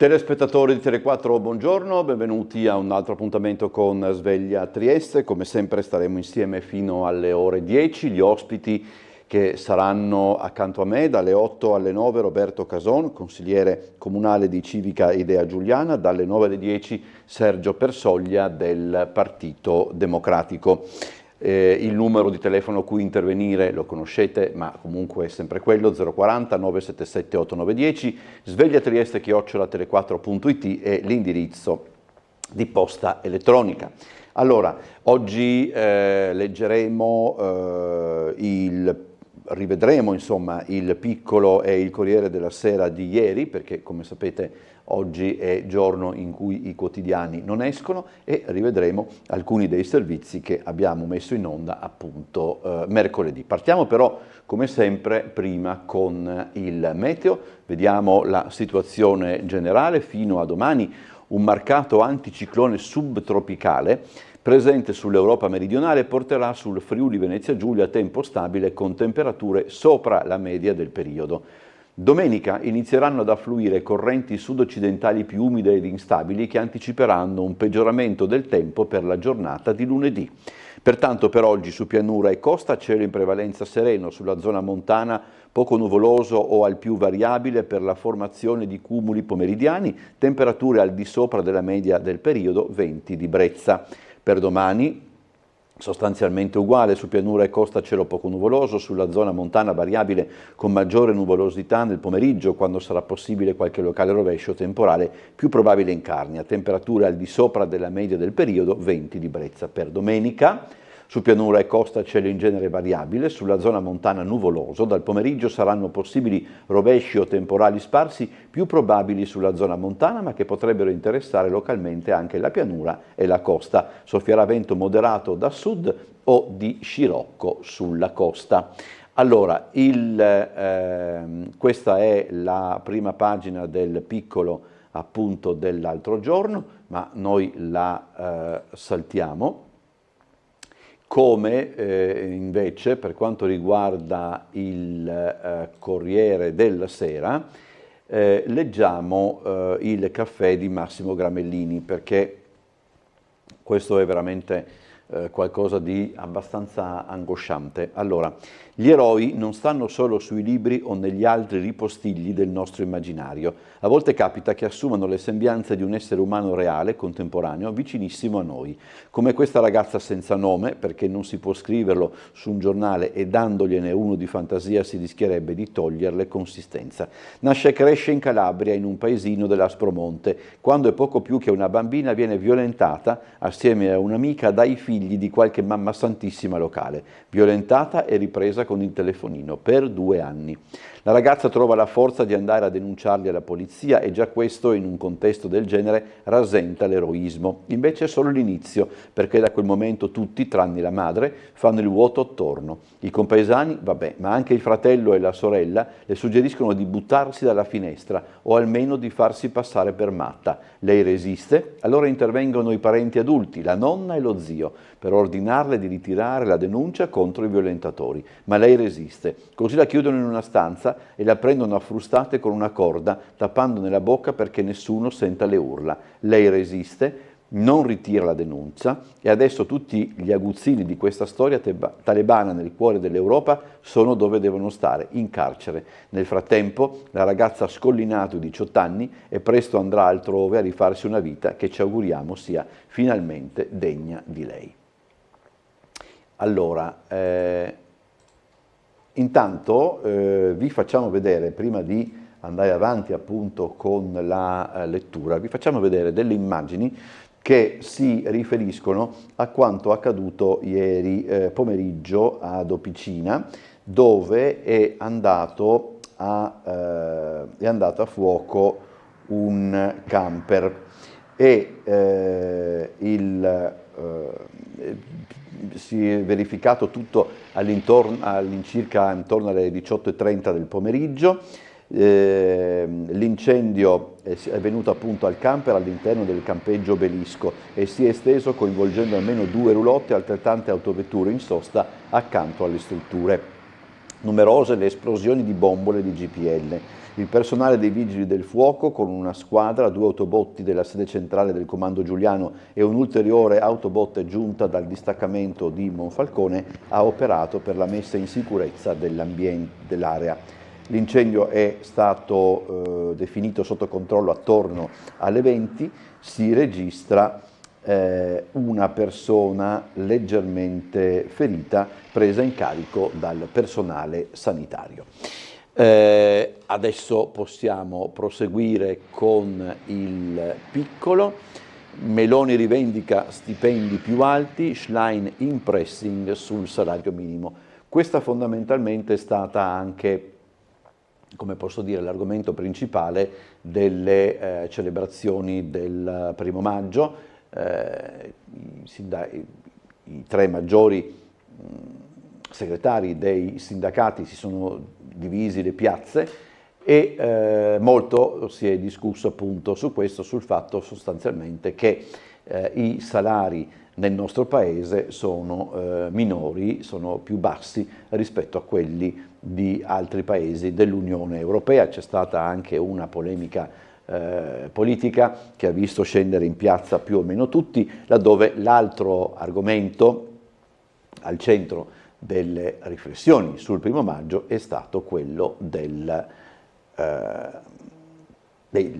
Telespettatori di Tele4, buongiorno, benvenuti a un altro appuntamento con Sveglia Trieste. Come sempre staremo insieme fino alle ore 10. Gli ospiti che saranno accanto a me dalle 8 alle 9 Roberto Cason, consigliere comunale di Civica Idea Giuliana, dalle 9 alle 10 Sergio Persoglia del Partito Democratico. Il numero di telefono a cui intervenire lo conoscete, ma comunque è sempre quello, 040 977 8910, svegliatrieste@tele4.it è l'indirizzo di posta elettronica. Allora, oggi rivedremo insomma il Piccolo e il Corriere della Sera di ieri, perché come sapete oggi è giorno in cui i quotidiani non escono, e rivedremo alcuni dei servizi che abbiamo messo in onda appunto mercoledì. Partiamo però come sempre prima con il meteo, vediamo la situazione generale. Fino a domani un marcato anticiclone subtropicale presente sull'Europa meridionale porterà sul Friuli Venezia Giulia tempo stabile con temperature sopra la media del periodo. Domenica inizieranno ad affluire correnti sud-occidentali più umide ed instabili che anticiperanno un peggioramento del tempo per la giornata di lunedì. Pertanto per oggi su pianura e costa cielo in prevalenza sereno, sulla zona montana poco nuvoloso o al più variabile per la formazione di cumuli pomeridiani, temperature al di sopra della media del periodo, venti di brezza. Per domani sostanzialmente uguale, su pianura e costa cielo poco nuvoloso, sulla zona montana variabile con maggiore nuvolosità nel pomeriggio, quando sarà possibile qualche locale rovescio temporale, più probabile in Carnia, temperature al di sopra della media del periodo, venti di brezza. Per domenica su pianura e costa cielo in genere variabile, sulla zona montana nuvoloso, dal pomeriggio saranno possibili rovesci o temporali sparsi più probabili sulla zona montana, ma che potrebbero interessare localmente anche la pianura e la costa. Soffierà vento moderato da sud o di scirocco sulla costa. Allora, questa è la prima pagina del Piccolo appunto dell'altro giorno, ma noi la saltiamo. Come invece per quanto riguarda il Corriere della Sera leggiamo il caffè di Massimo Gramellini, perché questo è veramente qualcosa di abbastanza angosciante. Allora, gli eroi non stanno solo sui libri o negli altri ripostigli del nostro immaginario. A volte capita che assumano le sembianze di un essere umano reale, contemporaneo, vicinissimo a noi. Come questa ragazza senza nome, perché non si può scriverlo su un giornale e dandogliene uno di fantasia si rischierebbe di toglierle consistenza. Nasce e cresce in Calabria, in un paesino dell'Aspromonte. Quando è poco più che una bambina viene violentata, assieme a un'amica, dai figli di qualche mamma santissima locale. Violentata e ripresa con il telefonino per 2 anni. La ragazza trova la forza di andare a denunciarli alla polizia e già questo, in un contesto del genere, rasenta l'eroismo. Invece è solo l'inizio, perché da quel momento tutti, tranne la madre, fanno il vuoto attorno. I compaesani, vabbè, ma anche il fratello e la sorella le suggeriscono di buttarsi dalla finestra o almeno di farsi passare per matta. Lei resiste, allora intervengono i parenti adulti, la nonna e lo zio, per ordinarle di ritirare la denuncia contro i violentatori. Ma lei resiste. Così la chiudono in una stanza e la prendono a frustate con una corda, tappandone la bocca perché nessuno senta le urla. Lei resiste, non ritira la denuncia e adesso tutti gli aguzzini di questa storia talebana nel cuore dell'Europa sono dove devono stare, in carcere. Nel frattempo la ragazza ha scollinato i 18 anni e presto andrà altrove a rifarsi una vita che ci auguriamo sia finalmente degna di lei. Allora, intanto vi facciamo vedere, prima di andare avanti appunto con la lettura, vi facciamo vedere delle immagini che si riferiscono a quanto accaduto ieri pomeriggio ad Opicina, dove è andato a fuoco un camper e si è verificato tutto all'incirca intorno alle 18:30 del pomeriggio. L'incendio è venuto appunto al camper all'interno del campeggio Obelisco e si è esteso coinvolgendo almeno 2 roulotte e altrettante autovetture in sosta accanto alle strutture. Numerose le esplosioni di bombole di GPL. Il personale dei Vigili del Fuoco, con una squadra, 2 autobotti della sede centrale del Comando Giuliano e un'ulteriore autobotte giunta dal distaccamento di Monfalcone, ha operato per la messa in sicurezza dell'area. L'incendio è stato definito sotto controllo attorno alle 20, si registra una persona leggermente ferita presa in carico dal personale sanitario. Adesso possiamo proseguire con il piccolo. Meloni rivendica stipendi più alti, Schlein in pressing sul salario minimo. Questa fondamentalmente è stata anche, come posso dire, l'argomento principale delle celebrazioni del 1° maggio. I 3 maggiori segretari dei sindacati si sono divisi le piazze e molto si è discusso appunto su questo, sul fatto sostanzialmente che i salari nel nostro paese sono minori, sono più bassi rispetto a quelli di altri paesi dell'Unione Europea. C'è stata anche una polemica politica che ha visto scendere in piazza più o meno tutti, laddove l'altro argomento al centro delle riflessioni sul 1° maggio è stato quello degli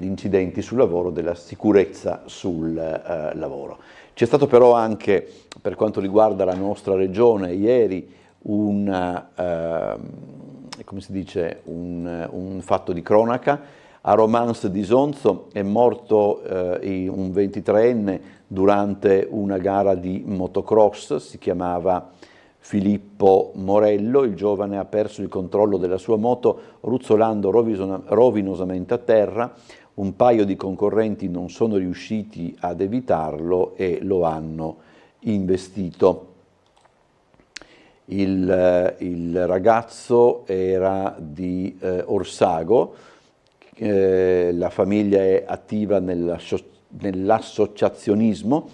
incidenti sul lavoro, della sicurezza sul lavoro. C'è stato però anche, per quanto riguarda la nostra regione, ieri un fatto di cronaca. A Romance di Sonzo è morto un 23enne durante una gara di motocross, si chiamava Filippo Morello. Il giovane ha perso il controllo della sua moto ruzzolando rovinosamente a terra. Un paio di concorrenti non sono riusciti ad evitarlo e lo hanno investito. Il ragazzo era di Orsago. La famiglia è attiva nell'associazionismo,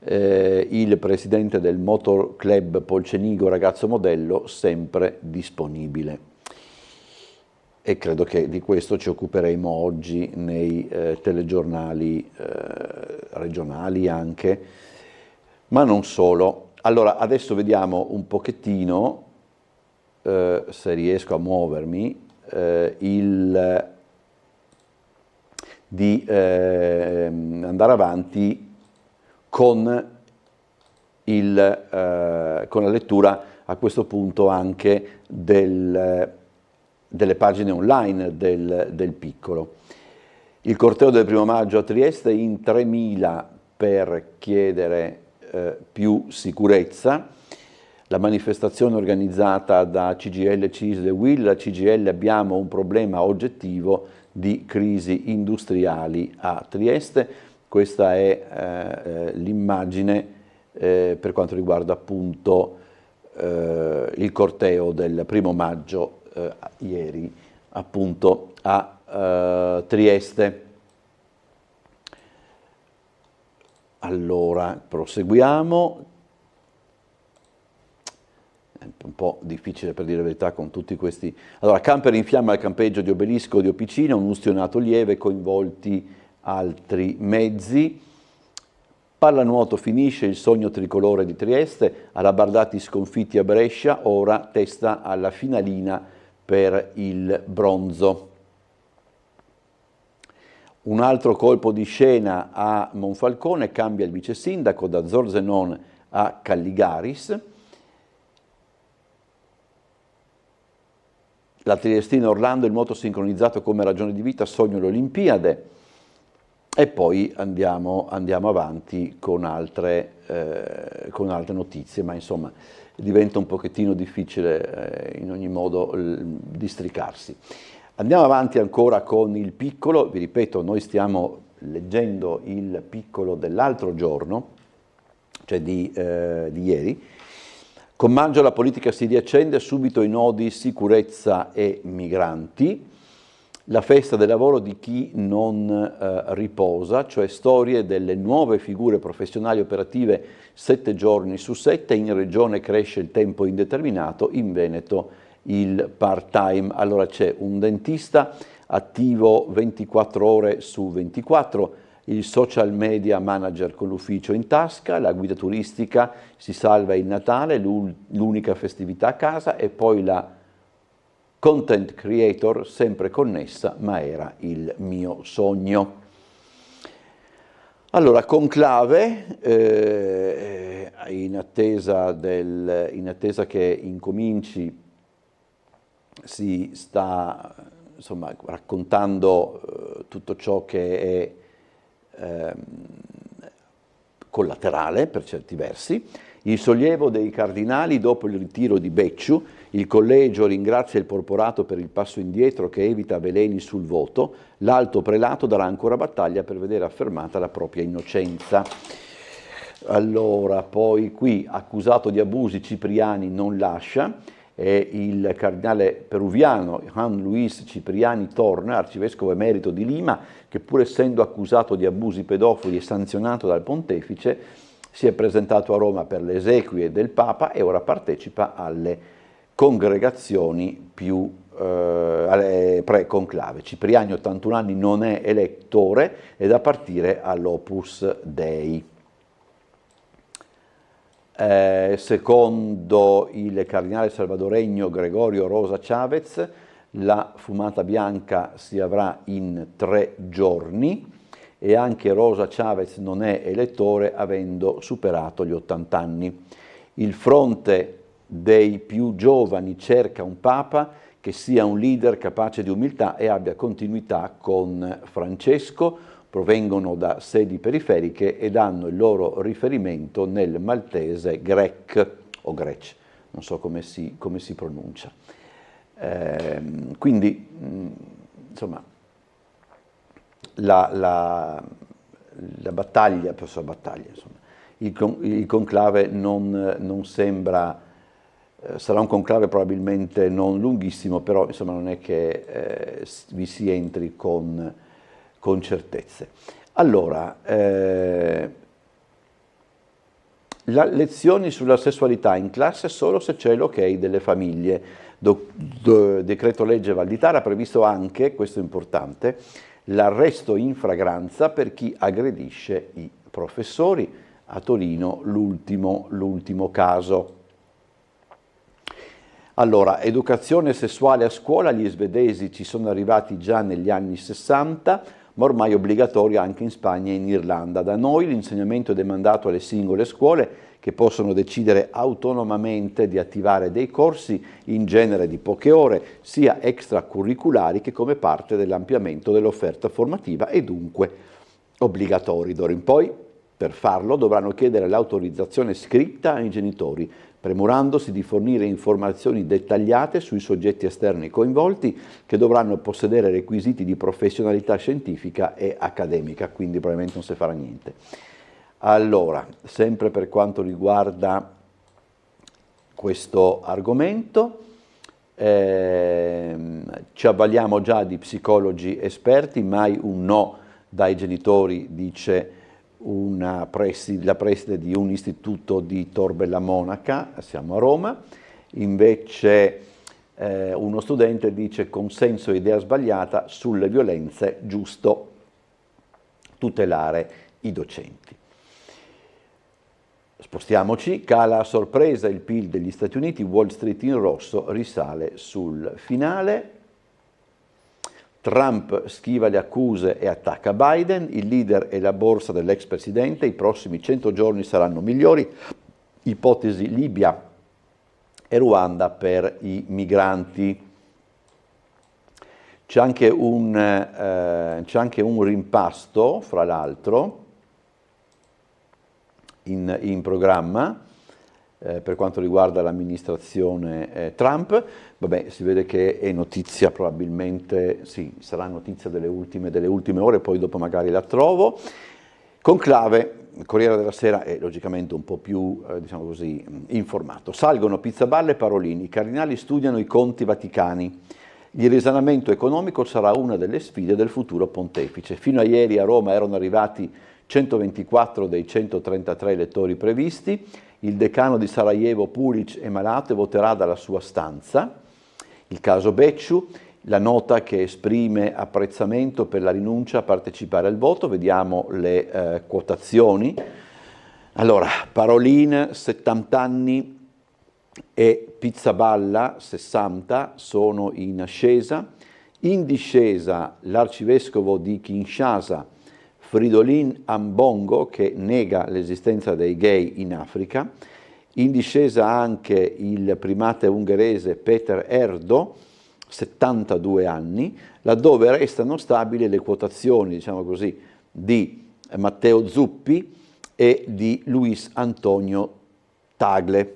il presidente del Motor Club Polcenigo, ragazzo modello, sempre disponibile. E credo che di questo ci occuperemo oggi nei telegiornali regionali anche, ma non solo. Allora, adesso vediamo un pochettino, se riesco a muovermi, di andare avanti con la lettura a questo punto anche delle pagine online del piccolo. Il corteo del 1° maggio a Trieste in 3.000 per chiedere più sicurezza. La manifestazione organizzata da CGIL, CISL e UIL. La CGIL: abbiamo un problema oggettivo di crisi industriali a Trieste. Questa è l'immagine per quanto riguarda appunto il corteo del 1° maggio ieri appunto a Trieste. Allora, proseguiamo. È un po' difficile, per dire la verità, con tutti questi. Allora, camper in fiamma al campeggio di Obelisco di Opicina, un ustionato lieve, coinvolti altri mezzi. Pallanuoto: finisce il sogno tricolore di Trieste, Alabardati sconfitti a Brescia, ora testa alla finalina per il bronzo. Un altro colpo di scena a Monfalcone, cambia il vice sindaco da Zorzenon a Calligaris. La triestina Orlando: il moto sincronizzato come ragione di vita, sogno le Olimpiadi. E poi andiamo avanti con altre notizie, ma insomma diventa un pochettino difficile in ogni modo districarsi. Andiamo avanti ancora con il piccolo. Vi ripeto, noi stiamo leggendo il piccolo dell'altro giorno, cioè di ieri. Con maggio la politica si riaccende, subito i nodi sicurezza e migranti. La festa del lavoro di chi non riposa, cioè storie delle nuove figure professionali operative 7 giorni su 7. In regione cresce il tempo indeterminato, in Veneto il part-time. Allora c'è un dentista attivo 24 ore su 24, il social media manager con l'ufficio in tasca, la guida turistica, si salva il Natale, l'unica festività a casa, e poi la content creator sempre connessa, ma era il mio sogno. Allora, conclave, in attesa che incominci, si sta insomma raccontando tutto ciò che è collaterale per certi versi. Il sollievo dei cardinali dopo il ritiro di Becciu, il collegio ringrazia il porporato per il passo indietro che evita veleni sul voto, l'alto prelato darà ancora battaglia per vedere affermata la propria innocenza. Allora, poi qui, accusato di abusi, Cipriani non lascia, e il cardinale peruviano Juan Luis Cipriani Torna, arcivescovo emerito di Lima, che pur essendo accusato di abusi pedofili e sanzionato dal pontefice, si è presentato a Roma per le esequie del Papa e ora partecipa alle congregazioni più alle pre-conclave. Cipriani, 81 anni, non è elettore, è da partire all'Opus Dei. Secondo il cardinale salvadoregno Gregorio Rosa Chavez, la fumata bianca si avrà in 3 giorni, e anche Rosa Chavez non è elettore avendo superato gli 80 anni. Il fronte dei più giovani cerca un papa che sia un leader capace di umiltà e abbia continuità con Francesco. Provengono da sedi periferiche ed hanno il loro riferimento nel maltese grec o grec, non so come si pronuncia. Quindi, insomma, la battaglia, insomma, il conclave non sembra, sarà un conclave probabilmente non lunghissimo, però insomma non è che vi si entri con certezze. Allora, lezioni sulla sessualità in classe solo se c'è l'ok delle famiglie. Decreto legge Valditara ha previsto anche, questo è importante, l'arresto in fragranza per chi aggredisce i professori. A Torino l'ultimo caso. Allora, educazione sessuale a scuola, gli svedesi ci sono arrivati già negli anni 60, ma ormai obbligatoria anche in Spagna e in Irlanda. Da noi l'insegnamento è demandato alle singole scuole, che possono decidere autonomamente di attivare dei corsi, in genere di poche ore, sia extracurriculari che come parte dell'ampliamento dell'offerta formativa, e dunque obbligatori. D'ora in poi, per farlo, dovranno chiedere l'autorizzazione scritta ai genitori, premurandosi di fornire informazioni dettagliate sui soggetti esterni coinvolti, che dovranno possedere requisiti di professionalità scientifica e accademica, quindi probabilmente non si farà niente. Allora, sempre per quanto riguarda questo argomento, ci avvaliamo già di psicologi esperti, mai un no dai genitori, dice la preside di un istituto di Tor Bella Monaca, siamo a Roma. Invece uno studente dice: consenso e idea sbagliata sulle violenze, giusto tutelare i docenti. Spostiamoci, cala a sorpresa il PIL degli Stati Uniti, Wall Street in rosso, risale sul finale. Trump schiva le accuse e attacca Biden, il leader e la borsa dell'ex presidente, i prossimi 100 giorni saranno migliori, ipotesi Libia e Ruanda per i migranti. C'è anche un rimpasto, fra l'altro, in programma per quanto riguarda l'amministrazione Trump. Vabbè, si vede che è notizia, probabilmente, sì, sarà notizia delle ultime ore, poi dopo magari la trovo. Conclave, il Corriere della Sera è logicamente un po' più, diciamo così, informato. Salgono pizzaballe e parolini, i cardinali studiano i conti vaticani. Il risanamento economico sarà una delle sfide del futuro pontefice. Fino a ieri a Roma erano arrivati 124 dei 133 elettori previsti. Il decano di Sarajevo, Pulic, è malato e voterà dalla sua stanza. Il caso Becciu, la nota che esprime apprezzamento per la rinuncia a partecipare al voto, vediamo le quotazioni. Allora, Parolin 70 anni e Pizzaballa 60 sono in ascesa. In discesa l'arcivescovo di Kinshasa Fridolin Ambongo, che nega l'esistenza dei gay in Africa. In discesa anche il primate ungherese Peter Erdo, 72 anni, laddove restano stabili le quotazioni, diciamo così, di Matteo Zuppi e di Luis Antonio Tagle,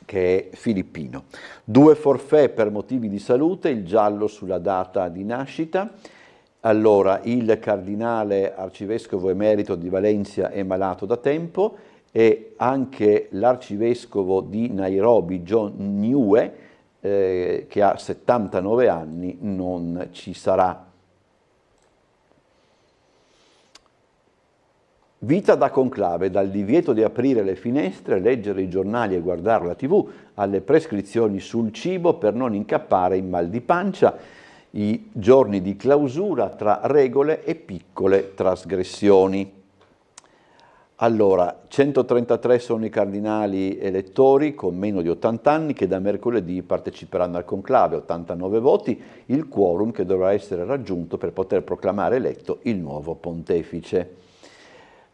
che è filippino. 2 forfait per motivi di salute, il giallo sulla data di nascita. Allora, il cardinale arcivescovo emerito di Valencia è malato da tempo e anche l'arcivescovo di Nairobi, John Niue, che ha 79 anni, non ci sarà. Vita da conclave, dal divieto di aprire le finestre, leggere i giornali e guardare la TV, alle prescrizioni sul cibo per non incappare in mal di pancia, i giorni di clausura tra regole e piccole trasgressioni. Allora, 133 sono i cardinali elettori con meno di 80 anni che da mercoledì parteciperanno al conclave, 89 voti, il quorum che dovrà essere raggiunto per poter proclamare eletto il nuovo pontefice.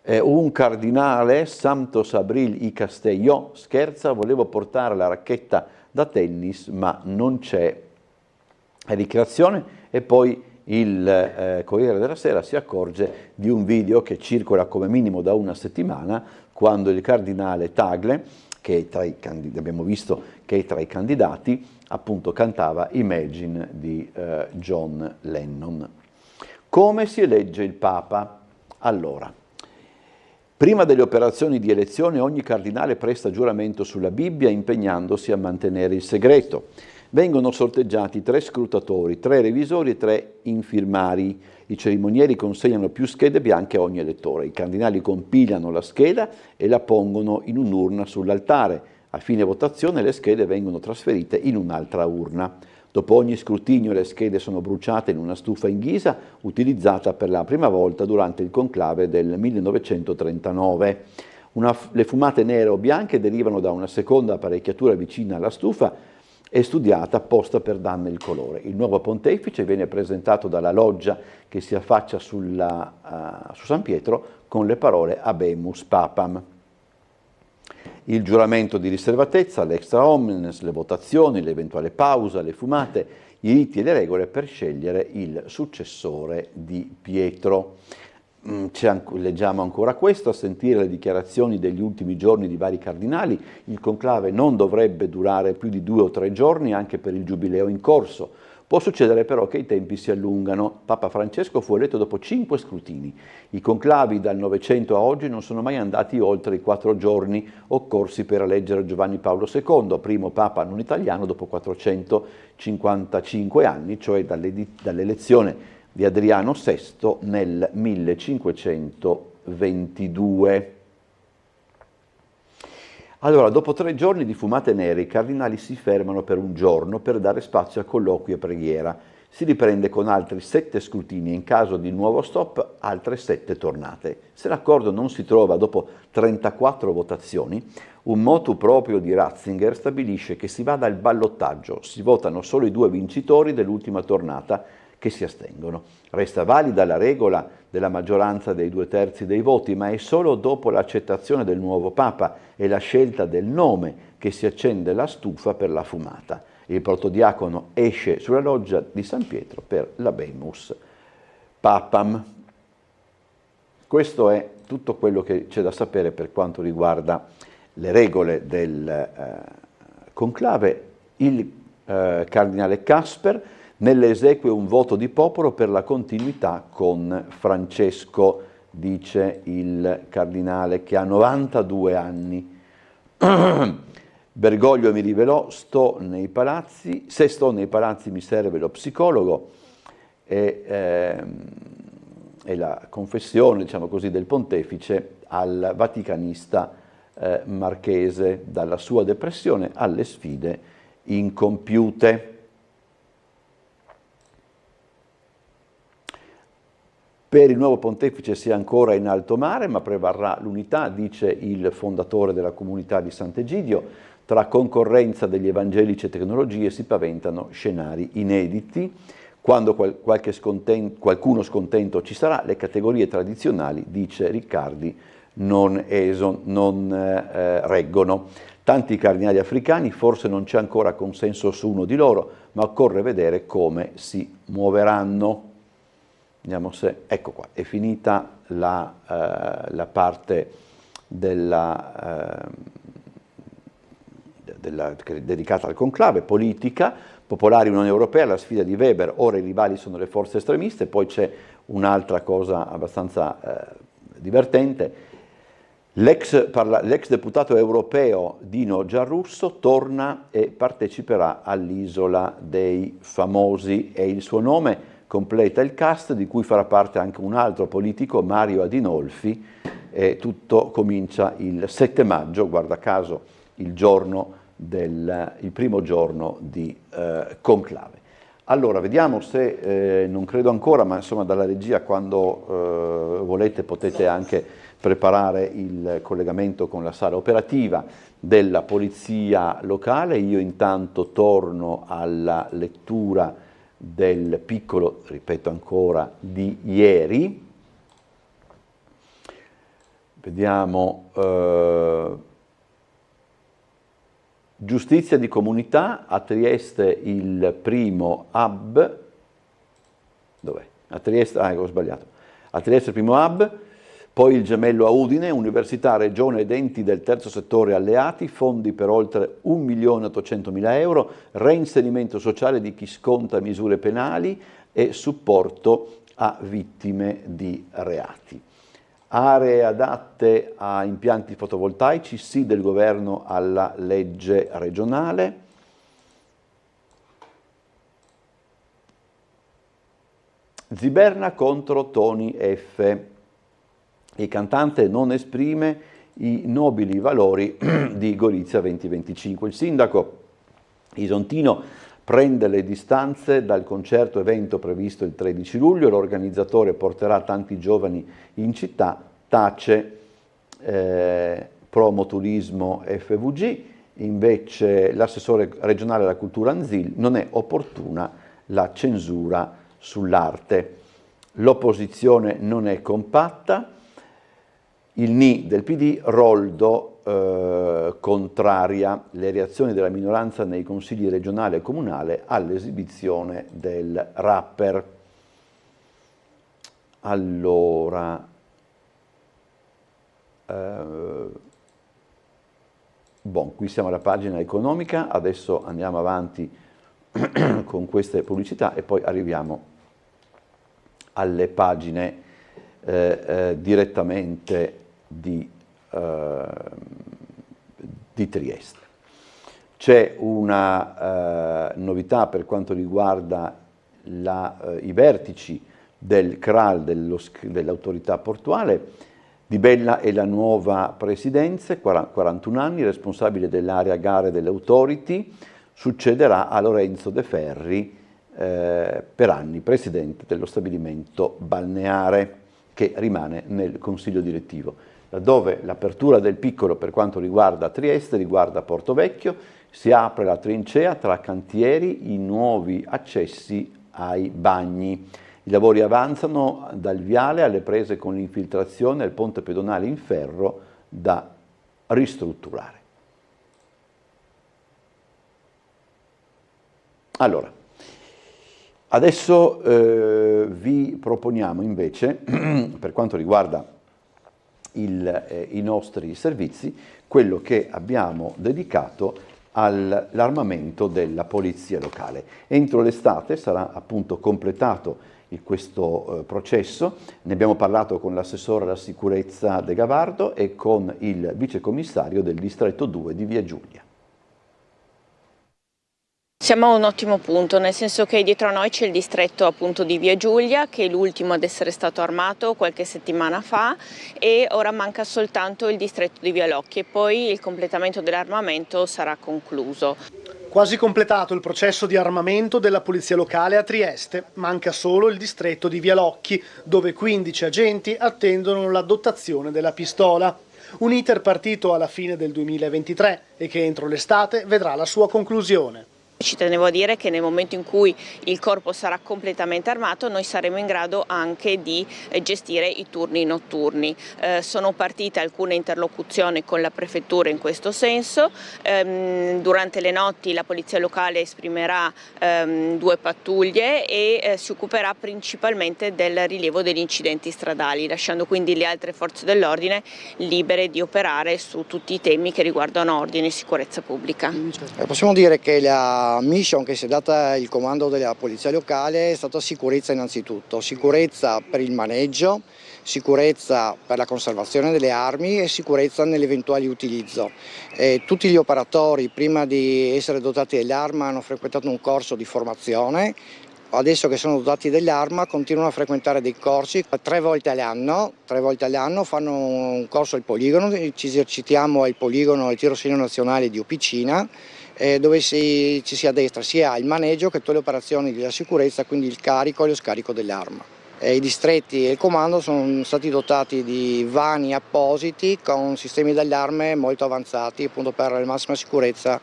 Un cardinale, Santos Abril y Castelló, scherza, volevo portare la racchetta da tennis ma non c'è ricreazione, e poi il Corriere della Sera si accorge di un video che circola come minimo da una settimana, quando il cardinale Tagle, che è tra i abbiamo visto che è tra i candidati, appunto cantava Imagine di John Lennon. Come si elegge il Papa? Allora, prima delle operazioni di elezione ogni cardinale presta giuramento sulla Bibbia impegnandosi a mantenere il segreto. Vengono sorteggiati 3 scrutatori, 3 revisori e 3 infirmari. I cerimonieri consegnano più schede bianche a ogni elettore. I cardinali compilano la scheda e la pongono in un'urna sull'altare. A fine votazione le schede vengono trasferite in un'altra urna. Dopo ogni scrutinio le schede sono bruciate in una stufa in ghisa utilizzata per la prima volta durante il conclave del 1939. Le fumate nere o bianche derivano da una seconda apparecchiatura vicina alla stufa e studiata apposta per darne il colore. Il nuovo pontefice viene presentato dalla loggia che si affaccia su San Pietro con le parole Habemus Papam. Il giuramento di riservatezza, l'extra omnes, le votazioni, l'eventuale pausa, le fumate, i riti e le regole per scegliere il successore di Pietro. Leggiamo ancora questo: a sentire le dichiarazioni degli ultimi giorni di vari cardinali, il conclave non dovrebbe durare più di 2 o 3 giorni anche per il giubileo in corso. Può succedere però che i tempi si allungano. Papa Francesco fu eletto dopo 5 scrutini. I conclavi dal Novecento a oggi non sono mai andati oltre i 4 giorni occorsi per eleggere Giovanni Paolo II, primo Papa non italiano dopo 455 anni, cioè dall'elezione di Adriano VI nel 1522. Allora, dopo 3 giorni di fumate nere, i cardinali si fermano per un giorno per dare spazio a colloqui e preghiera. Si riprende con altri 7 scrutini e in caso di nuovo stop altre 7 tornate. Se l'accordo non si trova dopo 34 votazioni, un motu proprio di Ratzinger stabilisce che si vada al ballottaggio, si votano solo i 2 vincitori dell'ultima tornata che si astengono. Resta valida la regola della maggioranza dei 2/3 dei voti, ma è solo dopo l'accettazione del nuovo Papa e la scelta del nome che si accende la stufa per la fumata. Il protodiacono esce sulla loggia di San Pietro per l'Habemus Papam. Questo è tutto quello che c'è da sapere per quanto riguarda le regole del conclave. Il cardinale Casper nelle esegue un voto di popolo per la continuità con Francesco, dice il cardinale che ha 92 anni. Bergoglio mi rivelò, se sto nei palazzi mi serve lo psicologo, e la confessione, diciamo così, del pontefice al vaticanista marchese, dalla sua depressione alle sfide incompiute. per il nuovo pontefice sia ancora in alto mare, ma prevarrà l'unità, dice il fondatore della comunità di Sant'Egidio. Tra concorrenza degli evangelici e tecnologie si paventano scenari inediti. Quando qualcuno scontento ci sarà, le categorie tradizionali, dice Riccardi, non reggono. Tanti cardinali africani, forse non c'è ancora consenso su uno di loro, ma occorre vedere come si muoveranno. Vediamo se, ecco qua, è finita la parte dedicata al conclave, politica, popolari Unione Europea, la sfida di Weber, ora i rivali sono le forze estremiste, poi c'è un'altra cosa abbastanza divertente. L'ex deputato europeo Dino Giarrusso torna e parteciperà all'Isola dei Famosi e il suo nome completa il cast di cui farà parte anche un altro politico, Mario Adinolfi, e tutto comincia il 7 maggio, guarda caso il primo giorno di conclave. Allora, vediamo se, non credo ancora, ma insomma dalla regia quando volete potete anche preparare il collegamento con la sala operativa della polizia locale. Io intanto torno alla lettura del piccolo, ripeto ancora, di ieri. Vediamo, giustizia di comunità, a Trieste il primo hub, dov'è? A Trieste, ho sbagliato, a Trieste il primo hub, poi il gemello a Udine, università, regione ed enti del terzo settore alleati, fondi per oltre 1.800.000 euro, reinserimento sociale di chi sconta misure penali e supporto a vittime di reati. Aree adatte a impianti fotovoltaici, sì del governo alla legge regionale. Ziberna contro Tony F. Il cantante non esprime i nobili valori di Gorizia 2025. Il sindaco isontino prende le distanze dal concerto evento previsto il 13 luglio, l'organizzatore porterà tanti giovani in città, tace promoturismo FVG, invece l'assessore regionale alla cultura Anzil, non è opportuna la censura sull'arte. L'opposizione non è compatta, il Ni del PD, Roldo contraria le reazioni della minoranza nei consigli regionale e comunale all'esibizione del rapper. Allora, qui siamo alla pagina economica, adesso andiamo avanti con queste pubblicità e poi arriviamo alle pagine direttamente di Trieste. C'è una novità per quanto riguarda i vertici del CRAL, dell'autorità portuale. Di Bella è la nuova presidenza, 41 anni, responsabile dell'area gare dell'Authority, succederà a Lorenzo De Ferri, per anni presidente dello stabilimento balneare, che rimane nel consiglio direttivo. Laddove l'apertura del piccolo per quanto riguarda Trieste, riguarda Porto Vecchio, si apre la trincea tra cantieri, i nuovi accessi ai bagni. I lavori avanzano dal viale alle prese con l'infiltrazione al ponte pedonale in ferro da ristrutturare. Allora, adesso vi proponiamo invece, per quanto riguarda i nostri servizi, quello che abbiamo dedicato all'armamento della polizia locale. Entro l'estate sarà appunto completato questo processo, ne abbiamo parlato con l'assessore alla sicurezza De Gavardo e con il vicecommissario del distretto 2 di Via Giulia. Siamo a un ottimo punto, nel senso che dietro a noi c'è il distretto appunto di Via Giulia, che è l'ultimo ad essere stato armato qualche settimana fa, e ora manca soltanto il distretto di Via Locchi e poi il completamento dell'armamento sarà concluso. Quasi completato il processo di armamento della polizia locale a Trieste, manca solo il distretto di Vialocchi, dove 15 agenti attendono la dotazione della pistola. Un iter partito alla fine del 2023 e che entro l'estate vedrà la sua conclusione. Ci tenevo a dire che nel momento in cui il corpo sarà completamente armato noi saremo in grado anche di gestire i turni notturni. Sono partite alcune interlocuzioni con la prefettura in questo senso. Durante le notti la polizia locale esprimerà 2 pattuglie e si occuperà principalmente del rilievo degli incidenti stradali, lasciando quindi le altre forze dell'ordine libere di operare su tutti i temi che riguardano ordine e sicurezza pubblica. Possiamo dire che la mission che si è data il comando della polizia locale è stata sicurezza innanzitutto, sicurezza per il maneggio, sicurezza per la conservazione delle armi e sicurezza nell'eventuale utilizzo. Tutti gli operatori prima di essere dotati dell'arma hanno frequentato un corso di formazione. Adesso che sono dotati dell'arma continuano a frequentare dei corsi 3 volte all'anno fanno un corso al poligono, ci esercitiamo al poligono al tiro segno nazionale di Opicina, dove ci si addestra sia al maneggio che tutte le operazioni della sicurezza, quindi il carico e lo scarico dell'arma. I distretti e il comando sono stati dotati di vani appositi con sistemi d'allarme molto avanzati appunto per la massima sicurezza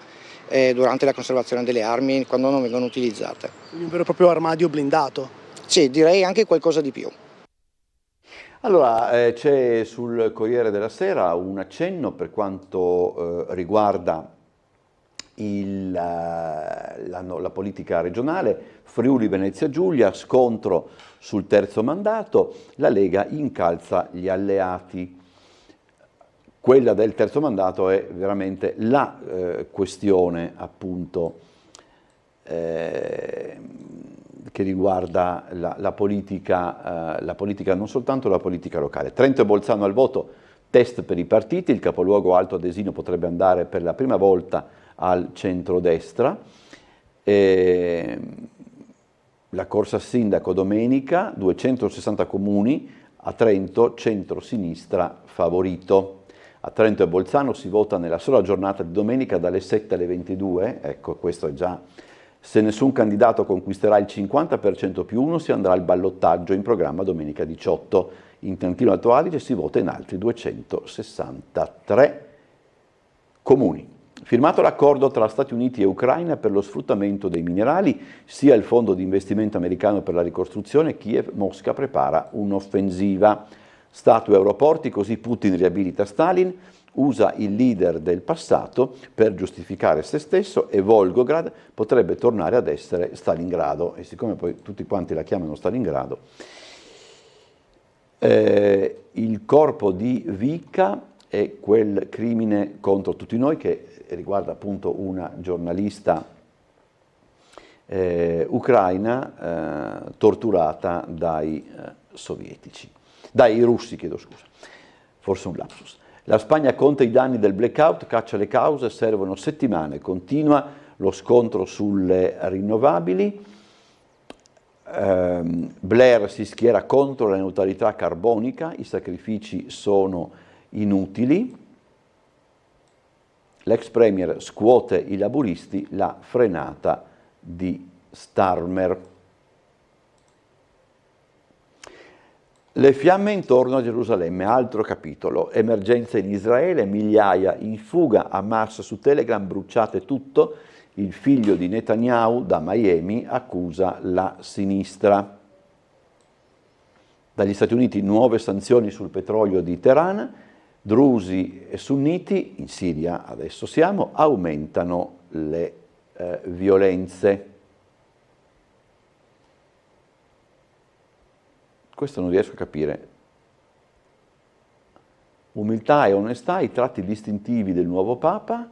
durante la conservazione delle armi quando non vengono utilizzate. Quindi un vero e proprio armadio blindato? Sì, direi anche qualcosa di più. Allora, c'è sul Corriere della Sera un accenno per quanto riguarda la politica regionale, Friuli Venezia Giulia, scontro sul terzo mandato, la Lega incalza gli alleati. Quella del terzo mandato è veramente la questione appunto che riguarda la politica, non soltanto la politica locale. Trento e Bolzano al voto, test per i partiti, il capoluogo Alto Adesino potrebbe andare per la prima volta al centrodestra. La corsa a sindaco domenica, 260 comuni, a Trento centro-sinistra favorito. A Trento e Bolzano si vota nella sola giornata di domenica dalle 7 alle 22, ecco questo è già, se nessun candidato conquisterà il 50% più uno si andrà al ballottaggio in programma domenica 18. In Trentino Alto Adige si vota in altri 263 comuni. Firmato l'accordo tra Stati Uniti e Ucraina per lo sfruttamento dei minerali, sia il Fondo di investimento americano per la ricostruzione, Kiev, Mosca prepara un'offensiva. Stato e aeroporti, così Putin riabilita Stalin, usa il leader del passato per giustificare se stesso e Volgograd potrebbe tornare ad essere Stalingrado. E siccome poi tutti quanti la chiamano Stalingrado, il corpo di Vika è quel crimine contro tutti noi che riguarda appunto una giornalista ucraina torturata dai russi, chiedo scusa, forse un lapsus. La Spagna conta i danni del blackout, caccia le cause, servono settimane, continua lo scontro sulle rinnovabili. Blair si schiera contro la neutralità carbonica, i sacrifici sono inutili. L'ex premier scuote i laburisti, la frenata di Starmer. Le fiamme intorno a Gerusalemme, altro capitolo, emergenza in Israele, migliaia in fuga, Hamas su Telegram, bruciate tutto, il figlio di Netanyahu da Miami accusa la sinistra. Dagli Stati Uniti nuove sanzioni sul petrolio di Teheran, drusi e sunniti, in Siria adesso siamo, aumentano le violenze. Questo non riesco a capire. Umiltà e onestà, i tratti distintivi del nuovo Papa,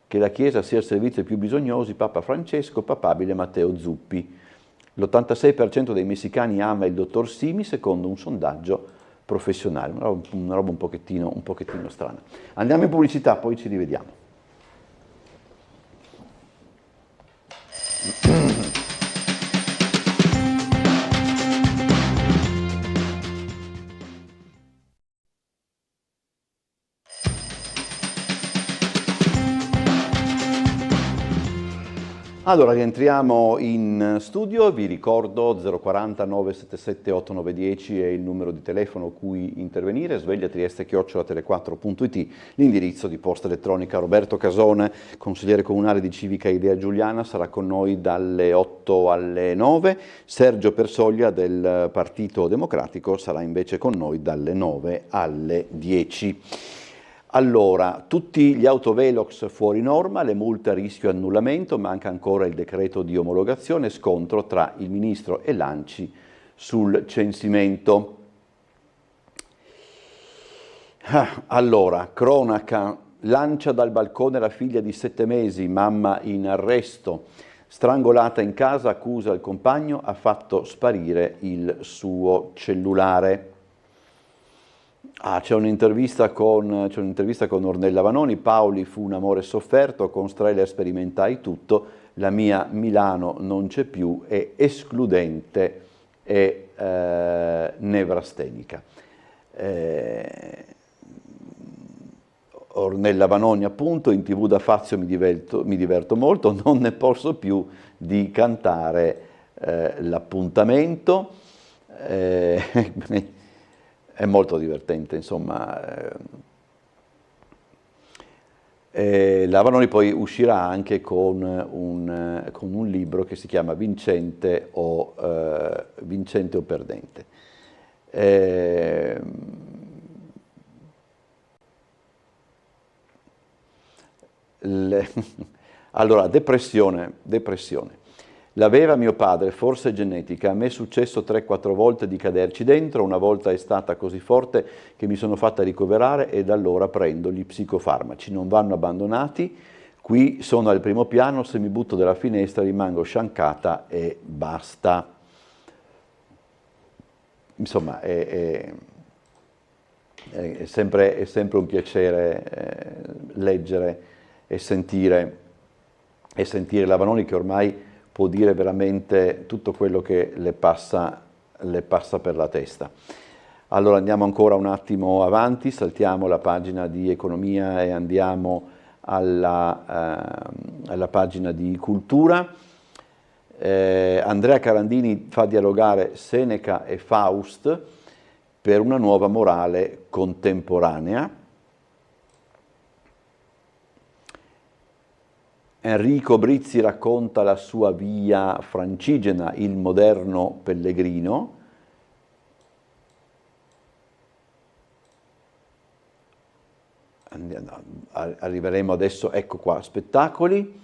che la Chiesa sia al servizio dei più bisognosi, Papa Francesco, papabile Matteo Zuppi. L'86% dei messicani ama il dottor Simi, secondo un sondaggio professionale, una roba un pochettino strana. Andiamo in pubblicità, poi ci rivediamo. Allora, rientriamo in studio, vi ricordo 040 977 8910 è il numero di telefono a cui intervenire, svegliatrieste@tele4.it, l'indirizzo di posta elettronica. Roberto Casone, consigliere comunale di Civica Idea Giuliana, sarà con noi dalle 8 alle 9, Sergio Persoglia del Partito Democratico sarà invece con noi dalle 9 alle 10. Allora, tutti gli autovelox fuori norma, le multe a rischio annullamento, manca ancora il decreto di omologazione, scontro tra il Ministro e l'ANCI sul censimento. Allora, cronaca, lancia dal balcone la figlia di 7 mesi, mamma in arresto, strangolata in casa, accusa il compagno, ha fatto sparire il suo cellulare. C'è un'intervista con Ornella Vanoni. Paoli fu un amore sofferto, con Streller sperimentai tutto, la mia Milano non c'è più, è escludente e nevrastenica. Ornella Vanoni, appunto, in TV da Fazio mi diverto molto, non ne posso più di cantare l'appuntamento. È molto divertente, insomma. La Vanoni poi uscirà anche con un libro che si chiama Vincente o Perdente. Allora, depressione. L'aveva mio padre, forse genetica, a me è successo 3-4 volte di caderci dentro, una volta è stata così forte che mi sono fatta ricoverare e da allora prendo gli psicofarmaci, non vanno abbandonati, qui sono al primo piano, se mi butto dalla finestra rimango sciancata e basta. Insomma, è sempre un piacere leggere e sentire la Vanoni, che ormai può dire veramente tutto quello che le passa per la testa. Allora andiamo ancora un attimo avanti, saltiamo la pagina di economia e andiamo alla pagina di cultura. Andrea Carandini fa dialogare Seneca e Faust per una nuova morale contemporanea. Enrico Brizzi racconta la sua via francigena, il moderno pellegrino. Arriveremo adesso, ecco qua, spettacoli.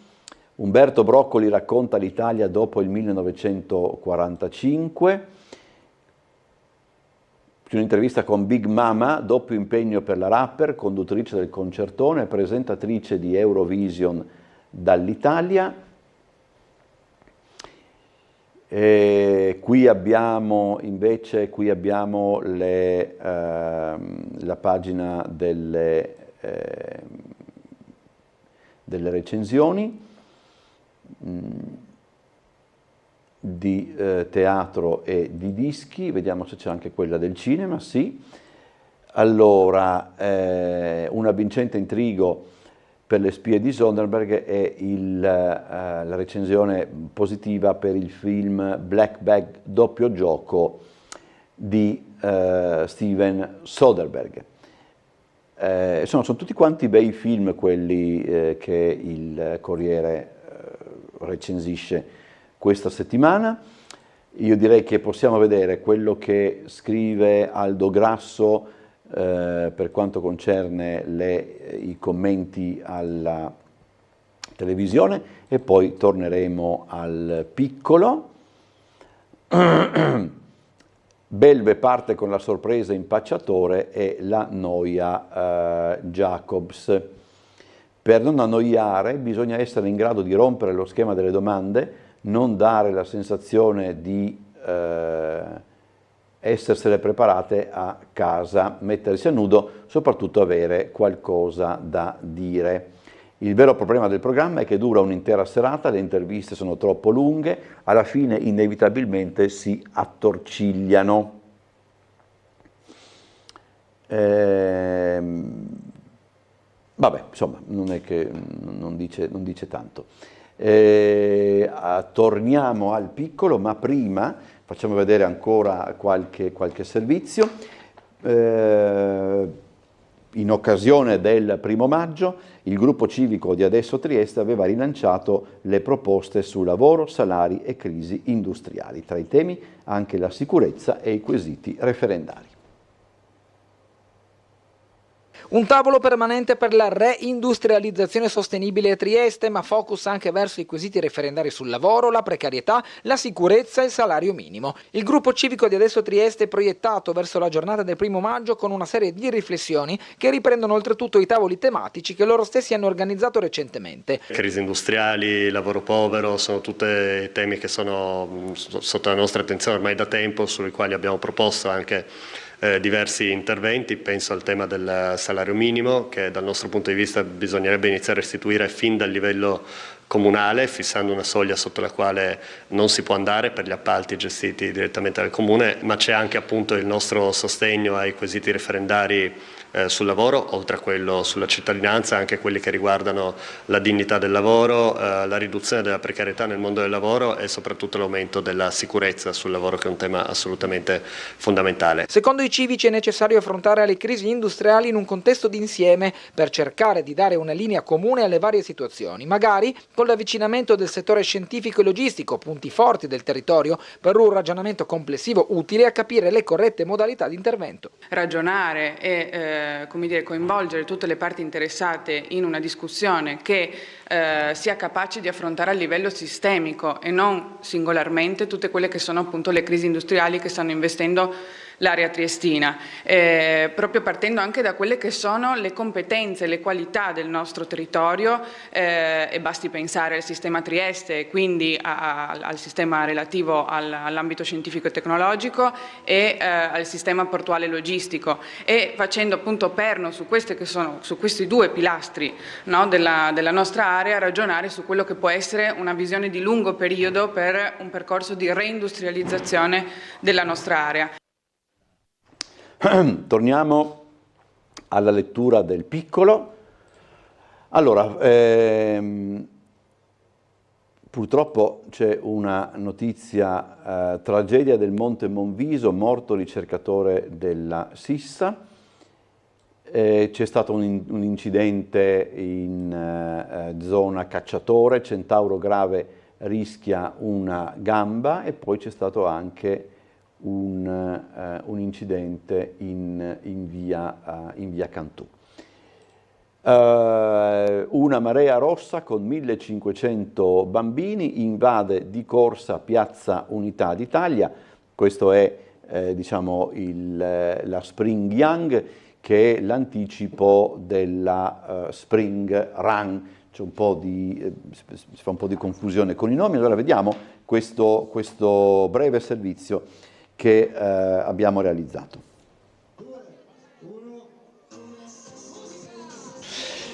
Umberto Broccoli racconta l'Italia dopo il 1945. C'è un'intervista con Big Mama, doppio impegno per la rapper, conduttrice del concertone, presentatrice di Eurovision dall'Italia. Qui abbiamo invece la pagina delle recensioni di teatro e di dischi. Vediamo se c'è anche quella del cinema, sì. Allora, una vincente intrigo per le spie di Soderbergh è la recensione positiva per il film Black Bag, doppio gioco di Steven Soderbergh. Sono tutti quanti bei film quelli che il Corriere recensisce questa settimana. Io direi che possiamo vedere quello che scrive Aldo Grasso per quanto concerne i commenti alla televisione e poi torneremo al piccolo. Belve parte con la sorpresa impacciatore e la noia Jacobs. Per non annoiare bisogna essere in grado di rompere lo schema delle domande, non dare la sensazione di essersele preparate a casa, mettersi a nudo, soprattutto avere qualcosa da dire. Il vero problema del programma è che dura un'intera serata, le interviste sono troppo lunghe, alla fine inevitabilmente si attorcigliano. Vabbè, insomma, non è che non dice tanto. Torniamo al piccolo, ma prima facciamo vedere ancora qualche servizio. In occasione del 1° maggio, il gruppo civico di Adesso Trieste aveva rilanciato le proposte su lavoro, salari e crisi industriali. Tra i temi anche la sicurezza e i quesiti referendari. Un tavolo permanente per la reindustrializzazione sostenibile a Trieste, ma focus anche verso i quesiti referendari sul lavoro, la precarietà, la sicurezza e il salario minimo. Il gruppo civico di Adesso Trieste è proiettato verso la giornata del 1° maggio con una serie di riflessioni che riprendono oltretutto i tavoli tematici che loro stessi hanno organizzato recentemente. Crisi industriali, lavoro povero, sono tutti temi che sono sotto la nostra attenzione ormai da tempo, sui quali abbiamo proposto anche diversi interventi. Penso al tema del salario minimo, che dal nostro punto di vista bisognerebbe iniziare a istituire fin dal livello comunale, fissando una soglia sotto la quale non si può andare per gli appalti gestiti direttamente dal comune, ma c'è anche appunto il nostro sostegno ai quesiti referendari sul lavoro, oltre a quello sulla cittadinanza, anche quelli che riguardano la dignità del lavoro, la riduzione della precarietà nel mondo del lavoro e soprattutto l'aumento della sicurezza sul lavoro, che è un tema assolutamente fondamentale. Secondo i civici è necessario affrontare le crisi industriali in un contesto d'insieme per cercare di dare una linea comune alle varie situazioni, magari con l'avvicinamento del settore scientifico e logistico, punti forti del territorio, per un ragionamento complessivo utile a capire le corrette modalità di intervento. Ragionare e coinvolgere tutte le parti interessate in una discussione che sia capace di affrontare a livello sistemico e non singolarmente tutte quelle che sono appunto le crisi industriali che stanno investendo l'area triestina, proprio partendo anche da quelle che sono le competenze, le qualità del nostro territorio, e basti pensare al sistema Trieste, quindi al sistema relativo all'ambito scientifico e tecnologico e al sistema portuale logistico, e facendo appunto perno su questi due pilastri, no, della nostra area, ragionare su quello che può essere una visione di lungo periodo per un percorso di reindustrializzazione della nostra area. Torniamo alla lettura del piccolo. Allora, purtroppo c'è una notizia, tragedia del Monte Monviso, morto ricercatore della Sissa. C'è stato un incidente in zona Cacciatore, Centauro Grave rischia una gamba, e poi c'è stato anche un incidente in via Cantù. Una marea rossa con 1500 bambini invade di corsa Piazza Unità d'Italia. Questo è diciamo la Spring Young, che è l'anticipo della Spring Run. C'è si fa un po' di confusione con i nomi. Allora vediamo questo breve servizio che abbiamo realizzato.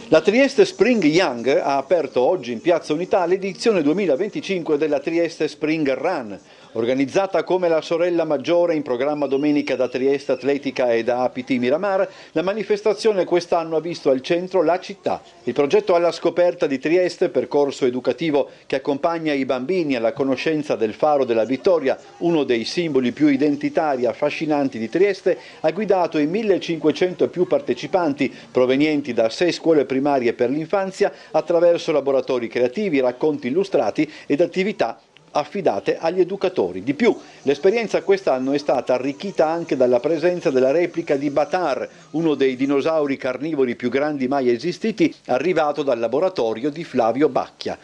La Trieste Spring Young ha aperto oggi in Piazza Unità l'edizione 2025 della Trieste Spring Run. Organizzata come la sorella maggiore, in programma domenica da Trieste Atletica e da APT Miramar, la manifestazione quest'anno ha visto al centro la città. Il progetto Alla scoperta di Trieste, percorso educativo che accompagna i bambini alla conoscenza del Faro della Vittoria, uno dei simboli più identitari e affascinanti di Trieste, ha guidato i 1500 e più partecipanti provenienti da 6 scuole primarie per l'infanzia attraverso laboratori creativi, racconti illustrati ed attività affidate agli educatori. Di più, l'esperienza quest'anno è stata arricchita anche dalla presenza della replica di Batar, uno dei dinosauri carnivori più grandi mai esistiti, arrivato dal laboratorio di Flavio Bacchia.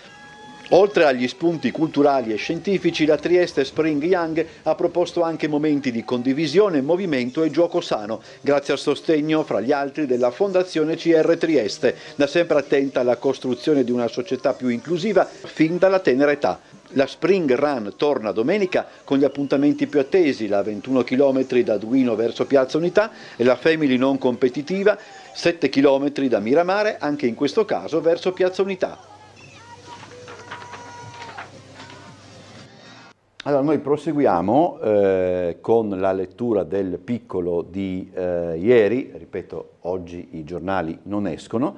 Oltre agli spunti culturali e scientifici, la Trieste Spring Young ha proposto anche momenti di condivisione, movimento e gioco sano, grazie al sostegno, fra gli altri, della Fondazione CR Trieste, da sempre attenta alla costruzione di una società più inclusiva fin dalla tenera età. La Spring Run torna domenica con gli appuntamenti più attesi, la 21 km da Duino verso Piazza Unità e la Family non competitiva, 7 km da Miramare, anche in questo caso verso Piazza Unità. Allora noi proseguiamo con la lettura del piccolo di ieri, ripeto, oggi i giornali non escono,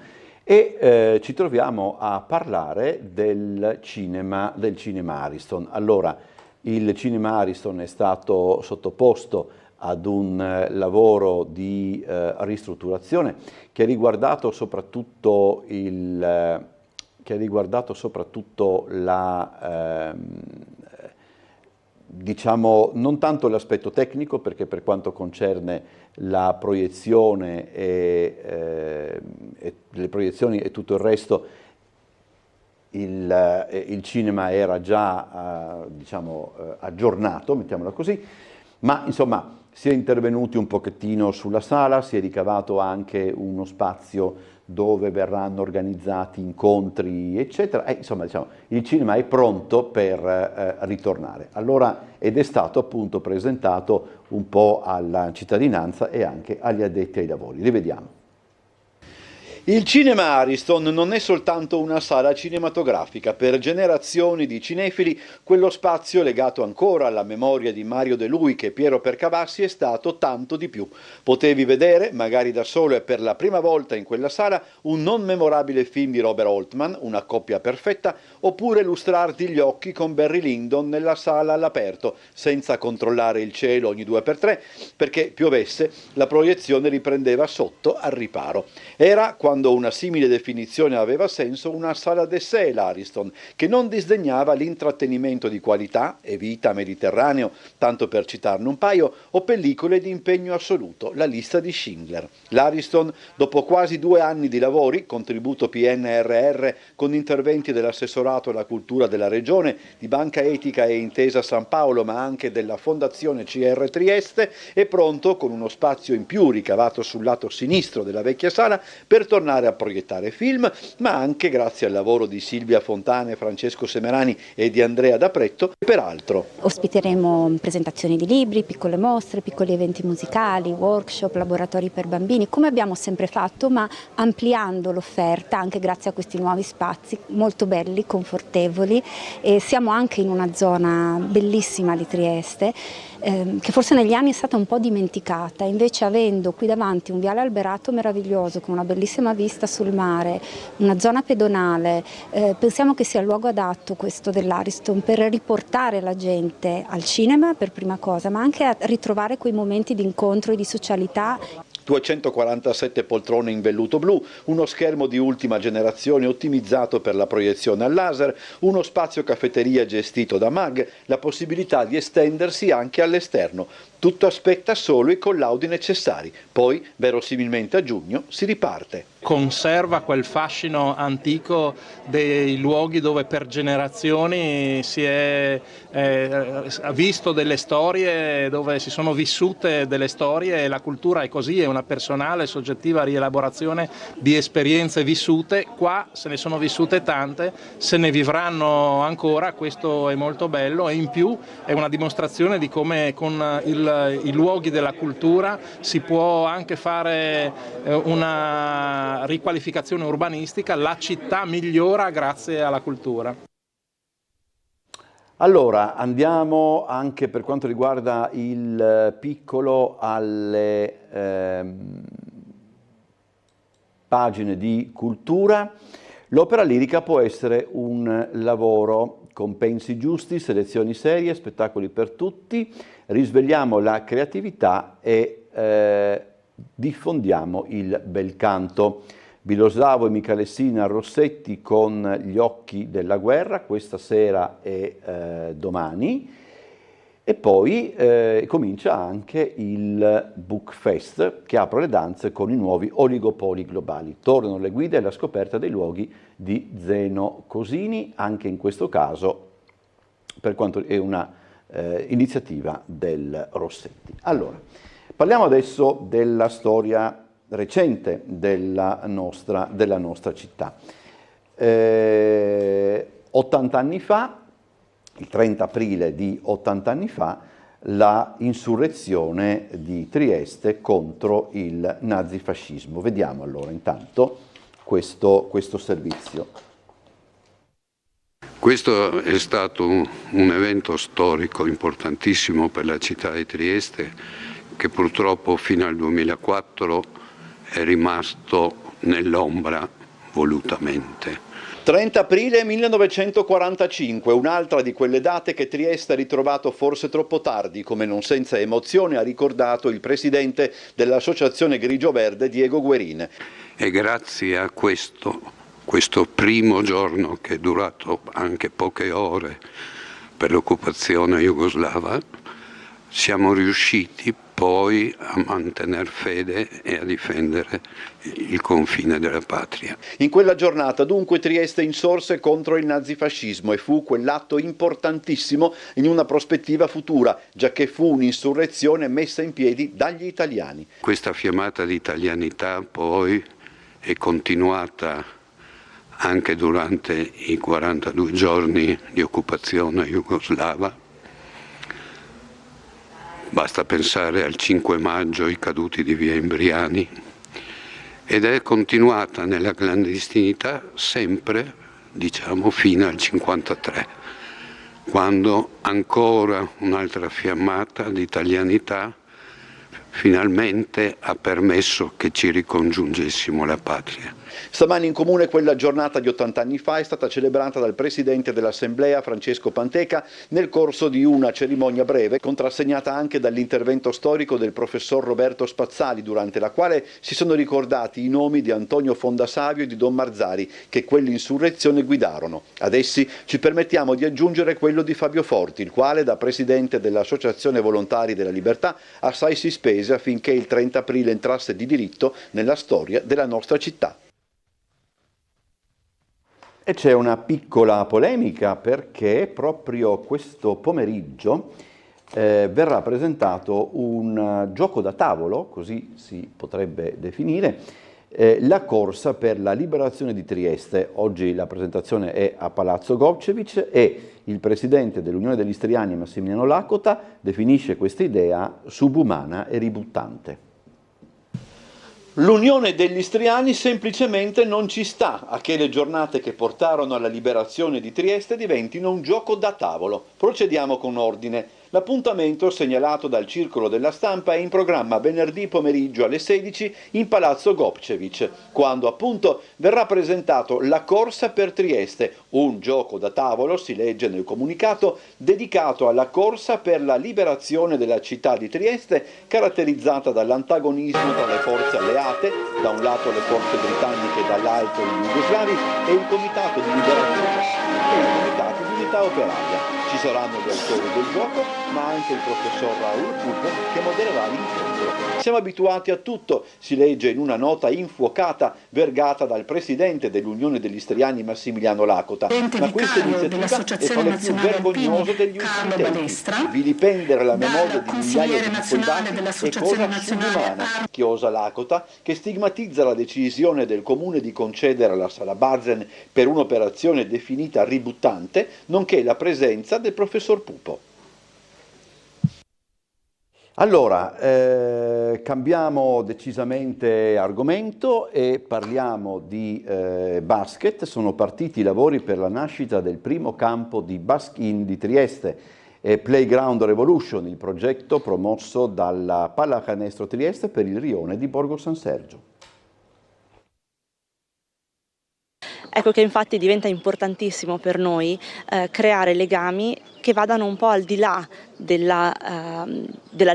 E ci troviamo a parlare del cinema Ariston. Allora, il cinema Ariston è stato sottoposto ad un lavoro di ristrutturazione che ha riguardato soprattutto diciamo, non tanto l'aspetto tecnico, perché per quanto concerne la proiezione e le proiezioni e tutto il resto, il cinema era già diciamo, aggiornato, mettiamola così, ma insomma si è intervenuti un pochettino sulla sala, si è ricavato anche uno spazio dove verranno organizzati incontri, eccetera. Insomma, diciamo, il cinema è pronto per ritornare. Allora, ed è stato appunto presentato un po' alla cittadinanza e anche agli addetti ai lavori. Rivediamo. Il cinema Ariston non è soltanto una sala cinematografica. Per generazioni di cinefili quello spazio legato ancora alla memoria di Mario De Luick e Piero Percavassi è stato tanto di più. Potevi vedere, magari da solo e per la prima volta in quella sala, un non memorabile film di Robert Altman, Una coppia perfetta, oppure lustrarti gli occhi con Barry Lyndon nella sala all'aperto, senza controllare il cielo ogni 2x3, perché piovesse, la proiezione riprendeva sotto al riparo. Era, quando una simile definizione aveva senso, una sala d'essai l'Ariston, che non disdegnava l'intrattenimento di qualità e Vita Mediterraneo, tanto per citarne un paio, o pellicole di impegno assoluto, La lista di Schindler. L'Ariston, dopo quasi 2 anni di lavori, contributo PNRR con interventi dell'assessorato alla cultura della Regione, di Banca Etica e Intesa San Paolo, ma anche della Fondazione CR Trieste, è pronto, con uno spazio in più ricavato sul lato sinistro della vecchia sala, per tornare a proiettare film, ma anche grazie al lavoro di Silvia Fontana, Francesco Semerani e di Andrea D'Apretto, peraltro. Ospiteremo presentazioni di libri, piccole mostre, piccoli eventi musicali, workshop, laboratori per bambini, come abbiamo sempre fatto, ma ampliando l'offerta anche grazie a questi nuovi spazi molto belli, confortevoli, e siamo anche in una zona bellissima di Trieste, che forse negli anni è stata un po' dimenticata, invece avendo qui davanti un viale alberato meraviglioso con una bellissima vista sul mare, una zona pedonale, pensiamo che sia il luogo adatto questo dell'Ariston per riportare la gente al cinema per prima cosa, ma anche a ritrovare quei momenti di incontro e di socialità. 247 poltrone in velluto blu, uno schermo di ultima generazione ottimizzato per la proiezione al laser, uno spazio caffetteria gestito da MAG, la possibilità di estendersi anche all'esterno. Tutto aspetta solo i collaudi necessari, poi verosimilmente a giugno si riparte. Conserva quel fascino antico dei luoghi dove per generazioni si è visto delle storie, dove si sono vissute delle storie, e la cultura è così, è una personale, soggettiva rielaborazione di esperienze vissute. Qua se ne sono vissute tante, se ne vivranno ancora, questo è molto bello, e in più è una dimostrazione di come con i luoghi della cultura si può anche fare una riqualificazione urbanistica, la città migliora grazie alla cultura. Allora, andiamo anche per quanto riguarda il piccolo alle pagine di cultura. L'opera lirica può essere un lavoro, compensi giusti, selezioni serie, spettacoli per tutti, risvegliamo la creatività e diffondiamo il bel canto. Biloslavo e Michalessina Rossetti con Gli occhi della guerra, questa sera e domani. E poi comincia anche il Book Fest, che apre le danze con i nuovi oligopoli globali. Tornano le guide alla scoperta dei luoghi di Zeno Cosini, anche in questo caso per quanto è una iniziativa del Rossetti. Allora, parliamo adesso della storia recente della nostra città. 80 anni fa, il 30 aprile di 80 anni fa, la insurrezione di Trieste contro il nazifascismo. Vediamo allora intanto questo servizio. Questo è stato un evento storico importantissimo per la città di Trieste, che purtroppo fino al 2004 è rimasto nell'ombra, volutamente. 30 aprile 1945, un'altra di quelle date che Trieste ha ritrovato forse troppo tardi, come non senza emozione ha ricordato il presidente dell'Associazione Grigio Verde, Diego Guerin. E grazie a questo primo giorno, che è durato anche poche ore per l'occupazione jugoslava, siamo riusciti poi a mantenere fede e a difendere il confine della patria. In quella giornata dunque Trieste insorse contro il nazifascismo e fu quell'atto importantissimo in una prospettiva futura, giacché fu un'insurrezione messa in piedi dagli italiani. Questa fiammata di italianità poi è continuata anche durante i 42 giorni di occupazione jugoslava. Basta pensare al 5 maggio, i caduti di via Imbriani, ed è continuata nella clandestinità sempre, fino al 53, quando ancora un'altra fiammata di italianità finalmente ha permesso che ci ricongiungessimo alla patria. Stamani in Comune quella giornata di 80 anni fa è stata celebrata dal Presidente dell'Assemblea Francesco Panteca nel corso di una cerimonia breve, contrassegnata anche dall'intervento storico del professor Roberto Spazzali, durante la quale si sono ricordati i nomi di Antonio Fondasavio e di Don Marzari, che quell'insurrezione guidarono. Ad essi ci permettiamo di aggiungere quello di Fabio Forti, il quale, da Presidente dell'Associazione Volontari della Libertà, assai si spese affinché il 30 aprile entrasse di diritto nella storia della nostra città. E c'è una piccola polemica, perché proprio questo pomeriggio verrà presentato un gioco da tavolo, così si potrebbe definire, la corsa per la liberazione di Trieste. Oggi la presentazione è a Palazzo Gopčević e il presidente dell'Unione degli Istriani, Massimiliano Lakota, definisce questa idea subumana e ributtante. L'Unione degli Istriani semplicemente non ci sta a che le giornate che portarono alla liberazione di Trieste diventino un gioco da tavolo. Procediamo con ordine. L'appuntamento, segnalato dal Circolo della Stampa, è in programma venerdì pomeriggio alle 16 in Palazzo Gopčević, quando appunto verrà presentato La Corsa per Trieste, un gioco da tavolo, si legge nel comunicato, dedicato alla corsa per la liberazione della città di Trieste, caratterizzata dall'antagonismo tra le forze alleate, da un lato le forze britanniche e dall'altro i jugoslavi, e il Comitato di Liberazione e il Comitato di Unità Operaia. Ci saranno gli autori del gioco, ma anche il professor Raul Pupo, che modererà l'incontro. Siamo abituati a tutto, si legge in una nota infuocata vergata dal presidente dell'Unione degli Istriani Massimiliano Lakota. Ma questa iniziativa è fra le più vergognose degli ultimi tempi. Vilipendere la memoria di migliaia di soldati è cosa subumana, chiosa Lakota, che stigmatizza la decisione del comune di concedere la Sala Bazen per un'operazione definita ributtante, nonché la presenza del professor Pupo. Allora, cambiamo decisamente argomento e parliamo di basket. Sono partiti i lavori per la nascita del primo campo di Baskin di Trieste, Playground Revolution, il progetto promosso dalla Pallacanestro Trieste per il rione di Borgo San Sergio. Ecco che infatti diventa importantissimo per noi creare legami che vadano un po' al di là della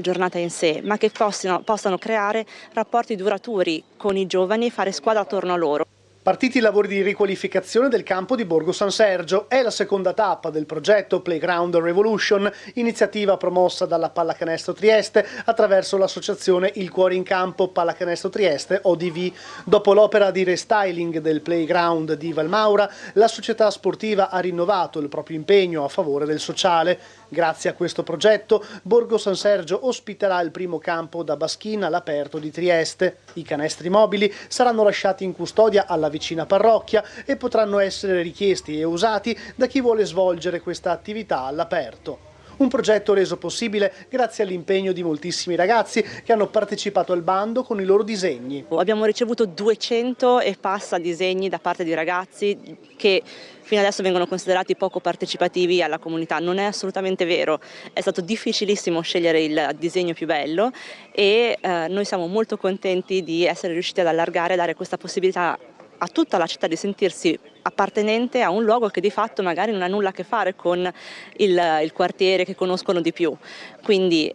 giornata in sé, ma che possano creare rapporti duraturi con i giovani e fare squadra attorno a loro. Partiti i lavori di riqualificazione del campo di Borgo San Sergio. È la seconda tappa del progetto Playground Revolution, iniziativa promossa dalla Pallacanestro Trieste attraverso l'associazione Il Cuore in Campo Pallacanestro Trieste, ODV. Dopo l'opera di restyling del playground di Valmaura, la società sportiva ha rinnovato il proprio impegno a favore del sociale. Grazie a questo progetto, Borgo San Sergio ospiterà il primo campo da baskin all'aperto di Trieste. I canestri mobili saranno lasciati in custodia alla vicina parrocchia e potranno essere richiesti e usati da chi vuole svolgere questa attività all'aperto. Un progetto reso possibile grazie all'impegno di moltissimi ragazzi che hanno partecipato al bando con i loro disegni. Abbiamo ricevuto 200 e passa disegni da parte di ragazzi che fino adesso vengono considerati poco partecipativi alla comunità. Non è assolutamente vero, è stato difficilissimo scegliere il disegno più bello e noi siamo molto contenti di essere riusciti ad allargare e dare questa possibilità a tutta la città di sentirsi appartenente a un luogo che di fatto magari non ha nulla a che fare con il quartiere che conoscono di più. Quindi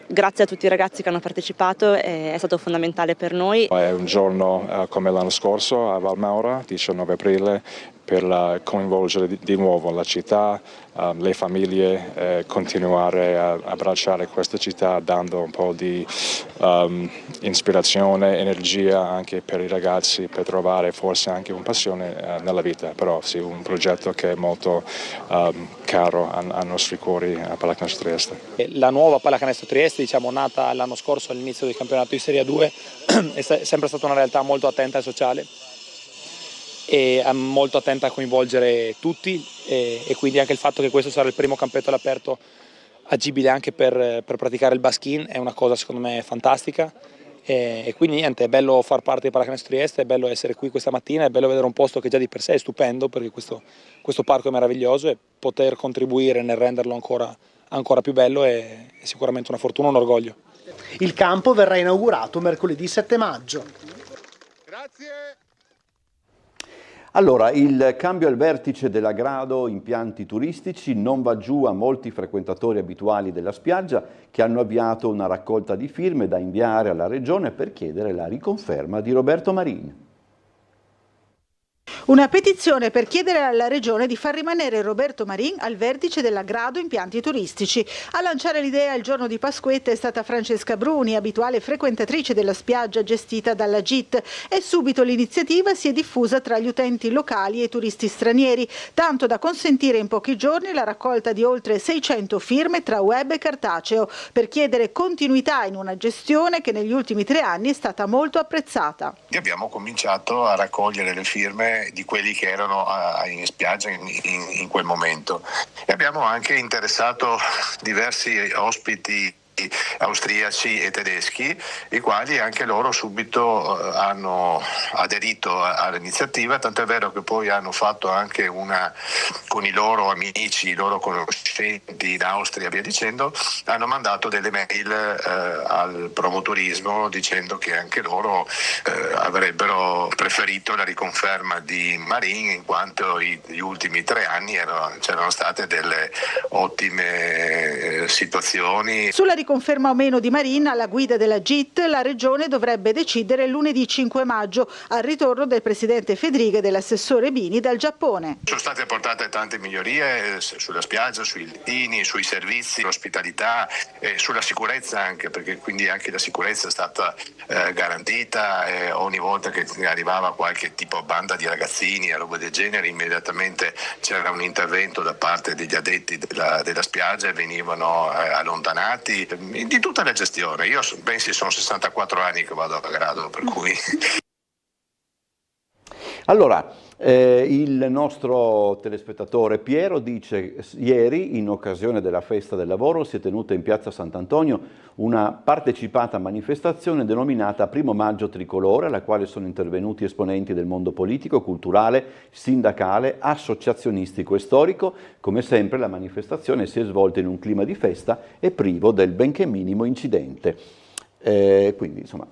grazie a tutti i ragazzi che hanno partecipato, è stato fondamentale per noi. È un giorno come l'anno scorso a Valmaura, 19 aprile, per coinvolgere di nuovo la città, le famiglie, continuare a abbracciare questa città dando un po' di ispirazione, energia anche per i ragazzi, per trovare forse anche una passione nella vita, però sì, un progetto che è molto caro ai nostri cuori a Pallacanestro Trieste. La nuova Pallacanestro Trieste, diciamo, nata l'anno scorso all'inizio del campionato di Serie A2, è sempre stata una realtà molto attenta e sociale, e molto attenta a coinvolgere tutti, e quindi anche il fatto che questo sarà il primo campetto all'aperto agibile anche per praticare il baskin è una cosa secondo me fantastica, e quindi niente, è bello far parte di Pallacanestro Trieste, è bello essere qui questa mattina, è bello vedere un posto che già di per sé è stupendo, perché questo parco è meraviglioso, e poter contribuire nel renderlo ancora più bello è sicuramente una fortuna, un orgoglio. Il campo verrà inaugurato mercoledì 7 maggio. Grazie. Allora, il cambio al vertice della Grado impianti turistici non va giù a molti frequentatori abituali della spiaggia che hanno avviato una raccolta di firme da inviare alla Regione per chiedere la riconferma di Roberto Marin. Una petizione per chiedere alla Regione di far rimanere Roberto Marin al vertice della Grado impianti turistici. A lanciare l'idea il giorno di Pasquetta è stata Francesca Bruni, abituale frequentatrice della spiaggia gestita dalla GIT, e subito l'iniziativa si è diffusa tra gli utenti locali e turisti stranieri, tanto da consentire in pochi giorni la raccolta di oltre 600 firme tra web e cartaceo per chiedere continuità in una gestione che negli ultimi 3 anni è stata molto apprezzata. Abbiamo cominciato a raccogliere le firme di quelli che erano in spiaggia in quel momento, e abbiamo anche interessato diversi ospiti austriaci e tedeschi, i quali anche loro subito hanno aderito all'iniziativa, tant'è vero che poi hanno fatto anche con i loro amici, i loro conoscenti in Austria e via dicendo, hanno mandato delle mail al promoturismo dicendo che anche loro avrebbero preferito la riconferma di Marin, in quanto gli ultimi 3 anni c'erano state delle ottime situazioni. Sulla riconferma o meno di Marin alla guida della GIT, la Regione dovrebbe decidere lunedì 5 maggio al ritorno del presidente Fedriga e dell'assessore Bini dal Giappone. Sono state apportate tante migliorie sulla spiaggia, sui lettini, sui servizi, l'ospitalità, sulla sicurezza anche, perché quindi anche la sicurezza è stata garantita, ogni volta che arrivava qualche tipo banda di ragazzini e roba del genere, immediatamente c'era un intervento da parte degli addetti della spiaggia e venivano allontanati. Di tutta la gestione, io pensi sono 64 anni che vado a Grado, per cui... Allora, il nostro telespettatore Piero dice: ieri, in occasione della festa del lavoro, si è tenuta in piazza Sant'Antonio una partecipata manifestazione denominata Primo Maggio Tricolore, alla quale sono intervenuti esponenti del mondo politico, culturale, sindacale, associazionistico e storico. Come sempre la manifestazione si è svolta in un clima di festa e privo del benché minimo incidente. Quindi, insomma,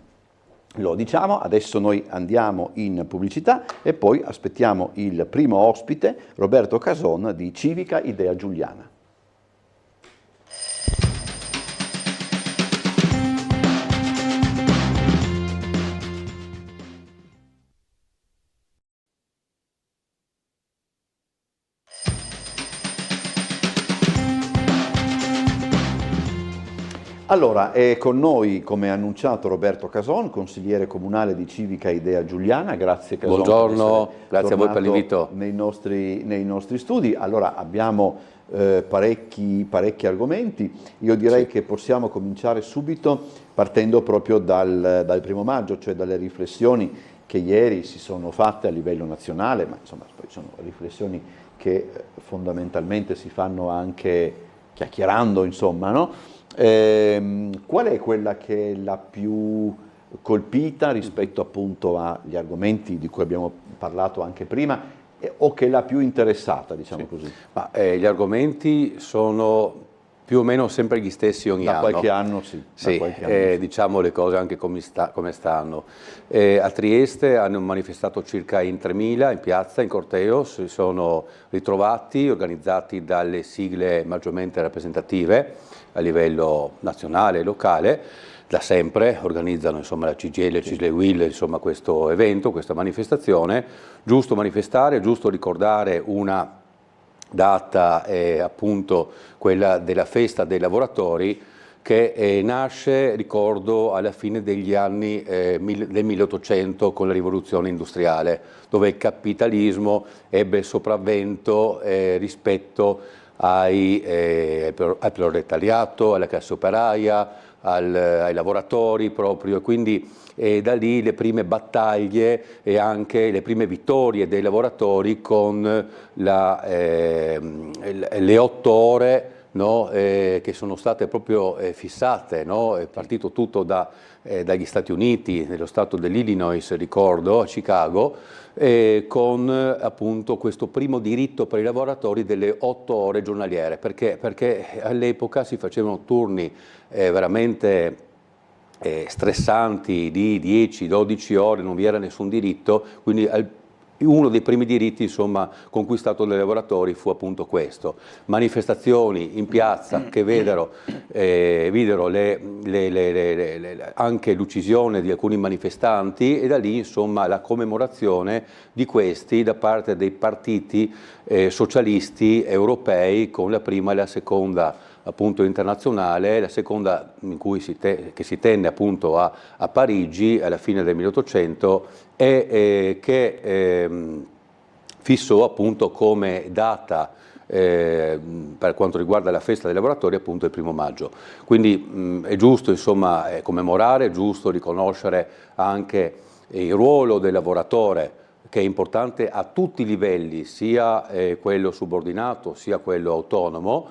lo diciamo, adesso noi andiamo in pubblicità e poi aspettiamo il primo ospite, Roberto Cason di Civica Idea Giuliana. Allora, è con noi, come annunciato, Roberto Cason, consigliere comunale di Civica Idea Giuliana. Grazie Cason. Buongiorno, grazie a voi per l'invito. Nei nostri studi. Allora, abbiamo parecchi argomenti. Io direi che possiamo cominciare subito partendo proprio dal primo maggio, cioè dalle riflessioni che ieri si sono fatte a livello nazionale, ma insomma poi sono riflessioni che fondamentalmente si fanno anche chiacchierando, insomma, no? Qual è quella che è la più colpita rispetto appunto agli argomenti di cui abbiamo parlato anche prima, o che è la più interessata, diciamo così? Ma, gli argomenti sono Più o meno sempre gli stessi ogni anno. Da qualche anno sì. Sì, diciamo le cose anche come stanno. A Trieste hanno manifestato circa in 3.000 in piazza, in corteo, si sono ritrovati, organizzati dalle sigle maggiormente rappresentative a livello nazionale e locale. Da sempre organizzano insomma, la CGIL, il CISL e UIL, insomma, questo evento, questa manifestazione. Giusto manifestare, giusto ricordare una data appunto quella della festa dei lavoratori che nasce, ricordo, alla fine degli anni del 1800 con la rivoluzione industriale, dove il capitalismo ebbe sopravvento rispetto al proletariato, alla classe operaia, ai lavoratori proprio, e quindi da lì le prime battaglie e anche le prime vittorie dei lavoratori con le 8 ore, no, che sono state proprio fissate, no? È partito tutto dagli Stati Uniti, nello stato dell'Illinois, ricordo, a Chicago, con appunto questo primo diritto per i lavoratori delle 8 ore giornaliere, perché all'epoca si facevano turni veramente stressanti di 10-12 ore, non vi era nessun diritto, quindi uno dei primi diritti insomma, conquistato dai lavoratori fu appunto questo. Manifestazioni in piazza che videro anche l'uccisione di alcuni manifestanti e da lì insomma, la commemorazione di questi da parte dei partiti socialisti europei con la prima e la seconda appunto internazionale, la seconda in cui che si tenne appunto a Parigi alla fine del 1800 e che fissò appunto come data per quanto riguarda la festa dei lavoratori appunto il 1° maggio. Quindi è giusto insomma commemorare, è giusto riconoscere anche il ruolo del lavoratore che è importante a tutti i livelli, sia quello subordinato sia quello autonomo,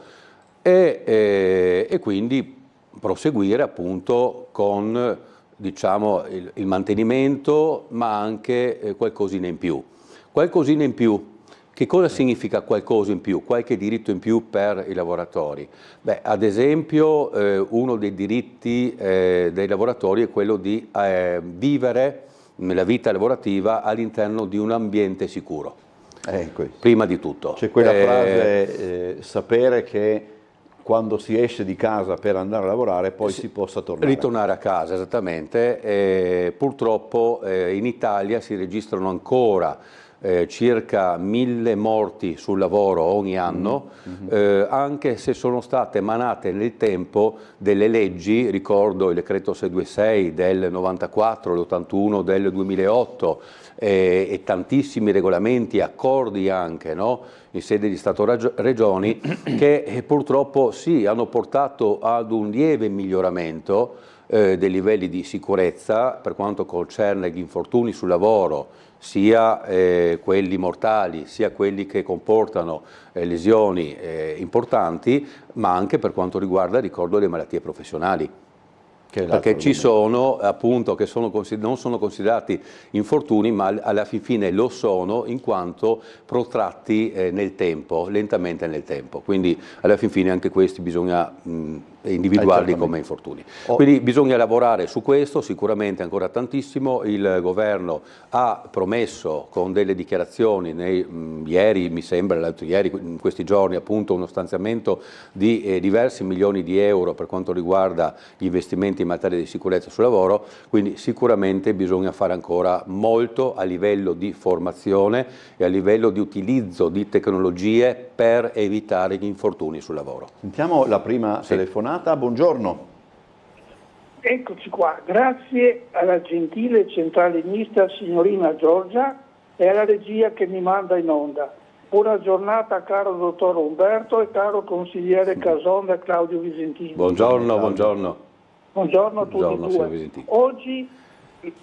e quindi proseguire appunto con diciamo, il mantenimento ma anche qualcosina in più. Qualcosina in più, che cosa significa qualcosa in più? Qualche diritto in più per i lavoratori? Beh, ad esempio uno dei diritti dei lavoratori è quello di vivere nella vita lavorativa all'interno di un ambiente sicuro, prima di tutto. C'è quella frase, sapere che quando si esce di casa per andare a lavorare poi si possa ritornare a casa, esattamente. Purtroppo in Italia si registrano ancora circa 1.000 morti sul lavoro ogni anno, anche se sono state emanate nel tempo delle leggi, ricordo il decreto 626 del 94, l'81 del 2008 e tantissimi regolamenti, accordi anche, no? In sede di Stato-Regioni, che purtroppo sì, hanno portato ad un lieve miglioramento dei livelli di sicurezza per quanto concerne gli infortuni sul lavoro, sia quelli mortali, sia quelli che comportano lesioni importanti, ma anche per quanto riguarda, ricordo, le malattie professionali. Perché ci sono appunto che non sono considerati infortuni, ma alla fine lo sono in quanto protratti nel tempo, lentamente nel tempo. Quindi alla fine anche questi bisogna individuarli come infortuni. Quindi bisogna lavorare su questo, sicuramente ancora tantissimo. Il governo ha promesso con delle dichiarazioni, ieri mi sembra, l'altro ieri, in questi giorni appunto uno stanziamento di diversi milioni di euro per quanto riguarda gli investimenti in materia di sicurezza sul lavoro, quindi sicuramente bisogna fare ancora molto a livello di formazione e a livello di utilizzo di tecnologie per evitare gli infortuni sul lavoro. Sentiamo la prima telefonata, buongiorno. Eccoci qua, grazie alla gentile centralinista signorina Giorgia e alla regia che mi manda in onda. Buona giornata caro dottor Umberto e caro consigliere Casonda Claudio Visentini. Buongiorno, buongiorno. Buongiorno a tutti e due. Oggi,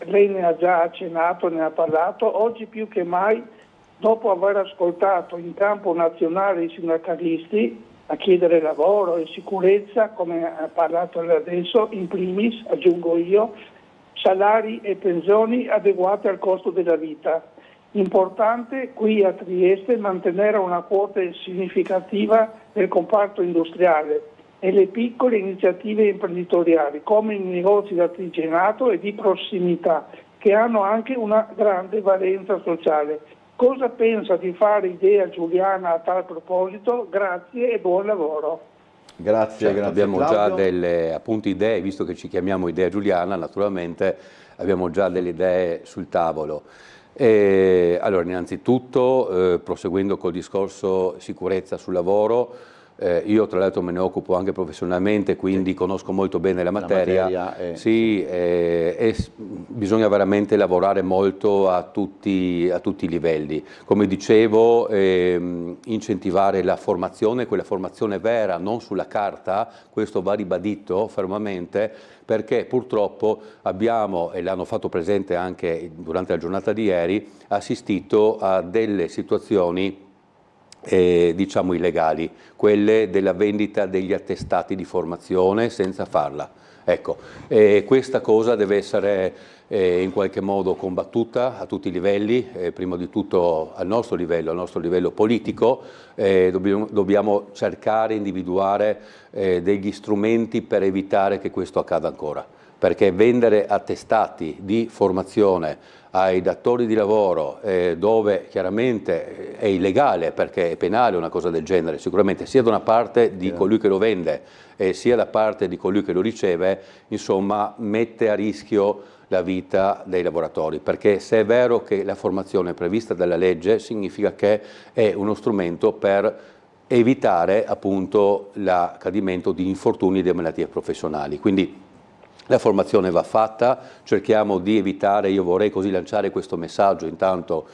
lei ne ha già accennato, ne ha parlato, oggi più che mai, dopo aver ascoltato in campo nazionale i sindacalisti a chiedere lavoro e sicurezza, come ha parlato adesso, in primis, aggiungo io, salari e pensioni adeguate al costo della vita. Importante qui a Trieste mantenere una quota significativa del comparto industriale, e le piccole iniziative imprenditoriali come i negozi d'artigianato e di prossimità, che hanno anche una grande valenza sociale. Cosa pensa di fare Idea Giuliana a tal proposito? Grazie e buon lavoro. Grazie, grazie. Abbiamo Claudio. già delle appunto idee, visto che ci chiamiamo Idea Giuliana, naturalmente abbiamo già delle idee sul tavolo. Allora, innanzitutto, proseguendo col discorso sicurezza sul lavoro, io tra l'altro me ne occupo anche professionalmente, quindi conosco molto bene la materia. Sì, bisogna veramente lavorare molto a tutti i livelli. Come dicevo, incentivare la formazione, quella formazione vera, non sulla carta, questo va ribadito fermamente, perché purtroppo abbiamo, e l'hanno fatto presente anche durante la giornata di ieri, assistito a delle situazioni diciamo illegali, quelle della vendita degli attestati di formazione senza farla. Ecco, questa cosa deve essere in qualche modo combattuta a tutti i livelli, prima di tutto al nostro livello politico. Dobbiamo cercare, individuare degli strumenti per evitare che questo accada ancora, perché vendere attestati di formazione ai datori di lavoro, dove chiaramente è illegale perché è penale una cosa del genere, sicuramente sia da una parte di colui che lo vende sia da parte di colui che lo riceve, insomma mette a rischio la vita dei lavoratori, perché se è vero che la formazione è prevista dalla legge, significa che è uno strumento per evitare appunto l'accadimento di infortuni e di malattie professionali. Quindi la formazione va fatta, cerchiamo di evitare, io vorrei così lanciare questo messaggio intanto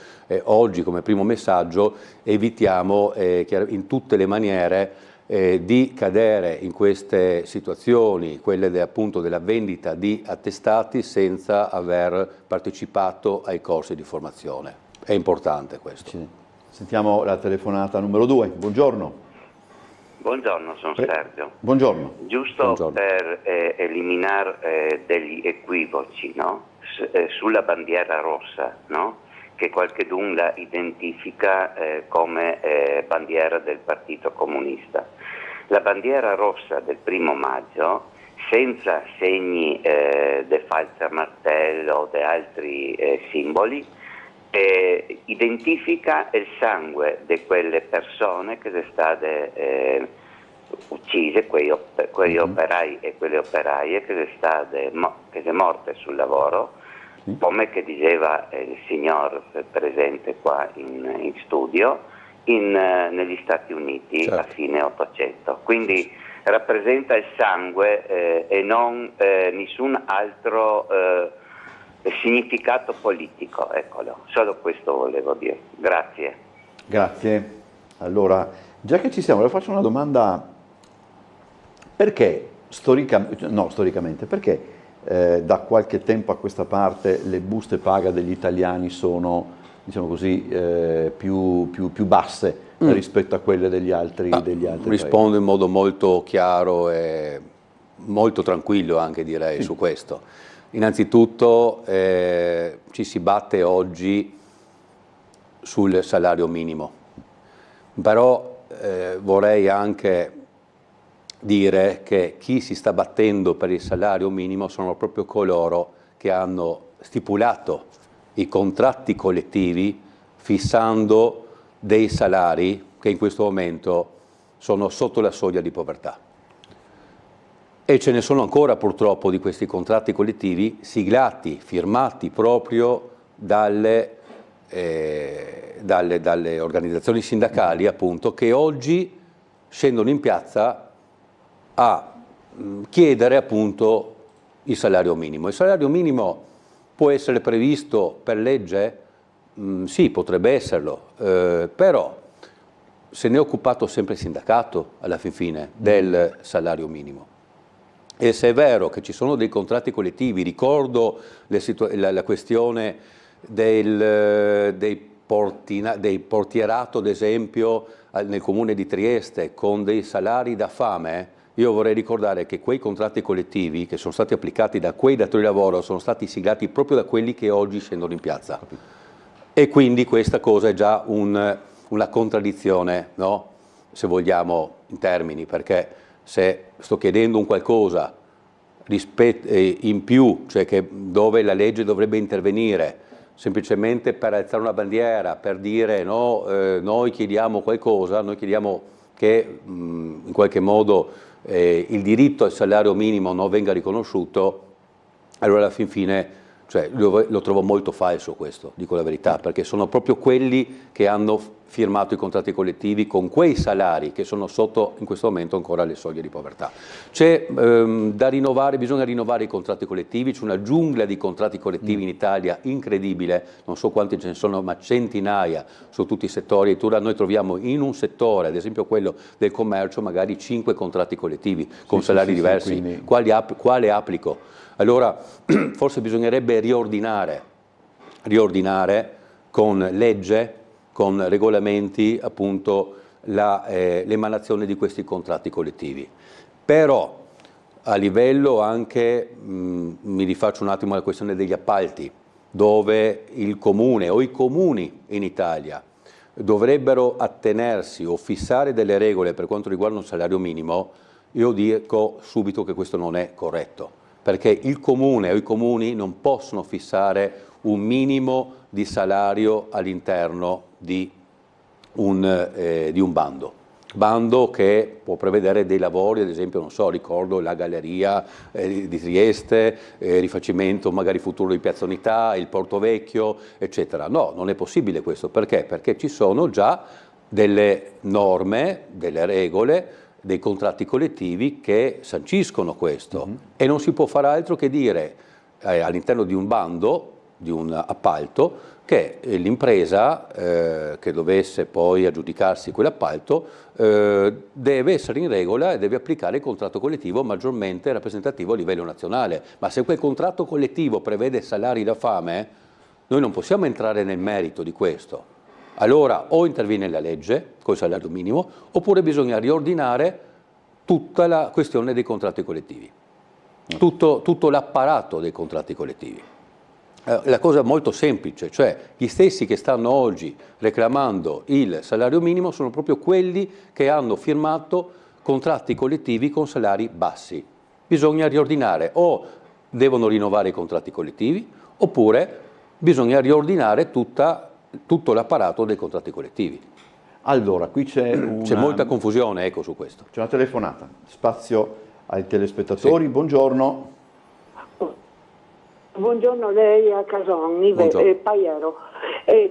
oggi come primo messaggio, evitiamo in tutte le maniere di cadere in queste situazioni, quelle appunto della vendita di attestati senza aver partecipato ai corsi di formazione. È importante questo. Sì. Sentiamo la telefonata numero 2, buongiorno. Buongiorno, sono Sergio. Buongiorno. Giusto per eliminare degli equivoci, no? Sulla bandiera rossa, no? Che qualchedun la identifica come bandiera del Partito Comunista. La bandiera rossa del 1° maggio, senza segni di falsa martello o di altri simboli, identifica il sangue di quelle persone che sono state uccise, quegli operai e quelle operaie che sono morte sul lavoro, come che diceva il signor presente qua in studio, negli Stati Uniti a fine 800. Quindi rappresenta il sangue e non nessun altro significato politico, eccolo, solo questo volevo dire. Grazie. Grazie. Allora, già che ci siamo, le faccio una domanda: perché storicamente, perché da qualche tempo a questa parte le buste paga degli italiani sono, diciamo così, più basse rispetto a quelle degli altri paesi? Rispondo in modo molto chiaro e molto tranquillo anche, direi, su questo. Innanzitutto ci si batte oggi sul salario minimo, però vorrei anche dire che chi si sta battendo per il salario minimo sono proprio coloro che hanno stipulato i contratti collettivi fissando dei salari che in questo momento sono sotto la soglia di povertà. E ce ne sono ancora purtroppo di questi contratti collettivi siglati, firmati proprio dalle organizzazioni sindacali, appunto, che oggi scendono in piazza a chiedere appunto il salario minimo. Il salario minimo può essere previsto per legge? Sì, potrebbe esserlo, però se ne è occupato sempre il sindacato alla fin fine del salario minimo. E se è vero che ci sono dei contratti collettivi, ricordo la questione dei portierato, ad esempio, nel comune di Trieste, con dei salari da fame, io vorrei ricordare che quei contratti collettivi che sono stati applicati da quei datori di lavoro sono stati siglati proprio da quelli che oggi scendono in piazza. E quindi questa cosa è già una contraddizione, no? Se vogliamo, in termini, perché se sto chiedendo un qualcosa in più, cioè dove la legge dovrebbe intervenire semplicemente per alzare una bandiera, per dire no, noi chiediamo qualcosa, noi chiediamo che in qualche modo il diritto al salario minimo non venga riconosciuto, allora alla fin fine lo trovo molto falso questo, dico la verità, perché sono proprio quelli che hanno firmato i contratti collettivi con quei salari che sono sotto in questo momento ancora le soglie di povertà. C'è da rinnovare, bisogna rinnovare i contratti collettivi, c'è una giungla di contratti collettivi in Italia incredibile, non so quanti ce ne sono, ma centinaia su tutti i settori. Noi troviamo in un settore, ad esempio quello del commercio, magari 5 contratti collettivi con salari diversi. Quindi... Quale applico? Allora forse bisognerebbe riordinare con legge, con regolamenti, appunto, l'emanazione di questi contratti collettivi. Però a livello anche, mi rifaccio un attimo alla questione degli appalti, dove il comune o i comuni in Italia dovrebbero attenersi o fissare delle regole per quanto riguarda un salario minimo, io dico subito che questo non è corretto, perché il comune o i comuni non possono fissare un minimo di salario all'interno di un bando che può prevedere dei lavori, ad esempio, non so, ricordo la Galleria di Trieste, rifacimento magari futuro di Piazza Unità, il Porto Vecchio, eccetera. No, non è possibile questo. Perché? Perché ci sono già delle norme, delle regole, dei contratti collettivi che sanciscono questo. E non si può fare altro che dire all'interno di un bando, di un appalto, che l'impresa che dovesse poi aggiudicarsi quell'appalto deve essere in regola e deve applicare il contratto collettivo maggiormente rappresentativo a livello nazionale. Ma se quel contratto collettivo prevede salari da fame, noi non possiamo entrare nel merito di questo. Allora o interviene la legge col salario minimo, oppure bisogna riordinare tutta la questione dei contratti collettivi, tutto l'apparato dei contratti collettivi. La cosa molto semplice, cioè gli stessi che stanno oggi reclamando il salario minimo sono proprio quelli che hanno firmato contratti collettivi con salari bassi. Bisogna riordinare, o devono rinnovare i contratti collettivi, oppure bisogna riordinare tutto l'apparato dei contratti collettivi. Allora, qui c'è molta confusione, ecco, su questo. C'è una telefonata, spazio ai telespettatori, sì. Buongiorno. Buongiorno, lei a Cason, Paiero,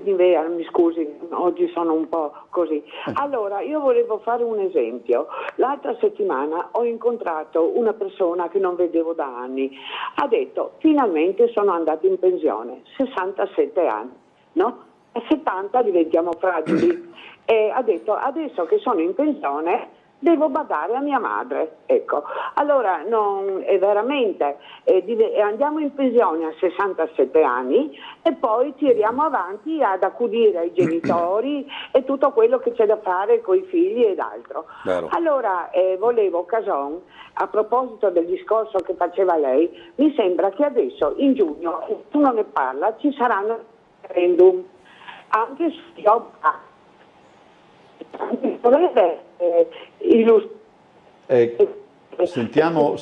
Nivea, mi scusi, oggi sono un po' così. Allora, io volevo fare un esempio. L'altra settimana ho incontrato una persona che non vedevo da anni. Ha detto, finalmente sono andato in pensione, 67 anni, no? A 70 diventiamo fragili. E ha detto, adesso che sono in pensione devo badare a mia madre, ecco. Allora è veramente andiamo in pensione a 67 anni e poi tiriamo avanti ad accudire ai genitori e tutto quello che c'è da fare con i figli ed altro. Vero. Allora volevo, Cason, a proposito del discorso che faceva lei, mi sembra che adesso in giugno, uno ne parla, ci saranno referendum anche su Job Act. Sentiamo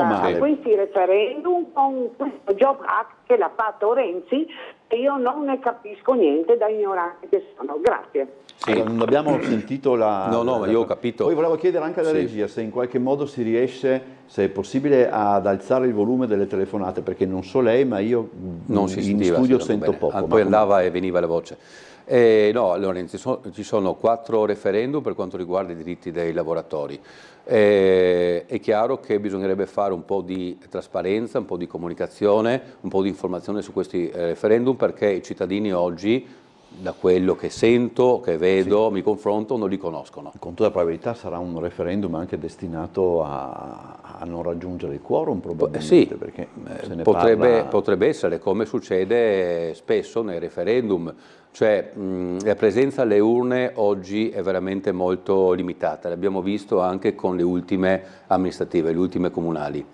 male. Questi referendum con questo Job Act che l'ha fatto Renzi, e io non ne capisco niente da ignorante che sono. Grazie. Sì. Allora, non abbiamo sentito la... No, io ho capito. Poi volevo chiedere anche alla regia se in qualche modo si riesce, se è possibile, ad alzare il volume delle telefonate, perché non so lei, ma io non si in sentiva, studio sento poco. Poi andava e veniva la voce. No, allora, ci sono 4 referendum per quanto riguarda i diritti dei lavoratori. È chiaro che bisognerebbe fare un po' di trasparenza, un po' di comunicazione, un po' di informazione su questi referendum, perché i cittadini oggi, da quello che sento, che vedo, mi confronto, non li conoscono. Con tutta probabilità sarà un referendum anche destinato a non raggiungere il quorum, probabilmente, sì, perché se ne potrebbe essere, come succede spesso nei referendum, cioè la presenza alle urne oggi è veramente molto limitata, l'abbiamo visto anche con le ultime amministrative, le ultime comunali.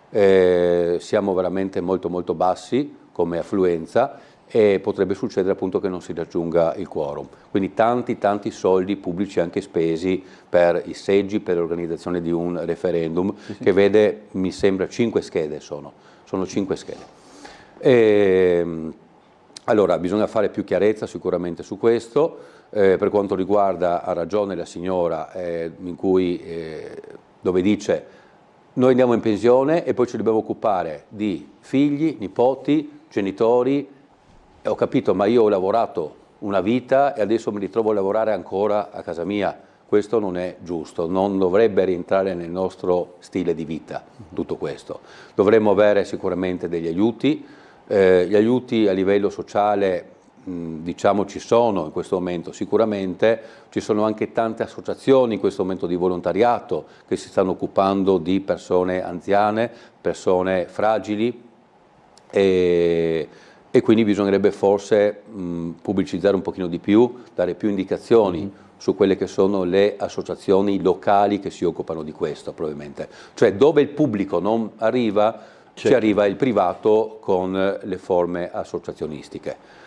Siamo veramente molto bassi come affluenza, e potrebbe succedere appunto che non si raggiunga il quorum. Quindi tanti soldi pubblici anche spesi per i seggi, per l'organizzazione di un referendum che vede, mi sembra, 5 schede sono 5 schede. Allora bisogna fare più chiarezza sicuramente su questo. Per quanto riguarda, ha ragione la signora, dove dice noi andiamo in pensione e poi ci dobbiamo occupare di figli, nipoti, genitori. Ho capito, ma io ho lavorato una vita e adesso mi ritrovo a lavorare ancora a casa mia. Questo non è giusto, non dovrebbe rientrare nel nostro stile di vita tutto questo. Dovremmo avere sicuramente degli aiuti. Gli aiuti a livello sociale diciamo ci sono in questo momento, sicuramente ci sono anche tante associazioni in questo momento di volontariato che si stanno occupando di persone anziane, persone fragili e quindi bisognerebbe forse pubblicizzare un pochino di più, dare più indicazioni su quelle che sono le associazioni locali che si occupano di questo probabilmente, cioè dove il pubblico non arriva, ci arriva il privato con le forme associazionistiche.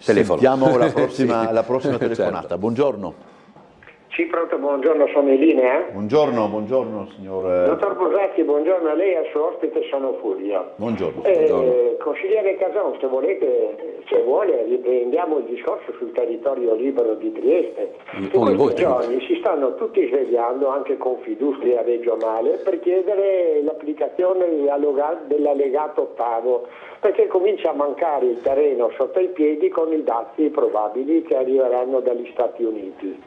Sentiamo la prossima, sì, la prossima telefonata. Certo. Buongiorno. Sì, pronto, buongiorno, sono in linea. Buongiorno signor... Dottor Bosacchi, buongiorno a lei e al suo ospite, sono Fulvio. Buongiorno. Consigliere Cason, se volete, se vuole, riprendiamo il discorso sul territorio libero di Trieste. In questi giorni si stanno tutti svegliando, anche Confindustria regionale, per chiedere l'applicazione dell'allegato ottavo, perché comincia a mancare il terreno sotto i piedi con i dazi probabili che arriveranno dagli Stati Uniti.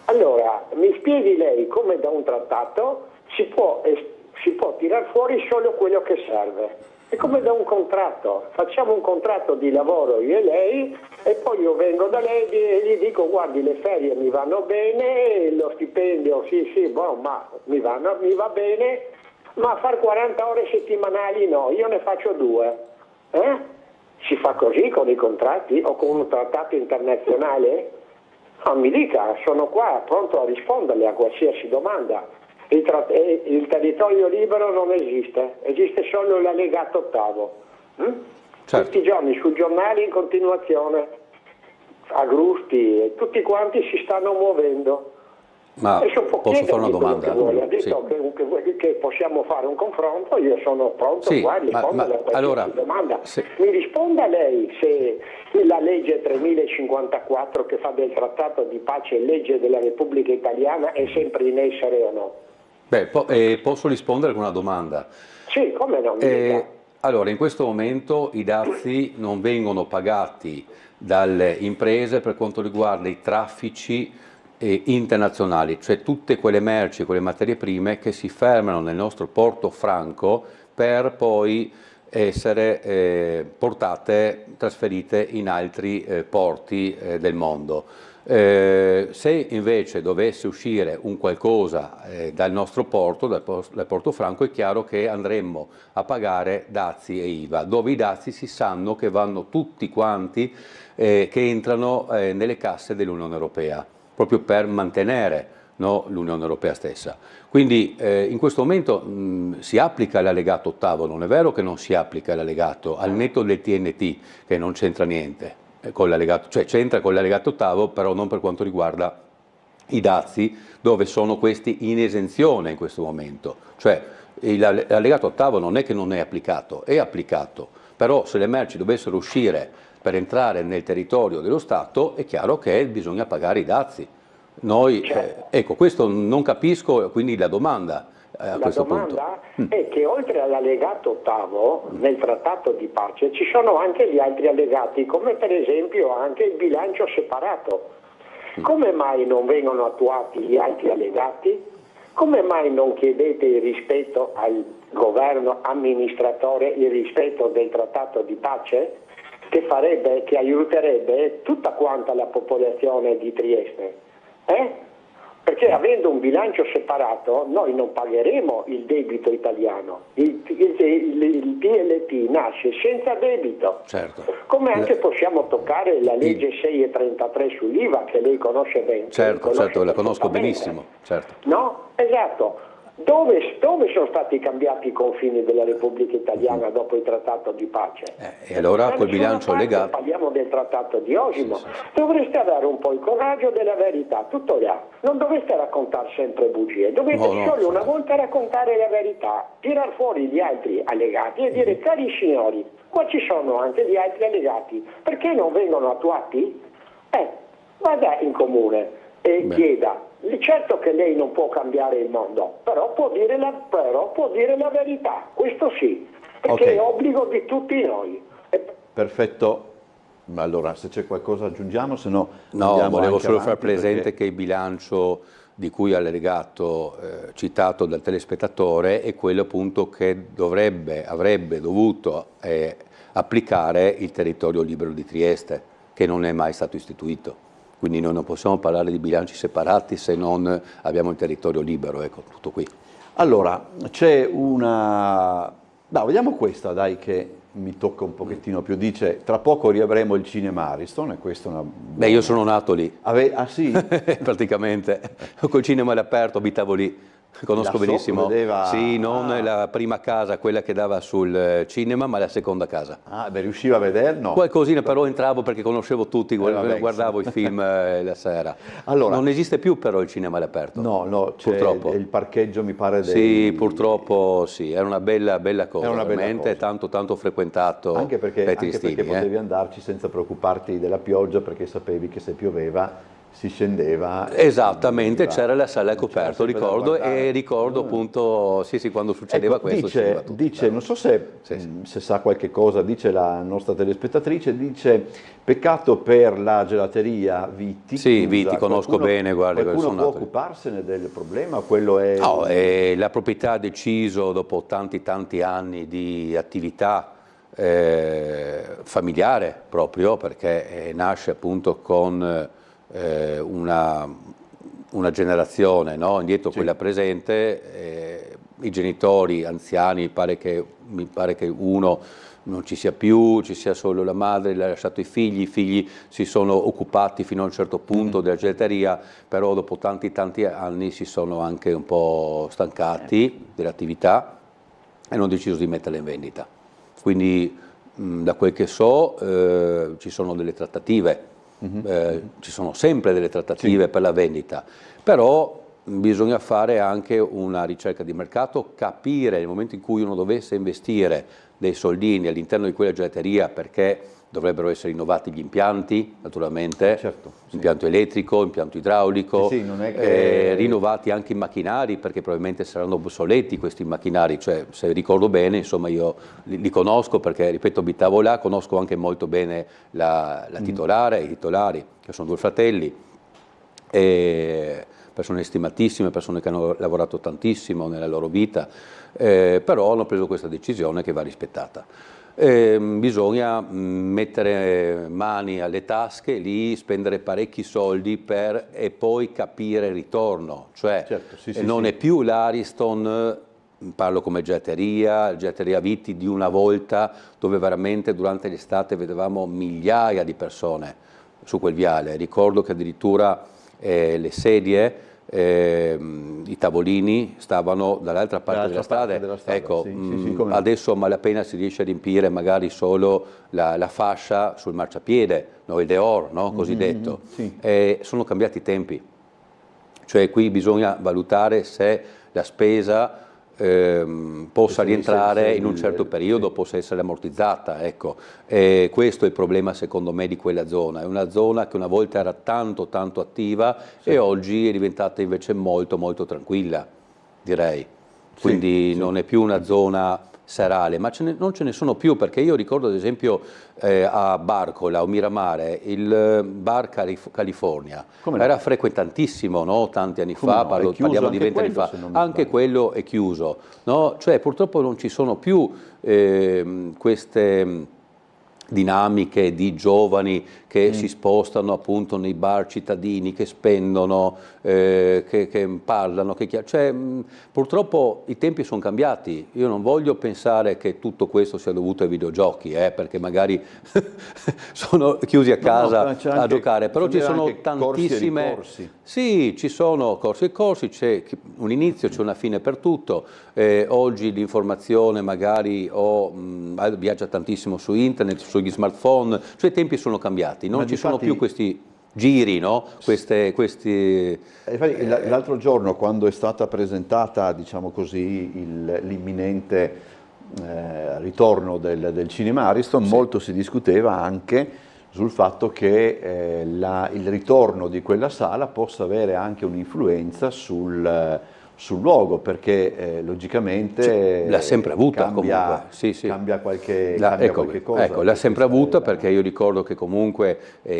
Allora, mi spieghi lei come da un trattato si può tirar fuori solo quello che serve. È come da un contratto, facciamo un contratto di lavoro io e lei e poi io vengo da lei e gli dico guardi le ferie mi vanno bene, lo stipendio ma mi va bene, ma far 40 ore settimanali no, io ne faccio 2. Si fa così con i contratti o con un trattato internazionale? Non mi dica, sono qua pronto a risponderle a qualsiasi domanda. Il territorio libero non esiste, esiste solo l'allegato ottavo. Certo. Tutti i giorni sui giornali in continuazione, Agrusti e tutti quanti si stanno muovendo. Ma posso fare una domanda? Ha detto che possiamo fare un confronto, io sono pronto qua a rispondere a qualsiasi domanda. Mi risponda lei se la legge 3054 che fa del trattato di pace legge della Repubblica Italiana è sempre in essere o no? Posso rispondere con una domanda? Sì, come no? Allora, in questo momento i dazi non vengono pagati dalle imprese per quanto riguarda i traffici internazionali, cioè tutte quelle merci, quelle materie prime che si fermano nel nostro porto franco per poi essere trasferite in altri porti del mondo. Se invece dovesse uscire un qualcosa dal nostro porto, dal porto franco, è chiaro che andremmo a pagare dazi e IVA, dove i dazi si sanno che vanno tutti quanti che entrano nelle casse dell'Unione Europea, proprio per mantenere l'Unione Europea stessa. Quindi in questo momento si applica l'allegato ottavo, non è vero che non si applica l'allegato, al netto del TNT, che non c'entra niente con l'allegato, cioè c'entra con l'allegato ottavo, però non per quanto riguarda i dazi, dove sono questi in esenzione in questo momento. Cioè l'allegato ottavo non è che non è applicato, però se le merci dovessero uscire per entrare nel territorio dello Stato è chiaro che bisogna pagare i dazi. Noi, ecco, questo non capisco, quindi la domanda a questo punto. La domanda è che oltre all'allegato ottavo, nel trattato di pace, ci sono anche gli altri allegati, come per esempio anche il bilancio separato. Come mai non vengono attuati gli altri allegati? Come mai non chiedete il rispetto al governo amministratore, il rispetto del trattato di pace? Che aiuterebbe tutta quanta la popolazione di Trieste. Perché avendo un bilancio separato noi non pagheremo il debito italiano, il PLT nasce senza debito. Certo. Come anche possiamo toccare la legge 633 sull'IVA che lei conosce bene. Certo, la conosco benissimo. Certo. No? Esatto. Dove sono stati cambiati i confini della Repubblica Italiana dopo il trattato di pace? E allora quel bilancio legato... Parliamo del trattato di Osimo. Dovreste avere un po' il coraggio della verità, tutto là. Non dovreste raccontare sempre bugie, dovete solo una volta raccontare la verità, tirar fuori gli altri allegati e dire: cari signori, qua ci sono anche gli altri allegati, perché non vengono attuati? Vada in comune e chieda. Certo che lei non può cambiare il mondo, però può dire la verità, questo sì, perché è obbligo di tutti noi. Perfetto, allora se c'è qualcosa aggiungiamo, se no... No, volevo solo far presente che il bilancio di cui allegato citato dal telespettatore è quello appunto che avrebbe dovuto applicare il territorio libero di Trieste, che non è mai stato istituito. Quindi noi non possiamo parlare di bilanci separati se non abbiamo il territorio libero, ecco, tutto qui. Allora, c'è una... vediamo questa, dai, che mi tocca un pochettino più. Dice: tra poco riavremo il cinema Ariston, e questa è una buona... Io sono nato lì. Ah sì? Praticamente, col cinema all'aperto, abitavo lì. Conosco benissimo. Sì, non la prima casa, quella che dava sul cinema, ma la seconda casa. Riusciva a vederlo? Qualcosina, però entravo perché conoscevo tutti, guardavo i film la sera. Allora, non esiste più però il cinema all'aperto. No, purtroppo. Il parcheggio mi pare... Sì, purtroppo sì, era una bella cosa, era una veramente tanto frequentato. Anche perché potevi andarci senza preoccuparti della pioggia, perché sapevi che se pioveva si scendeva. Esattamente, c'era la sala al coperto, ricordo appunto, quando succedeva questo. Dice, non so se sa qualche cosa, dice la nostra telespettatrice, dice: peccato per la gelateria Vitti. Sì, Vitti, conosco bene, guarda. Qualcuno può occuparsene del problema? Quello è... No, la proprietà ha deciso, dopo tanti anni di attività familiare, proprio perché nasce appunto con... una generazione, no? Indietro quella presente, i genitori anziani, mi pare che uno non ci sia più, ci sia solo la madre, le ha lasciato i figli si sono occupati fino a un certo punto della gelateria, però dopo tanti anni si sono anche un po' stancati dell'attività e hanno deciso di metterla in vendita. Quindi da quel che so ci sono delle trattative. Ci sono sempre delle trattative per la vendita, però bisogna fare anche una ricerca di mercato, capire nel momento in cui uno dovesse investire dei soldini all'interno di quella gelateria, perché dovrebbero essere rinnovati gli impianti, naturalmente, impianto elettrico, impianto idraulico, non è che... rinnovati anche i macchinari, perché probabilmente saranno obsoleti questi macchinari, cioè se ricordo bene, insomma io li conosco perché, ripeto, abitavo là, conosco anche molto bene la titolare, i titolari, che sono due fratelli, persone stimatissime, persone che hanno lavorato tantissimo nella loro vita, però hanno preso questa decisione che va rispettata. Bisogna mettere mani alle tasche lì, spendere parecchi soldi e poi capire il ritorno, cioè non è più l'Ariston, parlo come gelateria Vitti di una volta, dove veramente durante l'estate vedevamo migliaia di persone su quel viale. Ricordo che addirittura le sedie, i tavolini stavano dall'altra parte della strada. Ecco, adesso a malapena si riesce a riempire magari solo la fascia sul marciapiede, il dehors, no? Cosiddetto. Sono cambiati i tempi, cioè qui bisogna valutare se la spesa possa rientrare in un certo periodo, possa essere ammortizzata, ecco. Questo è il problema secondo me di quella zona, è una zona che una volta era tanto attiva e oggi è diventata invece molto tranquilla, direi, quindi non è più una zona serale, ma non ce ne sono più, perché io ricordo ad esempio a Barcola o Miramare il bar California era frequentantissimo, no? Tanti anni fa, parliamo di 20 anni fa, anche quello è chiuso, no? Cioè purtroppo non ci sono più queste dinamiche di giovani che si spostano appunto nei bar cittadini, che spendono, che parlano, cioè, purtroppo i tempi sono cambiati. Io non voglio pensare che tutto questo sia dovuto ai videogiochi, perché magari sono chiusi a casa a giocare, però ci sono tantissime... corsi. Sì, ci sono corsi e corsi, c'è un inizio, c'è una fine per tutto. Oggi l'informazione magari viaggia tantissimo su internet, sugli smartphone, cioè i tempi sono cambiati, non ci sono più questi giri, no? L'altro giorno, quando è stata presentata, diciamo così, l'imminente ritorno del cinema Ariston, molto si discuteva anche sul fatto che il ritorno di quella sala possa avere anche un'influenza sul luogo, perché logicamente l'ha sempre avuta cambia qualche cosa. Ecco, l'ha sempre avuta, perché io ricordo che comunque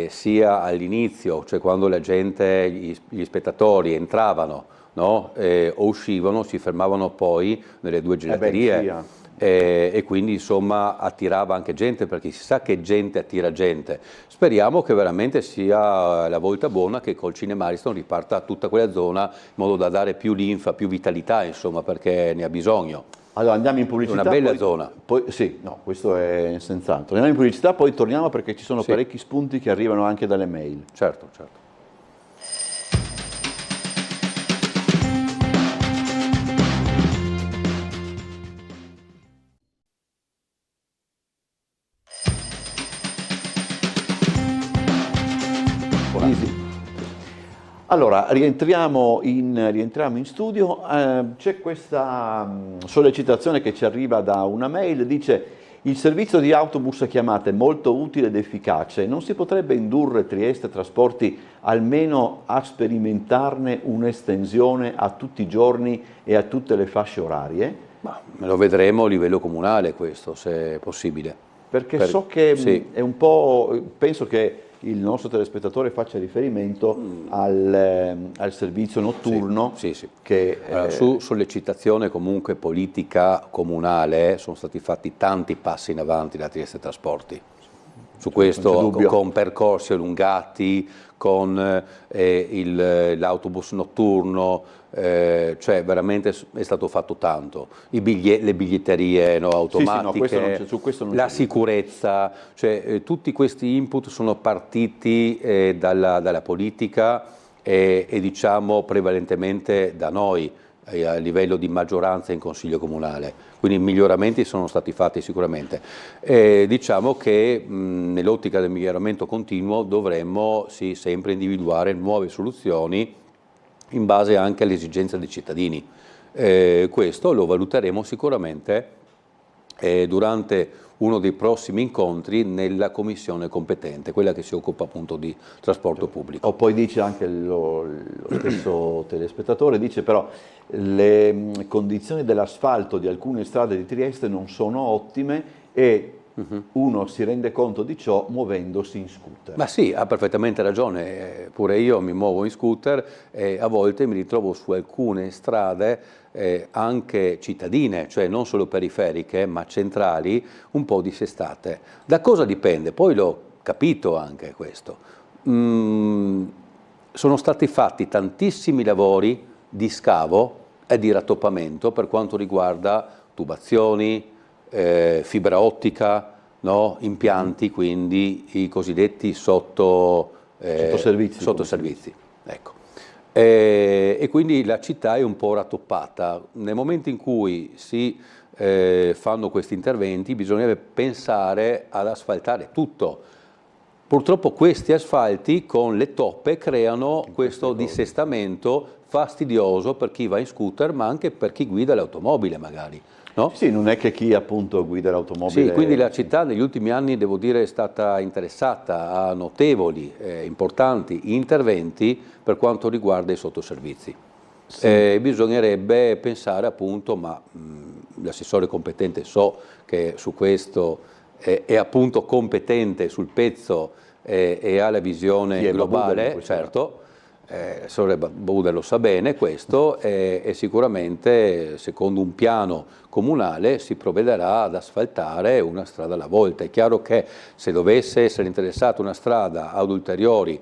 sia all'inizio, cioè quando la gente, gli spettatori entravano, no? O uscivano, si fermavano poi nelle due gelaterie. E quindi insomma attirava anche gente, perché si sa che gente attira gente. Speriamo che veramente sia la volta buona, che col Cinema Ariston riparta tutta quella zona, in modo da dare più linfa, più vitalità, insomma, perché ne ha bisogno. Allora andiamo in pubblicità. Una bella zona. Sì, no, questo è senz'altro. Andiamo in pubblicità, poi torniamo, perché ci sono parecchi spunti che arrivano anche dalle mail. Certo, certo. Allora, rientriamo in studio. C'è questa sollecitazione che ci arriva da una mail, dice: il servizio di autobus a chiamata è molto utile ed efficace, non si potrebbe indurre Trieste Trasporti almeno a sperimentarne un'estensione a tutti i giorni e a tutte le fasce orarie? Ma lo vedremo a livello comunale questo, se è possibile. Perché so che è un po', penso che il nostro telespettatore faccia riferimento al servizio notturno. Che su sollecitazione comunque politica comunale sono stati fatti tanti passi in avanti da Trieste Trasporti. Su questo, con percorsi allungati, con l'autobus notturno, cioè veramente è stato fatto tanto. Le biglietterie automatiche, la sicurezza, cioè tutti questi input sono partiti dalla politica e diciamo prevalentemente da noi a livello di maggioranza in Consiglio Comunale, quindi miglioramenti sono stati fatti sicuramente. Diciamo che nell'ottica del miglioramento continuo dovremmo sempre individuare nuove soluzioni in base anche alle esigenze dei cittadini. Questo lo valuteremo sicuramente durante uno dei prossimi incontri nella commissione competente, quella che si occupa appunto di trasporto pubblico. O poi dice anche lo stesso telespettatore, dice però le condizioni dell'asfalto di alcune strade di Trieste non sono ottime e uno si rende conto di ciò muovendosi in scooter. Ma sì, ha perfettamente ragione, pure io mi muovo in scooter e a volte mi ritrovo su alcune strade anche cittadine, cioè non solo periferiche ma centrali, un po' dissestate. Da cosa dipende? Poi l'ho capito anche questo. Sono stati fatti tantissimi lavori di scavo e di rattopamento per quanto riguarda tubazioni, fibra ottica, no? Impianti, quindi i cosiddetti sottoservizi. Ecco. E quindi la città è un po' rattoppata. Nel momento in cui si fanno questi interventi bisognerebbe pensare ad asfaltare tutto. Purtroppo questi asfalti con le toppe creano questo dissestamento fastidioso per chi va in scooter, ma anche per chi guida l'automobile magari. No? Sì, non è che chi appunto guida l'automobile... Sì, quindi la città negli ultimi anni, devo dire, è stata interessata a notevoli, importanti interventi per quanto riguarda i sottoservizi. Sì. Bisognerebbe pensare appunto, ma l'assessore competente so che su questo è appunto competente sul pezzo e ha la visione globale, certo, Sorella Bauder lo sa bene questo, e sicuramente secondo un piano comunale si provvederà ad asfaltare una strada alla volta. È chiaro che se dovesse essere interessata una strada ad ulteriori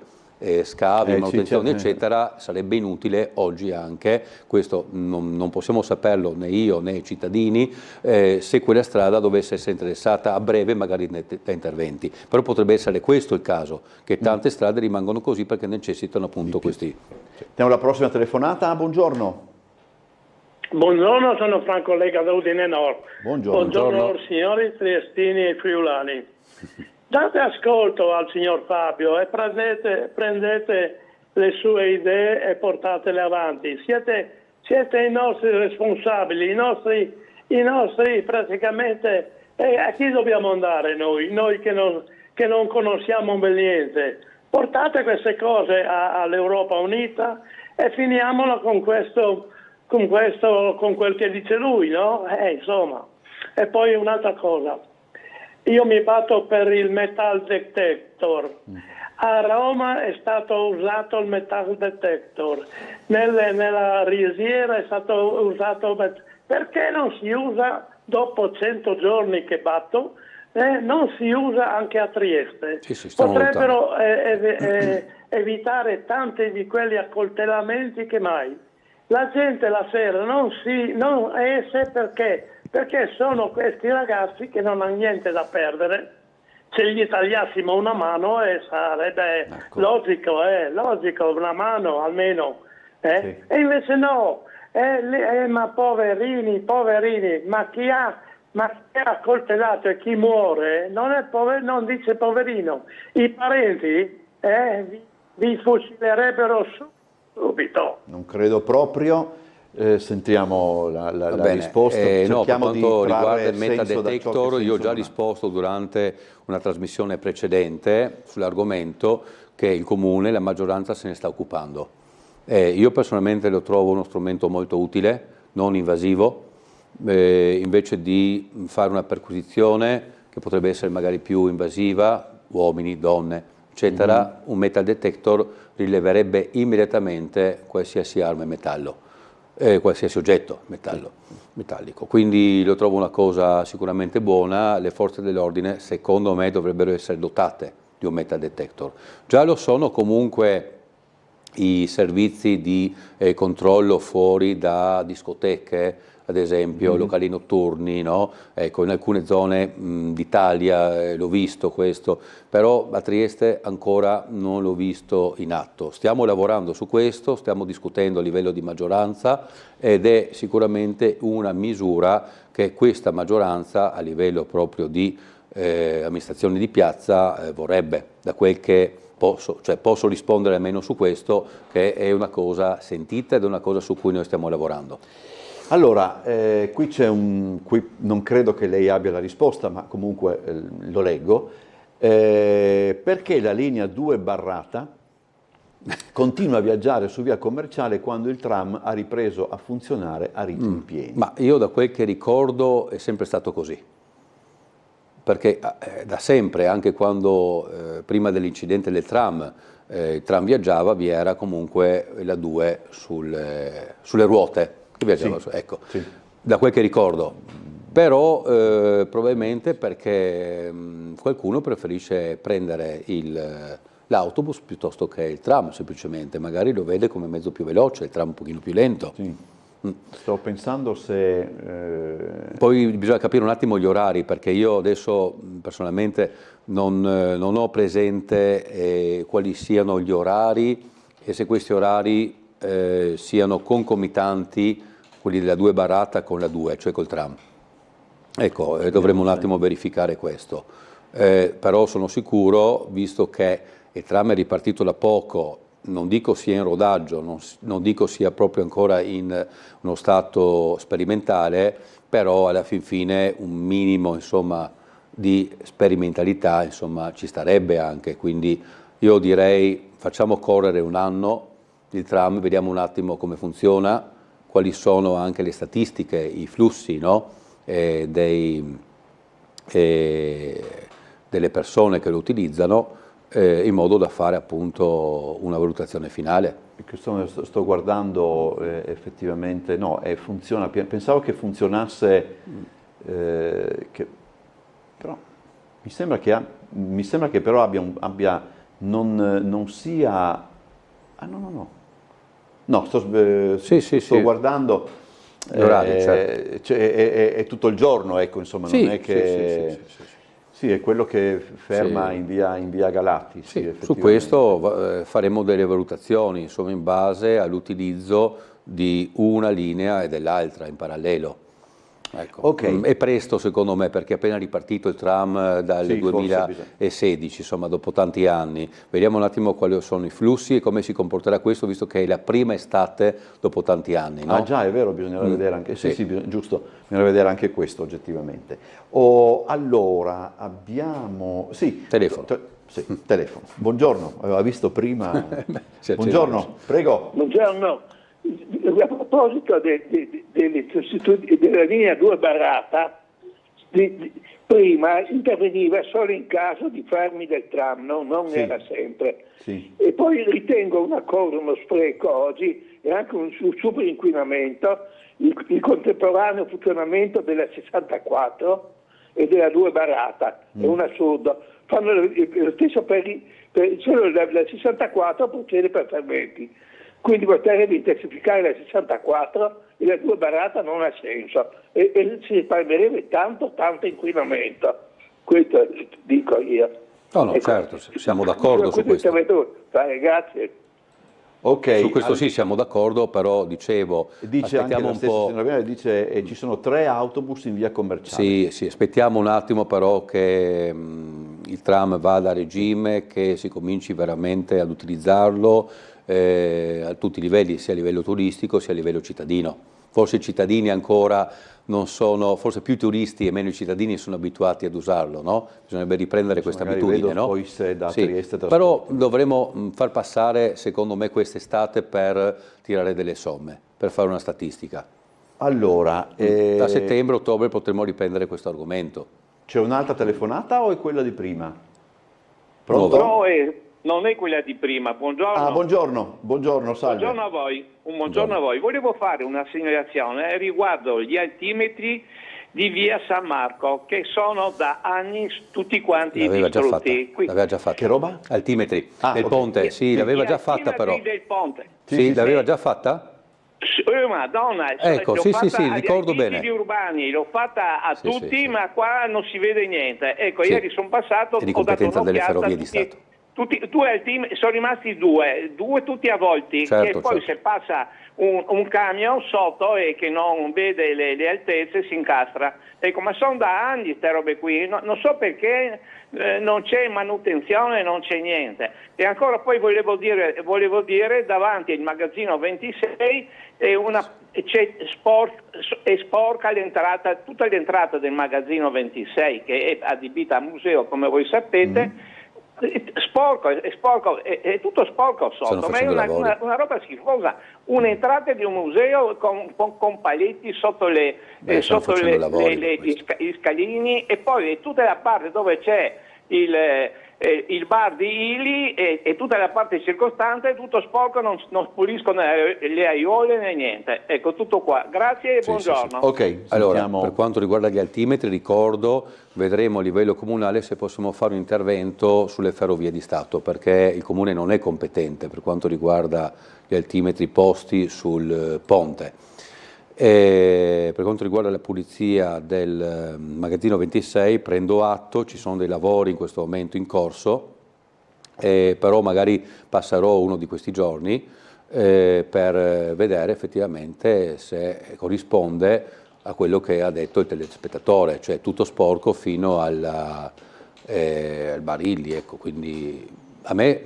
scavi, manutenzioni eccetera, sarebbe inutile oggi anche, questo non possiamo saperlo né io né i cittadini, se quella strada dovesse essere interessata a breve magari da interventi, però potrebbe essere questo il caso, che tante strade rimangono così perché necessitano appunto questi. Sentiamo la prossima telefonata, buongiorno. Buongiorno, sono Franco Lega da Udine Nord. Buongiorno. Signori triestini e friulani. Date ascolto al signor Fabio e prendete le sue idee e portatele avanti. Siete i nostri responsabili, i nostri praticamente. A chi dobbiamo andare noi che non conosciamo niente? Portate queste cose all'Europa Unita e finiamola con quel che dice lui, no? Insomma. E poi un'altra cosa. Io mi batto per il metal detector. A Roma è stato usato il metal detector, nella Risiera è stato usato. Perché non si usa dopo 100 giorni che batto? Non si usa anche a Trieste. Potrebbero evitare tanti di quegli accoltellamenti che mai. La gente la sera non esce perché sono questi ragazzi che non hanno niente da perdere. Se gli tagliassimo una mano sarebbe logico, una mano almeno. E invece no, ma poverini, ma chi ha accoltellato e chi muore non dice poverino. I parenti vi fucilerebbero subito. Non credo proprio. Sentiamo la risposta. No, per quanto riguarda il metadetector, io ho già risposto durante una trasmissione precedente sull'argomento che il Comune, la maggioranza se ne sta occupando. Io personalmente lo trovo uno strumento molto utile, non invasivo, invece di fare una perquisizione che potrebbe essere magari più invasiva, uomini, donne, eccetera, un metadetector rileverebbe immediatamente qualsiasi arma in metallo. Qualsiasi oggetto metallico, quindi lo trovo una cosa sicuramente buona. Le forze dell'ordine secondo me dovrebbero essere dotate di un metadetector, già lo sono comunque i servizi di controllo fuori da discoteche, ad esempio locali notturni, no? Ecco, in alcune zone d'Italia l'ho visto questo, però a Trieste ancora non l'ho visto in atto. Stiamo lavorando su questo, stiamo discutendo a livello di maggioranza ed è sicuramente una misura che questa maggioranza a livello proprio di amministrazione di piazza vorrebbe, da quel che posso rispondere almeno su questo, che è una cosa sentita ed è una cosa su cui noi stiamo lavorando. Allora, qui non credo che lei abbia la risposta, ma comunque lo leggo. Perché la linea 2 Barrata continua a viaggiare su via Commerciale quando il tram ha ripreso a funzionare a ritmi pieni? Ma io da quel che ricordo è sempre stato così. Perché da sempre, anche quando prima dell'incidente del tram, il tram viaggiava, vi era comunque la 2 sulle ruote. Ecco, da quel che ricordo, però probabilmente perché qualcuno preferisce prendere l'autobus piuttosto che il tram, semplicemente, magari lo vede come mezzo più veloce, il tram un pochino più lento. Sto pensando se... Poi bisogna capire un attimo gli orari, perché io adesso personalmente non ho presente quali siano gli orari e se questi orari siano concomitanti quelli della 2 Barrata con la 2, cioè col tram. Ecco, dovremmo un attimo verificare questo. Però sono sicuro, visto che il tram è ripartito da poco, non dico sia in rodaggio, non dico sia proprio ancora in uno stato sperimentale, però alla fin fine un minimo insomma, di sperimentalità insomma, ci starebbe anche. Quindi io direi facciamo correre un anno il tram, vediamo un attimo come funziona, quali sono anche le statistiche, i flussi, no? Delle persone che lo utilizzano, in modo da fare appunto una valutazione finale. Sto guardando, effettivamente no, funziona. Pensavo che funzionasse, però mi sembra che però non sia... Ah, no, sto guardando, certo. È tutto il giorno, ecco, insomma, non è che... Sì, è quello che ferma in via Galati. Su questo faremo delle valutazioni, insomma, in base all'utilizzo di una linea e dell'altra in parallelo. Ecco. È presto secondo me, perché è appena ripartito il tram dal 2016, insomma, dopo tanti anni. Vediamo un attimo quali sono i flussi e come si comporterà questo, visto che è la prima estate dopo tanti anni. No? Ah già, è vero, bisognerà vedere anche, giusto, bisognerà vedere anche questo oggettivamente. Allora, abbiamo... telefono. Telefono. Buongiorno, aveva visto prima... Buongiorno, prego. Buongiorno. A proposito della linea 2 Barata, prima interveniva solo in caso di fermi del tram, non era sempre. E poi ritengo uno spreco oggi e anche un super inquinamento il contemporaneo funzionamento della 64 e della 2 Barata. È un assurdo. Fanno lo stesso solo la 64 procede per fermenti. Quindi potrebbe intensificare la 64 e la 2 Barata non ha senso e si risparmierebbe tanto inquinamento. Questo dico io. No, certo, siamo d'accordo su questo. Grazie. Su questo sì, siamo d'accordo, però dicevo, dice aspettiamo anche un po'. Dice ci sono 3 autobus in via Commerciale. Sì, aspettiamo un attimo però che il tram vada a regime, che si cominci veramente ad utilizzarlo a tutti i livelli, sia a livello turistico sia a livello cittadino. Forse i cittadini ancora non sono, forse più turisti e meno i cittadini sono abituati ad usarlo, no? Bisognerebbe riprendere questa abitudine, no? Poi se da Trieste però dovremo far passare, secondo me, quest'estate per tirare delle somme, per fare una statistica. Allora, da settembre-ottobre potremo riprendere questo argomento. C'è un'altra telefonata o è quella di prima? Pronto? No, non è quella di prima. Buongiorno. Buongiorno, salve. Buongiorno a voi. Buongiorno a voi. Volevo fare una segnalazione riguardo gli altimetri di via San Marco, che sono da anni tutti quanti distrutti. L'aveva già fatta. Che roba? Altimetri del ponte, sì, l'aveva già fatta però. Del ponte. Sì, l'aveva già fatta? Madonna, ecco, l'ho sì, fatta ricordo bene. urbani, l'ho fatta a tutti, ma qua non si vede niente. Ecco, ieri sono passato, è di competenza delle Ferrovie di Stato. Sono rimasti due tutti avvolti, certo, e poi se passa un camion sotto e che non vede le altezze si incastra. Ecco, ma sono da anni queste robe qui, non so perché non c'è manutenzione, non c'è niente. E ancora poi volevo dire davanti al magazzino 26 è sporca l'entrata, tutta l'entrata del magazzino 26, che è adibita a museo come voi sapete. È tutto sporco sotto, ma è una roba schifosa. Un'entrata di un museo con paletti sotto gli scalini, e poi tutta la parte dove c'è il bar di Ili e tutta la parte circostante è tutto sporco, non puliscono le aiuole né niente. Ecco, tutto qua. Grazie e buongiorno. Ok, allora, per quanto riguarda gli altimetri, ricordo, vedremo a livello comunale se possiamo fare un intervento sulle Ferrovie di Stato, perché il Comune non è competente per quanto riguarda gli altimetri posti sul ponte. E per quanto riguarda la pulizia del magazzino 26 prendo atto, ci sono dei lavori in questo momento in corso, però magari passerò uno di questi giorni per vedere effettivamente se corrisponde a quello che ha detto il telespettatore, cioè tutto sporco fino al Barilli, ecco. Quindi a me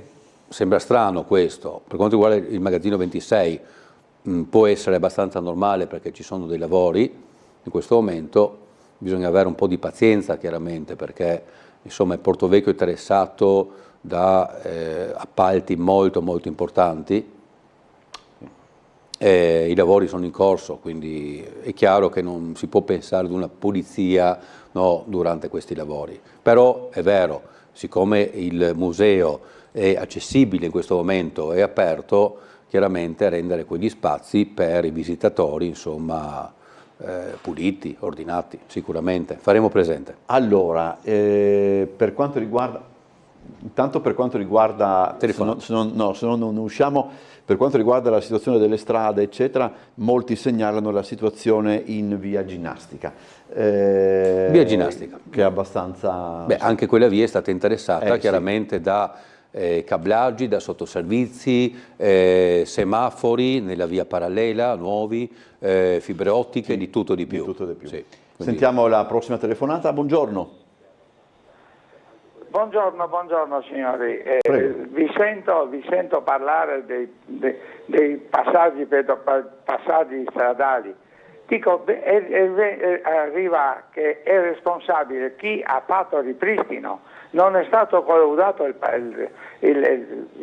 sembra strano questo. Per quanto riguarda il magazzino 26 può essere abbastanza normale perché ci sono dei lavori in questo momento, bisogna avere un po' di pazienza chiaramente, perché insomma il Porto Vecchio è interessato da appalti molto importanti, i lavori sono in corso, quindi è chiaro che non si può pensare ad una pulizia, no, durante questi lavori. Però è vero, siccome il museo è accessibile in questo momento, è aperto, chiaramente rendere quegli spazi per i visitatori, insomma, puliti, ordinati, sicuramente. Faremo presente. Allora, per quanto riguarda, intanto per quanto riguarda, se non usciamo, per quanto riguarda la situazione delle strade, eccetera, molti segnalano la situazione in via Ginnastica. Via Ginnastica. Che è abbastanza... Beh, anche quella via è stata interessata chiaramente da cablaggi, da sottoservizi, semafori nella via parallela, nuovi, fibre ottiche, di tutto di più. Sì. Sentiamo la prossima telefonata, buongiorno. Buongiorno signori, vi sento parlare dei passaggi stradali. Dico, arriva che è responsabile chi ha fatto il ripristino, non è stato collaudato il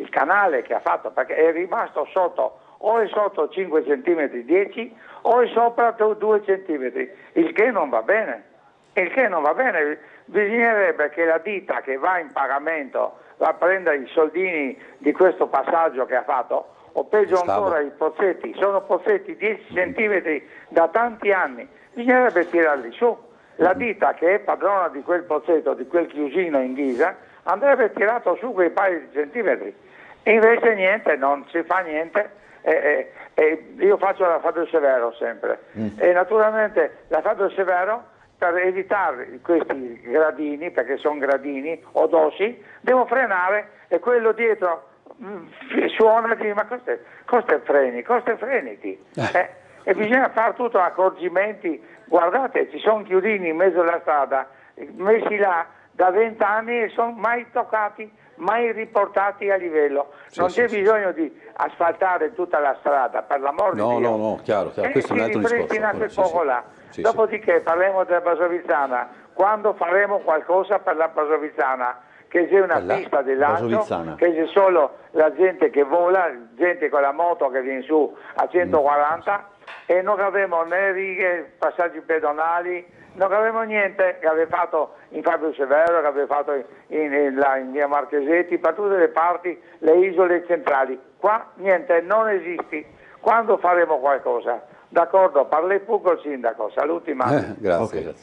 canale che ha fatto, perché è rimasto sotto, o è sotto 5 cm 10 o è sopra 2 cm, il che non va bene. Bisognerebbe che la ditta che va in pagamento va a prendere i soldini di questo passaggio che ha fatto, o peggio ancora i pozzetti, sono pozzetti 10 centimetri da tanti anni, bisognerebbe tirarli su. La ditta che è padrona di quel pozzetto, di quel chiusino in ghisa, andrebbe tirato su quei paio di centimetri. E invece niente, non si fa niente. Io faccio la Fabio Severo sempre, e naturalmente la Fabio Severo, per evitare questi gradini, perché sono gradini odossi, devo frenare e quello dietro suona e dice: ma costa freniti. E bisogna fare tutto accorgimenti. Guardate, ci sono chiudini in mezzo alla strada messi là da 20 anni e sono mai toccati, mai riportati a livello. Non c'è bisogno di asfaltare tutta la strada, per l'amor di Dio. No, chiaro, questo è un altro discorso. Quel poco là. Dopodiché parliamo della Basovizzana, quando faremo qualcosa per la Basovizzana, che c'è una pista dell'alto, che c'è solo la gente che vola, gente con la moto che viene su a 140 e non avremo né righe, passaggi pedonali, non avremo niente che aveva fatto in Fabio Severo, che aveva fatto in via Marchesetti, per tutte le parti, le isole centrali. Qua niente, non esiste. Quando faremo qualcosa? D'accordo, parlez pure col sindaco, saluti Mario. Grazie. Okay.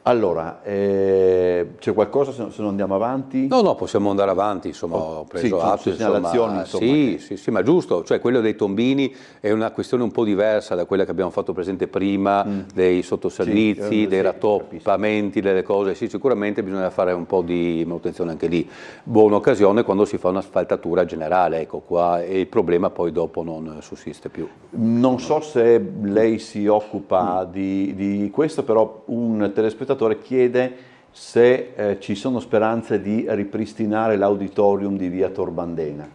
Allora, c'è qualcosa se non andiamo avanti? No, possiamo andare avanti, insomma, ho preso atto, segnalazioni, sì, ma giusto, cioè quello dei tombini è una questione un po' diversa da quella che abbiamo fatto presente prima, dei sottoservizi, dei rattoppamenti, delle cose, sì, sicuramente bisogna fare un po' di manutenzione anche lì. Buona occasione quando si fa un'asfaltatura generale, ecco qua, e il problema poi dopo non sussiste più. Non so se lei si occupa di questo, però un telespettatore chiede se ci sono speranze di ripristinare l'auditorium di via Torbandena.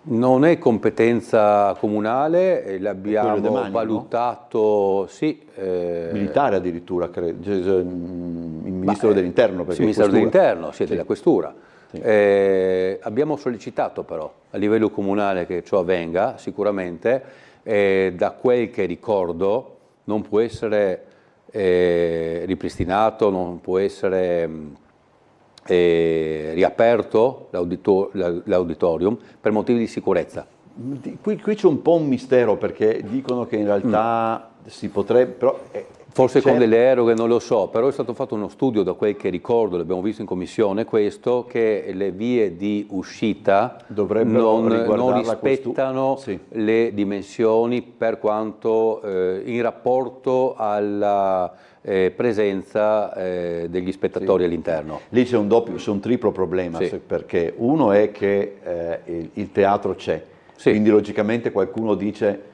Non è competenza comunale, l'abbiamo valutato, militare addirittura, credo, il Ministro dell'Interno. Il Ministero dell'Interno, della Questura. Abbiamo sollecitato però a livello comunale che ciò avvenga, sicuramente, da quel che ricordo non può essere ripristinato, non può essere riaperto l'auditorium per motivi di sicurezza. Qui c'è un po' un mistero, perché dicono che in realtà si potrebbe... Però, forse con delle eroghe, non lo so, però è stato fatto uno studio, da quel che ricordo, l'abbiamo visto in commissione questo, che le vie di uscita non rispettano le dimensioni per quanto in rapporto alla presenza degli spettatori all'interno. Lì c'è un triplo problema, perché uno è che il teatro c'è, quindi logicamente qualcuno dice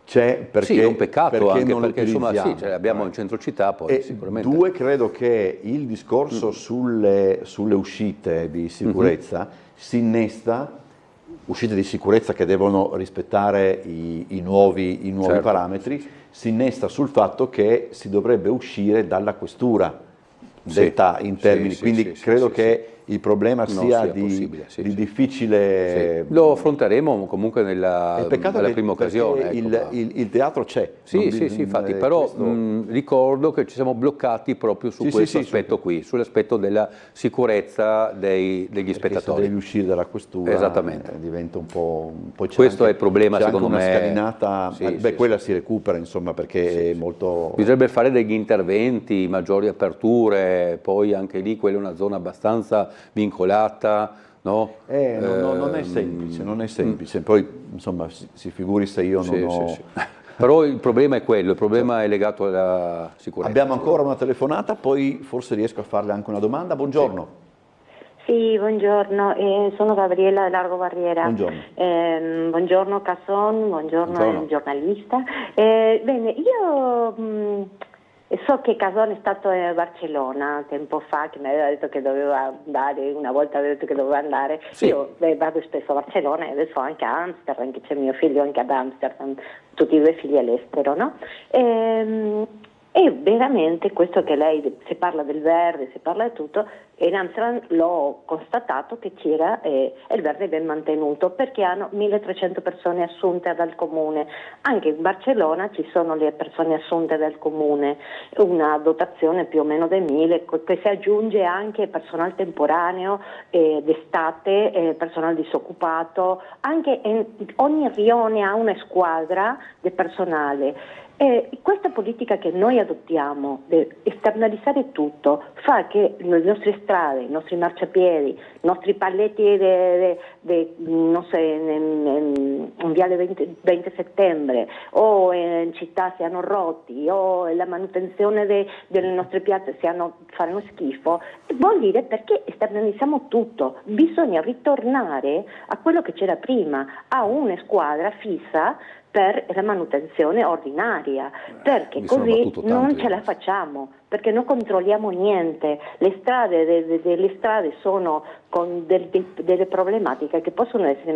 c'è perché, è un peccato anche non perché insomma abbiamo in centro città poi sicuramente. Due, credo che il discorso sulle uscite di sicurezza si innesta, uscite di sicurezza che devono rispettare i nuovi parametri, si innesta sul fatto che si dovrebbe uscire dalla questura, detta in termini, quindi credo che il problema sia di difficile... Sì. Lo affronteremo comunque nella prima occasione. Il teatro c'è. Sì, infatti, però ricordo che ci siamo bloccati proprio su questo aspetto qui, sull'aspetto della sicurezza degli spettatori. Se devi uscire dalla questura diventa un po'... Questo è il problema, secondo me. Una scalinata, quella si recupera, insomma, perché è molto... Bisognerebbe fare degli interventi, maggiori aperture, poi anche lì quella è una zona abbastanza vincolata, no? Non è semplice, poi insomma si figuri se io non ho... Però il problema è quello, il problema è legato alla sicurezza. Abbiamo ancora una telefonata, poi forse riesco a farle anche una domanda. Buongiorno. Sì, buongiorno, sono Gabriella Largo Barriera. Buongiorno. Buongiorno Casson, buongiorno giornalista. Bene, io... so che Casson è stato a Barcellona tempo fa, che mi aveva detto che doveva andare, una volta aveva detto che doveva andare. Io vado spesso a Barcellona e adesso anche a Amsterdam, che c'è mio figlio anche ad Amsterdam, tutti i due figli all'estero, no? E veramente questo che lei, se parla del verde, se parla di tutto, in Amsterdam l'ho constatato che c'era il verde ben mantenuto, perché hanno 1300 persone assunte dal comune. Anche in Barcellona ci sono le persone assunte dal comune, una dotazione più o meno di 1000, che si aggiunge anche personale temporaneo d'estate, personale disoccupato, anche ogni rione ha una squadra di personale. Questa politica che noi adottiamo di esternalizzare tutto fa che le nostre strade, i nostri marciapiedi, i nostri palletti non so, in viale 20 settembre o in città siano rotti o la manutenzione delle nostre piazze fanno schifo, vuol dire perché esternalizziamo tutto. Bisogna ritornare a quello che c'era prima, a una squadra fissa per la manutenzione ordinaria, perché così non ce la facciamo, perché non controlliamo niente. Le strade, delle strade sono con delle problematiche che possono essere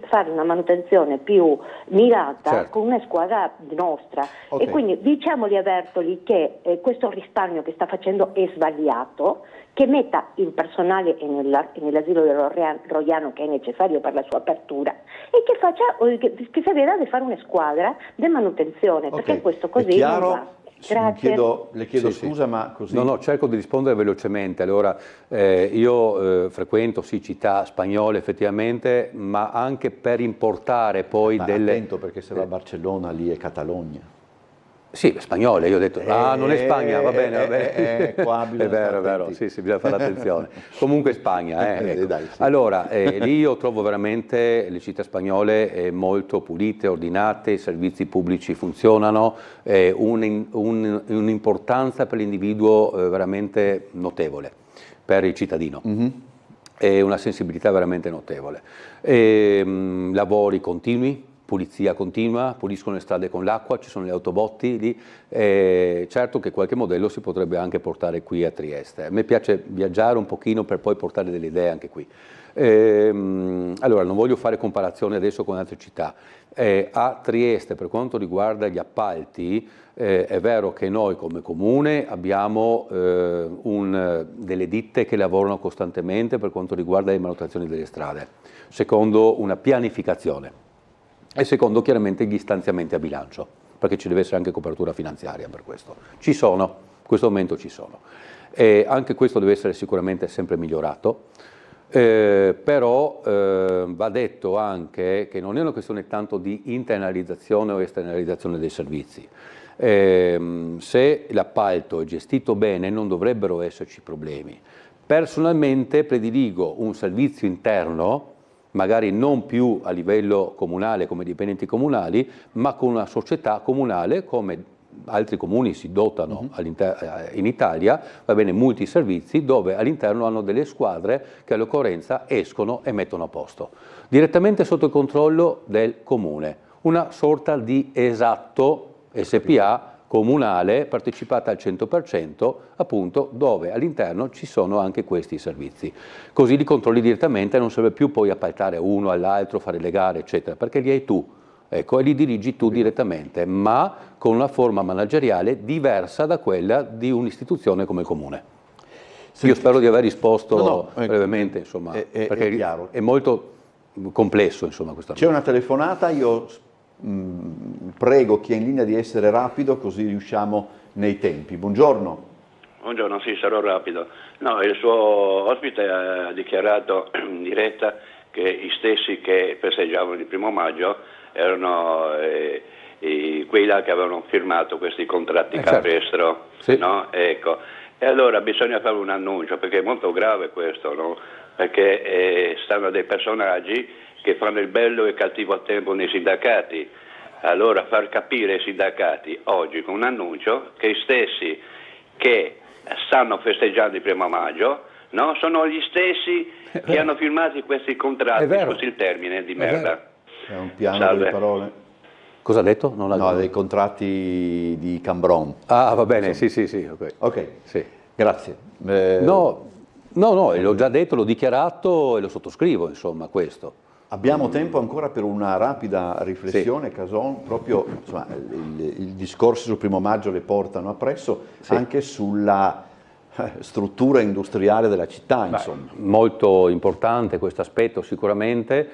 fare una manutenzione più mirata con una squadra nostra. E quindi diciamoli a Bertoli che questo risparmio che sta facendo è sbagliato, che metta il personale nell'asilo del Roiano che è necessario per la sua apertura e che si veda di fare una squadra di manutenzione, perché questo così non va. Grazie. Le chiedo scusa, ma così... No, cerco di rispondere velocemente. Allora, io frequento città spagnole effettivamente, ma anche per importare poi Attento, perché se va a Barcellona lì è Catalogna. Sì, spagnole, io ho detto, non è Spagna, va bene. Qua è vero, sì, bisogna fare attenzione. Comunque Spagna, ecco. Dai, sì. Allora, lì io trovo veramente le città spagnole molto pulite, ordinate, i servizi pubblici funzionano, un'importanza per l'individuo veramente notevole, per il cittadino. E una sensibilità veramente notevole. Lavori continui, pulizia continua, puliscono le strade con l'acqua, ci sono le autobotti lì, certo che qualche modello si potrebbe anche portare qui a Trieste. A me piace viaggiare un pochino per poi portare delle idee anche qui. Allora, non voglio fare comparazioni adesso con altre città. A Trieste, per quanto riguarda gli appalti, è vero che noi come comune abbiamo delle ditte che lavorano costantemente per quanto riguarda le manutenzioni delle strade, secondo una pianificazione. E secondo chiaramente gli stanziamenti a bilancio, perché ci deve essere anche copertura finanziaria per questo. Ci sono, in questo momento ci sono. E anche questo deve essere sicuramente sempre migliorato, però va detto anche che non è una questione tanto di internalizzazione o esternalizzazione dei servizi. Se l'appalto è gestito bene non dovrebbero esserci problemi. Personalmente prediligo un servizio interno, magari non più a livello comunale come dipendenti comunali, ma con una società comunale come altri comuni si dotano in Italia, va bene, multiservizi, dove all'interno hanno delle squadre che all'occorrenza escono e mettono a posto, direttamente sotto il controllo del comune, una sorta di esatto SPA comunale partecipata al 100%, appunto, dove all'interno ci sono anche questi servizi. Così li controlli direttamente e non serve più poi appaltare uno all'altro, fare le gare, eccetera, perché li hai tu, ecco, e li dirigi tu direttamente, ma con una forma manageriale diversa da quella di un'istituzione come il comune. Io spero di aver risposto brevemente, insomma, perché è chiaro. È molto complesso, insomma, questo C'è una telefonata, io prego chi è in linea di essere rapido, così riusciamo nei tempi. Buongiorno. Buongiorno, sì, sarò rapido. No, il suo ospite ha dichiarato in diretta che gli stessi che festeggiavano il 1° maggio erano quei là che avevano firmato questi contratti capestro, sì. No? Ecco. E allora bisogna fare un annuncio, perché è molto grave questo, no? Perché stanno dei personaggi che fanno il bello e il cattivo tempo nei sindacati. Allora far capire ai sindacati oggi con un annuncio che gli stessi che stanno festeggiando il 1° maggio, no? Sono gli stessi che hanno firmato questi contratti, scusi il termine, di merda. È un piano di parole. Cosa ha detto? No, dei contratti di Cambron. Ah, va bene, sì, ok. Sì. Grazie. No, l'ho già detto, l'ho dichiarato e lo sottoscrivo, insomma, questo. Abbiamo tempo ancora per una rapida riflessione, Cason, proprio insomma, il discorso sul 1° maggio le portano appresso, anche sulla struttura industriale della città, insomma. Molto importante questo aspetto sicuramente,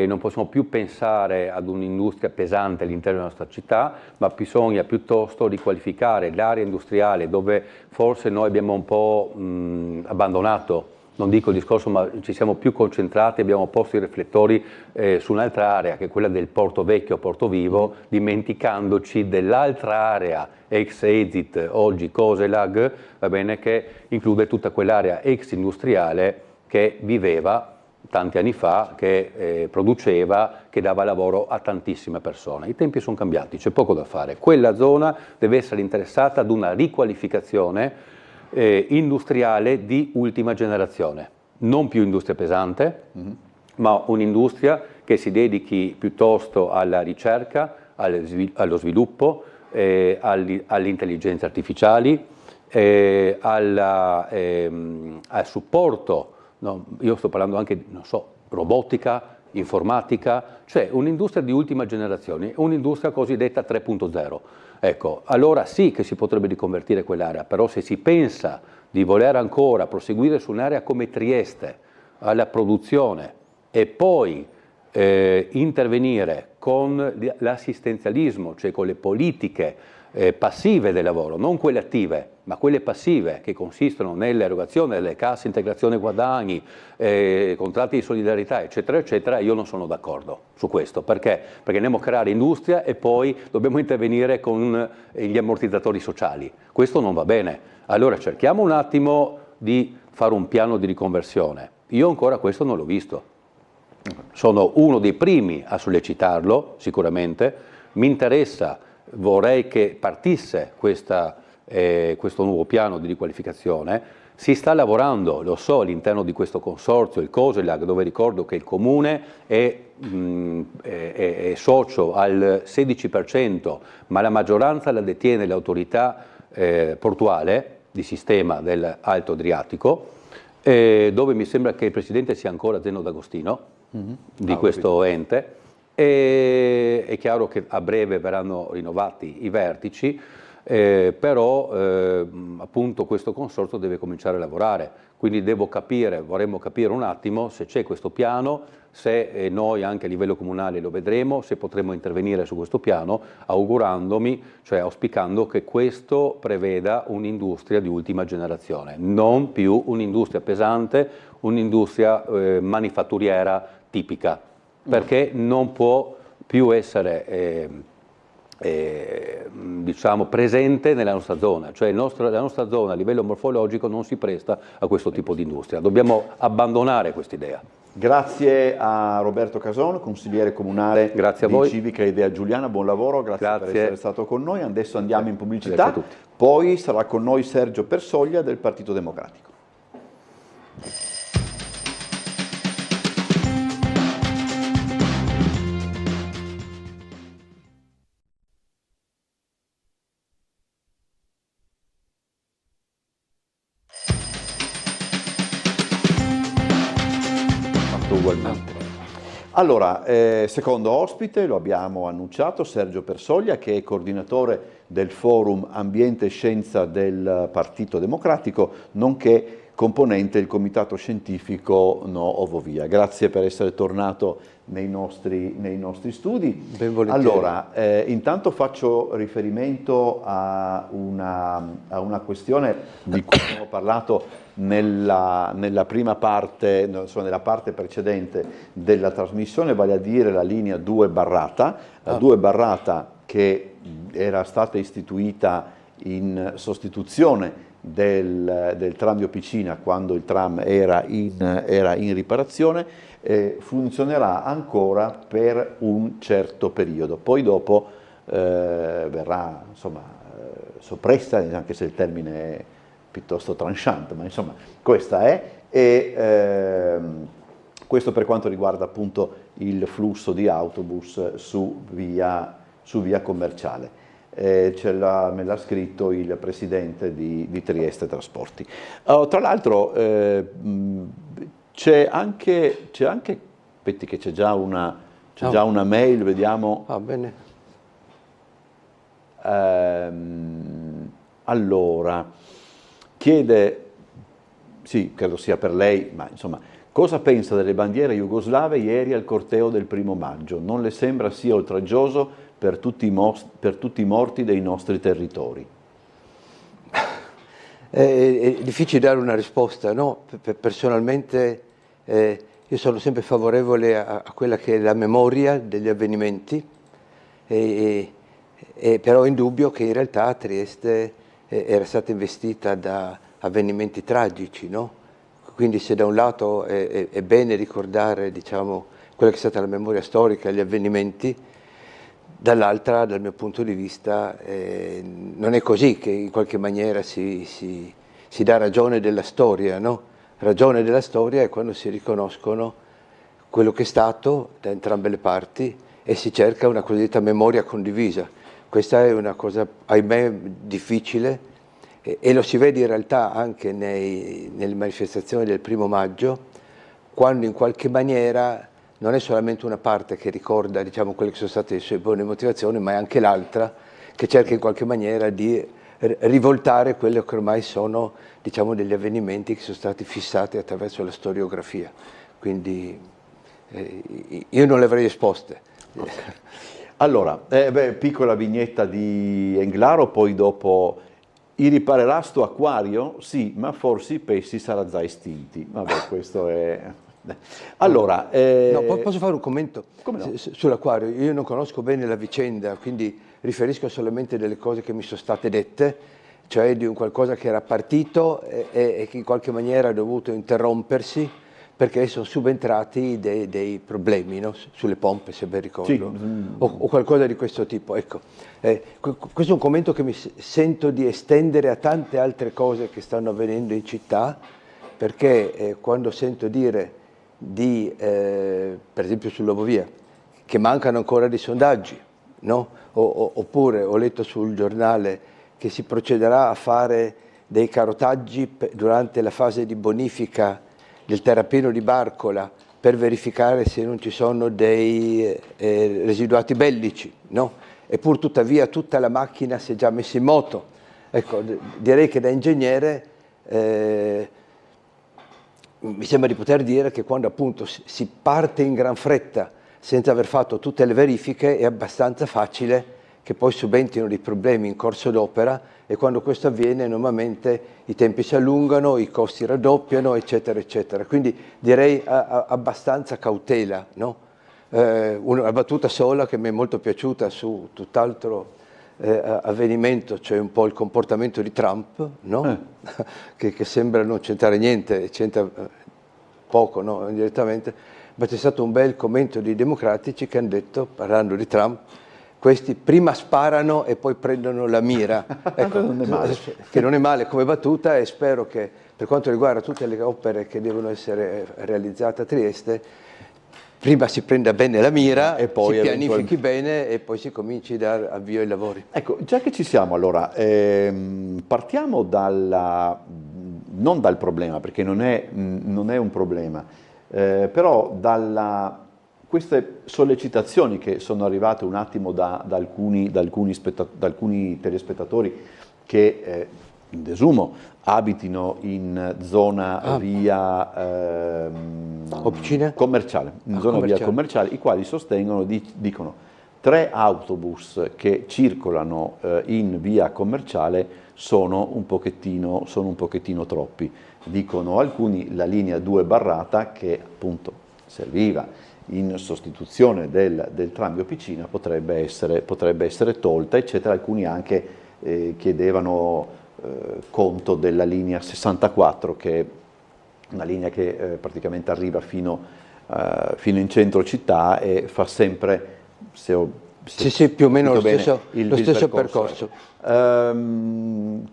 non possiamo più pensare ad un'industria pesante all'interno della nostra città, ma bisogna piuttosto riqualificare l'area industriale dove forse noi abbiamo un po' abbandonato, non dico il discorso, ma ci siamo più concentrati, abbiamo posto i riflettori su un'altra area che è quella del Porto Vecchio, Porto Vivo, dimenticandoci dell'altra area ex Exit, oggi Coselag, va bene, che include tutta quell'area ex industriale che viveva tanti anni fa, che produceva, che dava lavoro a tantissime persone. I tempi sono cambiati, c'è poco da fare. Quella zona deve essere interessata ad una riqualificazione industriale di ultima generazione, non più industria pesante, ma un'industria che si dedichi piuttosto alla ricerca, allo sviluppo, alle intelligenze artificiali, al supporto, no? Io sto parlando anche, non so, robotica, informatica, cioè un'industria di ultima generazione, un'industria cosiddetta 3.0. Ecco, allora sì che si potrebbe riconvertire quell'area, però se si pensa di voler ancora proseguire su un'area come Trieste, alla produzione, e poi intervenire con l'assistenzialismo, cioè con le politiche passive del lavoro, non quelle attive, ma quelle passive che consistono nell'erogazione delle casse integrazione guadagni, contratti di solidarietà, eccetera, eccetera, io non sono d'accordo su questo. Perché? Perché andiamo a creare industria e poi dobbiamo intervenire con gli ammortizzatori sociali. Questo non va bene. Allora cerchiamo un attimo di fare un piano di riconversione. Io ancora questo non l'ho visto. Sono uno dei primi a sollecitarlo, sicuramente. Mi interessa, vorrei che partisse questo nuovo piano di riqualificazione. Si sta lavorando, lo so, all'interno di questo consorzio, il Coselag, dove ricordo che il Comune è socio al 16%, ma la maggioranza la detiene l'autorità portuale di sistema dell'Alto Adriatico, dove mi sembra che il presidente sia ancora Zeno D'Agostino, di questo ente. È chiaro che a breve verranno rinnovati i vertici, però appunto questo consorzio deve cominciare a lavorare, quindi vorremmo capire un attimo se c'è questo piano, se noi anche a livello comunale lo vedremo, se potremo intervenire su questo piano, auspicando che questo preveda un'industria di ultima generazione, non più un'industria pesante, un'industria manifatturiera tipica, perché non può più essere diciamo presente nella nostra zona, cioè la nostra zona a livello morfologico non si presta a questo tipo di industria, dobbiamo abbandonare quest'idea. Grazie a Roberto Cason, consigliere comunale di Civica Idea Giuliana, buon lavoro, grazie per essere stato con noi. Adesso andiamo in pubblicità, poi sarà con noi Sergio Persoglia del Partito Democratico. Ugualmente. Allora, secondo ospite, lo abbiamo annunciato, Sergio Persoglia, che è coordinatore del Forum Ambiente e Scienza del Partito Democratico, nonché componente del comitato scientifico No Ovovia. Grazie per essere tornato nei nostri studi. Ben volentieri. Allora, intanto faccio riferimento a una questione di cui abbiamo parlato nella prima parte, nella parte precedente della trasmissione, vale a dire la linea 2 Barrata, la 2 Barrata che era stata istituita in sostituzione del tram di Opicina quando il tram era in riparazione. Funzionerà ancora per un certo periodo, poi dopo verrà soppressa, anche se il termine è piuttosto tranchant, ma insomma questa è, e questo per quanto riguarda appunto il flusso di autobus su via Commerciale. Me l'ha scritto il presidente di Trieste Trasporti. Tra l'altro c'è anche, aspetti che c'è già una mail, vediamo. Bene. Allora, chiede, sì, credo sia per lei, ma insomma, cosa pensa delle bandiere jugoslave ieri al corteo del 1° maggio? Non le sembra sia oltraggioso per tutti i morti dei nostri territori? È difficile dare una risposta, no? Personalmente io sono sempre favorevole a quella che è la memoria degli avvenimenti, però è indubbio che in realtà Trieste era stata investita da avvenimenti tragici, no? Quindi se da un lato è bene ricordare, diciamo, quella che è stata la memoria storica, gli avvenimenti, dall'altra, dal mio punto di vista, non è così che in qualche maniera si dà ragione della storia, no? Ragione della storia è quando si riconoscono quello che è stato da entrambe le parti e si cerca una cosiddetta memoria condivisa. Questa è una cosa, ahimè, difficile e lo si vede in realtà anche nelle manifestazioni del 1° maggio, quando in qualche maniera non è solamente una parte che ricorda, diciamo, quelle che sono state le sue buone motivazioni, ma è anche l'altra che cerca in qualche maniera di rivoltare quello che ormai sono, diciamo, degli avvenimenti che sono stati fissati attraverso la storiografia. Quindi io non le avrei esposte. Allora, piccola vignetta di Englaro, poi dopo: i riparerà sto acquario? Sì, ma forse i pesci saranno già estinti. Vabbè, questo è... Allora, no, posso fare un commento no? Sull'acquario? Io non conosco bene la vicenda, quindi riferisco solamente delle cose che mi sono state dette, cioè di un qualcosa che era partito e che in qualche maniera ha dovuto interrompersi perché sono subentrati dei problemi, no? Sulle pompe, se ben ricordo, sì. o qualcosa di questo tipo. Ecco, questo è un commento che mi sento di estendere a tante altre cose che stanno avvenendo in città, perché quando sento dire per esempio sull'Ovovia, che mancano ancora dei sondaggi, no? Oppure ho letto sul giornale che si procederà a fare dei carotaggi durante la fase di bonifica del terrapieno di Barcola per verificare se non ci sono dei residuati bellici, no? E pur tuttavia tutta la macchina si è già messa in moto. Ecco, direi che da ingegnere mi sembra di poter dire che quando appunto si parte in gran fretta senza aver fatto tutte le verifiche è abbastanza facile che poi subentrino dei problemi in corso d'opera, e quando questo avviene normalmente i tempi si allungano, i costi raddoppiano, eccetera, eccetera. Quindi direi abbastanza cautela, no? Una battuta sola che mi è molto piaciuta su tutt'altro avvenimento, cioè un po' il comportamento di Trump, no? che sembra non c'entrare niente, c'entra poco, no? Indirettamente, ma c'è stato un bel commento di democratici che hanno detto, parlando di Trump, questi prima sparano e poi prendono la mira. Ecco, non è male. Che non è male come battuta, e spero che per quanto riguarda tutte le opere che devono essere realizzate a Trieste, prima si prenda bene la mira, e poi si pianifichi bene e poi si cominci a dare avvio ai lavori. Ecco, già che ci siamo, allora, partiamo non dal problema, perché non è un problema, però queste sollecitazioni che sono arrivate un attimo da alcuni telespettatori che desumo, abitino in zona via commerciale, via commerciale, i quali sostengono, dicono 3 autobus che circolano in via commerciale sono un pochettino troppi. Dicono alcuni la linea 2 Barrata, che appunto serviva in sostituzione del tram di Opicina, potrebbe essere tolta, eccetera. Alcuni anche chiedevano conto della linea 64, che è una linea che praticamente arriva fino in centro città e fa sempre, più o meno lo stesso percorso. Come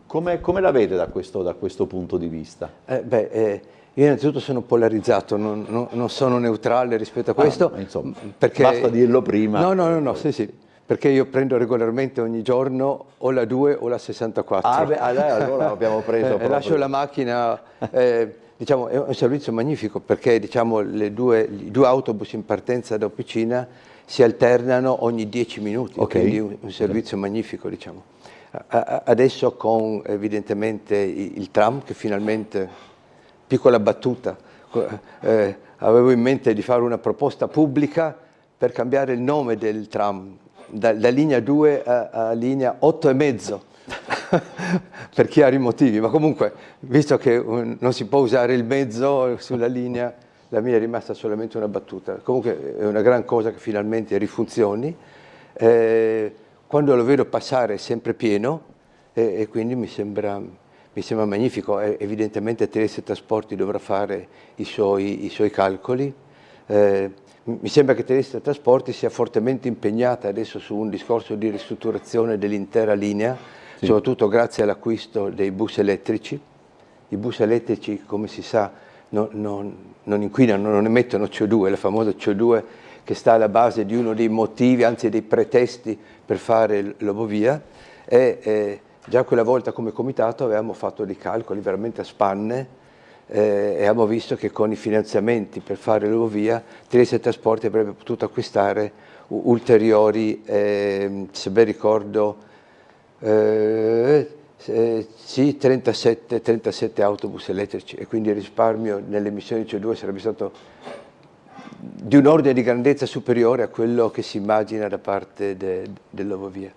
la vede da questo punto di vista? Io innanzitutto sono polarizzato, non sono neutrale rispetto a questo. Insomma, perché... basta dirlo prima. No, sì. Perché io prendo regolarmente ogni giorno o la 2 o la 64. Allora abbiamo preso lascio la macchina, diciamo, è un servizio magnifico, perché diciamo, i due autobus in partenza da Opicina si alternano ogni 10 minuti, quindi un servizio magnifico, diciamo. Adesso con evidentemente il tram, che finalmente, piccola battuta, avevo in mente di fare una proposta pubblica per cambiare il nome del tram, da linea 2 a linea 8,5, per chiari motivi, ma comunque, visto che non si può usare il mezzo sulla linea, la mia è rimasta solamente una battuta. Comunque è una gran cosa che finalmente rifunzioni. Quando lo vedo passare è sempre pieno e quindi mi sembra magnifico. Evidentemente Trieste Trasporti dovrà fare i suoi calcoli. Mi sembra che Trieste Trasporti sia fortemente impegnata adesso su un discorso di ristrutturazione dell'intera linea, soprattutto grazie all'acquisto dei bus elettrici. I bus elettrici, come si sa, non inquinano, non emettono CO2, la famosa CO2 che sta alla base di uno dei motivi, anzi dei pretesti per fare l'Obovia. Già quella volta come comitato avevamo fatto dei calcoli veramente a spanne e abbiamo visto che con i finanziamenti per fare l'Obovia Trieste Trasporti avrebbe potuto acquistare ulteriori, se ben ricordo, 37 autobus elettrici, e quindi il risparmio nelle emissioni di CO2 sarebbe stato di un ordine di grandezza superiore a quello che si immagina da parte dell'Obovia.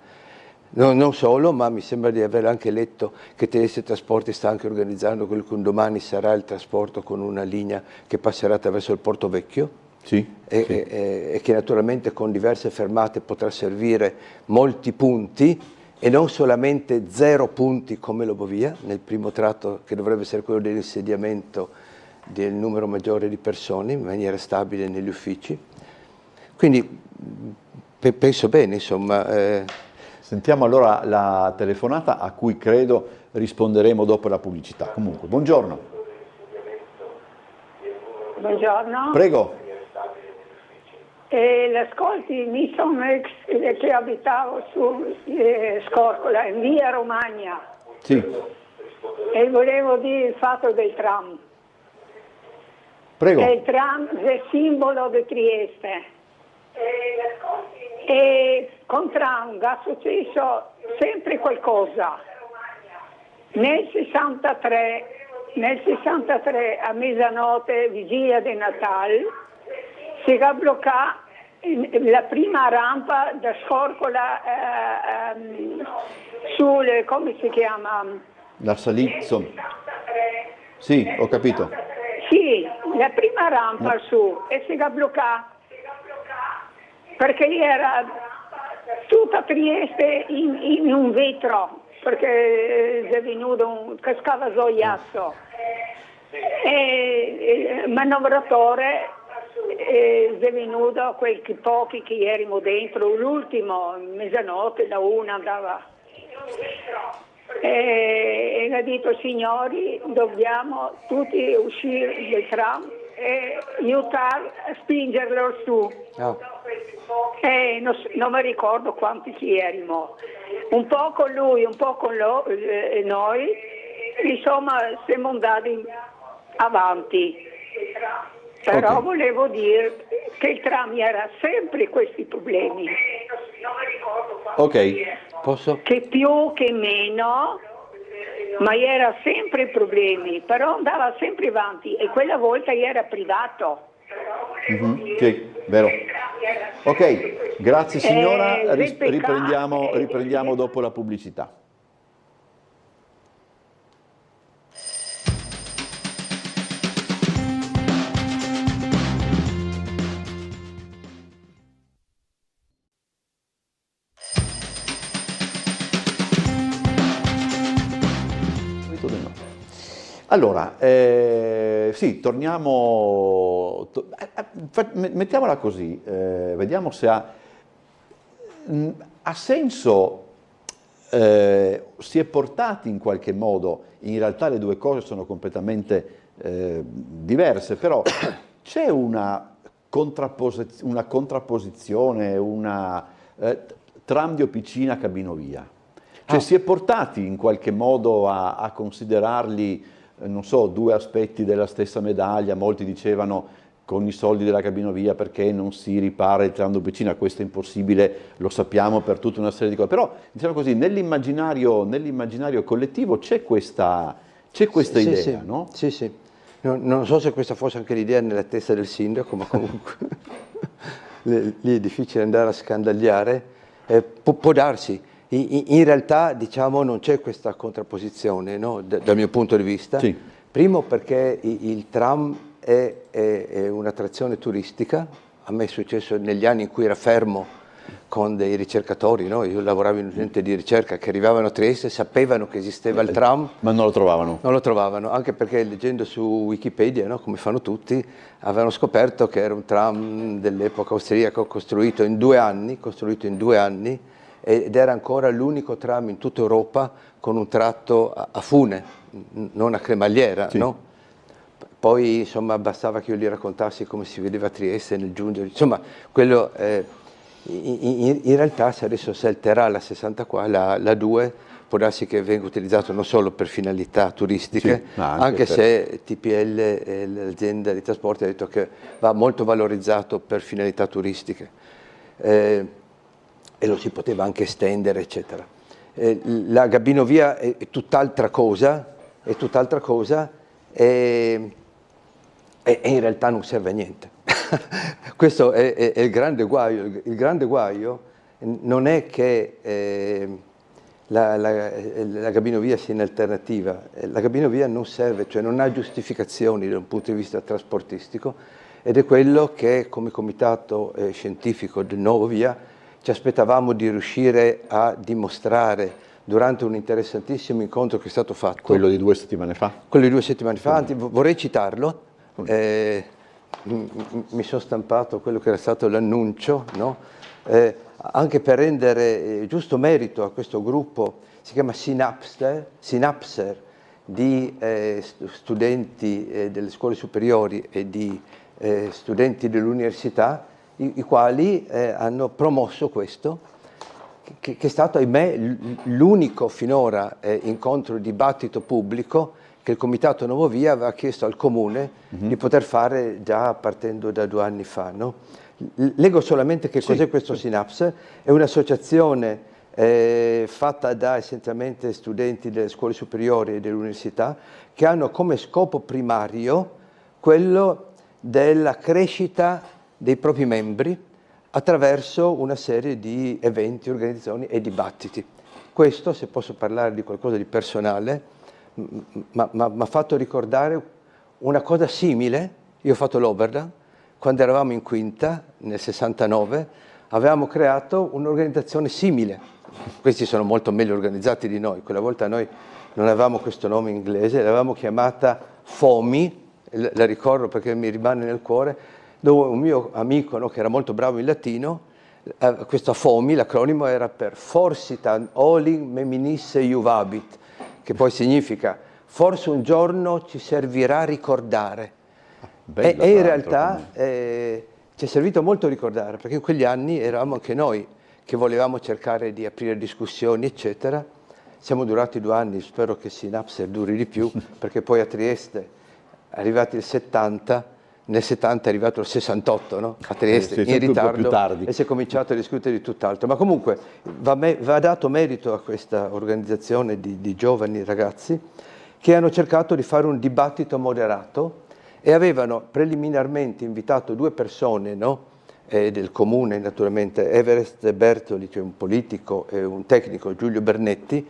Non solo, ma mi sembra di aver anche letto che Trieste Trasporti sta anche organizzando quello che un domani sarà il trasporto con una linea che passerà attraverso il Porto Vecchio, e che naturalmente con diverse fermate potrà servire molti punti e non solamente 0 punti come l'Obovia, nel primo tratto che dovrebbe essere quello dell'insediamento del numero maggiore di persone in maniera stabile negli uffici. Quindi penso bene, insomma. Sentiamo allora la telefonata, a cui credo risponderemo dopo la pubblicità. Comunque, buongiorno. Buongiorno. Prego. L'ascolti, mi sono che abitavo su Scorcola, in via Romagna. Sì. E volevo dire il fatto del tram. Prego. Il tram è il simbolo di Trieste. E con tram è successo sempre qualcosa. Nel 63 a mezzanotte, vigilia di Natale, si è bloccata la prima rampa da Scorcola sul, come si chiama? La Salizzo. Sì, ho capito. Sì, la prima rampa su, e si è bloccata perché era tutta Trieste in un vetro, perché è venuto cascava gioiazzo. E il manovratore è venuto, quei pochi che erano dentro, l'ultimo, mezzanotte, la una andava. E ha detto: signori, dobbiamo tutti uscire del tram e aiutare a spingerlo su. Non mi ricordo quanti chi erano, un po' con lui, un po' con noi, insomma siamo andati avanti. Però volevo dire che il tram era sempre questi problemi. Ok, posso? Che più che meno ma era sempre problemi, però andava sempre avanti e quella volta era privato. Sì, vero. Ok, grazie signora, riprendiamo dopo la pubblicità. Allora, sì, torniamo, mettiamola così, vediamo se ha senso, si è portati in qualche modo, in realtà le due cose sono completamente diverse, però c'è una contrapposizione, tram di Opicina Cabinovia, cioè si è portati in qualche modo a considerarli, non so, due aspetti della stessa medaglia. Molti dicevano con i soldi della Cabinovia perché non si ripara il tram d'Opicina, questo è impossibile, lo sappiamo per tutta una serie di cose, però diciamo così, nell'immaginario collettivo c'è questa idea, sì, no? Sì, sì. Non so se questa fosse anche l'idea nella testa del sindaco, ma comunque lì è difficile andare a scandagliare, può darsi. In realtà, diciamo, non c'è questa contrapposizione, no? Dal mio punto di vista. Sì. Primo perché il tram è un'attrazione turistica. A me è successo negli anni in cui era fermo con dei ricercatori, no? Io lavoravo in un ente di ricerca che arrivavano a Trieste, sapevano che esisteva il tram. Ma non lo trovavano? Non lo trovavano, anche perché leggendo su Wikipedia, no? Come fanno tutti, avevano scoperto che era un tram dell'epoca austriaca costruito in 2 anni, ed era ancora l'unico tram in tutta Europa con un tratto a fune, non a cremagliera, sì. No? Poi insomma bastava che io gli raccontassi come si vedeva a Trieste nel giungere, insomma quello in realtà se adesso salterà la 60 qua, la 2 può darsi che venga utilizzato non solo per finalità turistiche, sì, anche se TPL, l'azienda di trasporti, ha detto che va molto valorizzato per finalità turistiche. E lo si poteva anche estendere, eccetera. La Cabinovia è tutt'altra cosa, e in realtà non serve a niente. Questo è il grande guaio. Il grande guaio non è che la Cabinovia sia un'alternativa. La Cabinovia non serve, cioè non ha giustificazioni da un punto di vista trasportistico, ed è quello che come comitato scientifico del Nuovo Via ci aspettavamo di riuscire a dimostrare durante un interessantissimo incontro che è stato fatto. Quello di 2 settimane fa? Quello di 2 settimane fa, anzi vorrei citarlo, mi sono stampato quello che era stato l'annuncio, no? Anche per rendere giusto merito a questo gruppo, si chiama Synapser, di studenti delle scuole superiori e di studenti dell'università, i quali hanno promosso questo, che è stato, ahimè, l'unico finora incontro dibattito pubblico che il Comitato Nuovo Via aveva chiesto al Comune di poter fare già partendo da 2 anni fa. No? Leggo solamente che cos'è questo Synapse. È un'associazione fatta da essenzialmente studenti delle scuole superiori e dell'università, che hanno come scopo primario quello della crescita dei propri membri attraverso una serie di eventi, organizzazioni e dibattiti. Questo, se posso parlare di qualcosa di personale, mi ha fatto ricordare una cosa simile. Io ho fatto l'Oberdan, quando eravamo in quinta, nel 69, avevamo creato un'organizzazione simile. Questi sono molto meglio organizzati di noi. Quella volta noi non avevamo questo nome inglese, l'avevamo chiamata FOMI, la ricordo perché mi rimane nel cuore, dove un mio amico, no, che era molto bravo in latino, questa FOMI, l'acronimo era per Forsitan Olim Meminisse Juvabit, che poi significa forse un giorno ci servirà ricordare. E in realtà ci è servito molto ricordare, perché in quegli anni eravamo anche noi che volevamo cercare di aprire discussioni, eccetera. Siamo durati 2 anni, spero che Synapse duri di più, perché poi a Trieste, arrivati il 70, nel 70 è arrivato al 68, no? A Trieste, in ritardo, e si è cominciato a discutere di tutt'altro. Ma comunque va dato merito a questa organizzazione di giovani ragazzi che hanno cercato di fare un dibattito moderato e avevano preliminarmente invitato 2 persone, no? Del comune, naturalmente, Everest Bertoli, che è un politico, e un tecnico, Giulio Bernetti,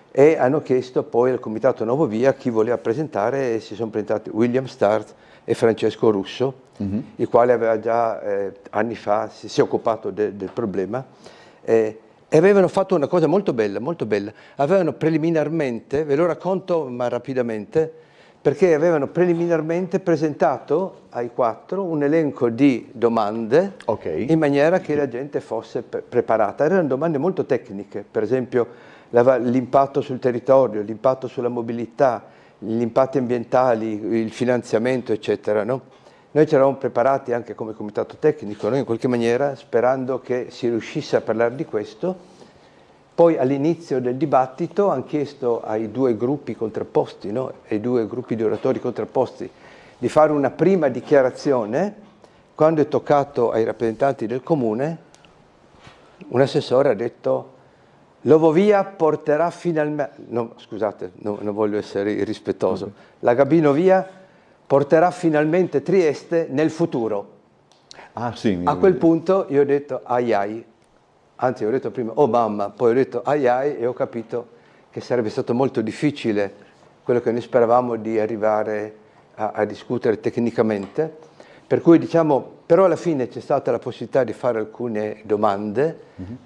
e hanno chiesto poi al Comitato Nuovo Via chi voleva presentare, e si sono presentati William Start e Francesco Russo, il quale aveva già anni fa si è occupato del problema, e avevano fatto una cosa molto bella, molto bella. Avevano preliminarmente, ve lo racconto ma rapidamente, perché avevano preliminarmente presentato ai 4 un elenco di domande, in maniera che la gente fosse preparata. Erano domande molto tecniche, per esempio l'impatto sul territorio, l'impatto sulla mobilità, gli impatti ambientali, il finanziamento, eccetera, no? Noi ci eravamo preparati anche come comitato tecnico, no? In qualche maniera, sperando che si riuscisse a parlare di questo. Poi all'inizio del dibattito hanno chiesto ai 2 gruppi contrapposti, no? Ai 2 gruppi di oratori contrapposti, di fare una prima dichiarazione. Quando è toccato ai rappresentanti del comune, un assessore ha detto: L'Ovovia porterà finalmente, no, scusate, no, non voglio essere irrispettoso, la Gabinovia porterà finalmente Trieste nel futuro. Ah, sì, a quel punto io ho detto ai ai, anzi ho detto prima oh mamma, poi ho detto ai ai, e ho capito che sarebbe stato molto difficile quello che noi speravamo di arrivare a discutere tecnicamente. Per cui diciamo, però alla fine c'è stata la possibilità di fare alcune domande,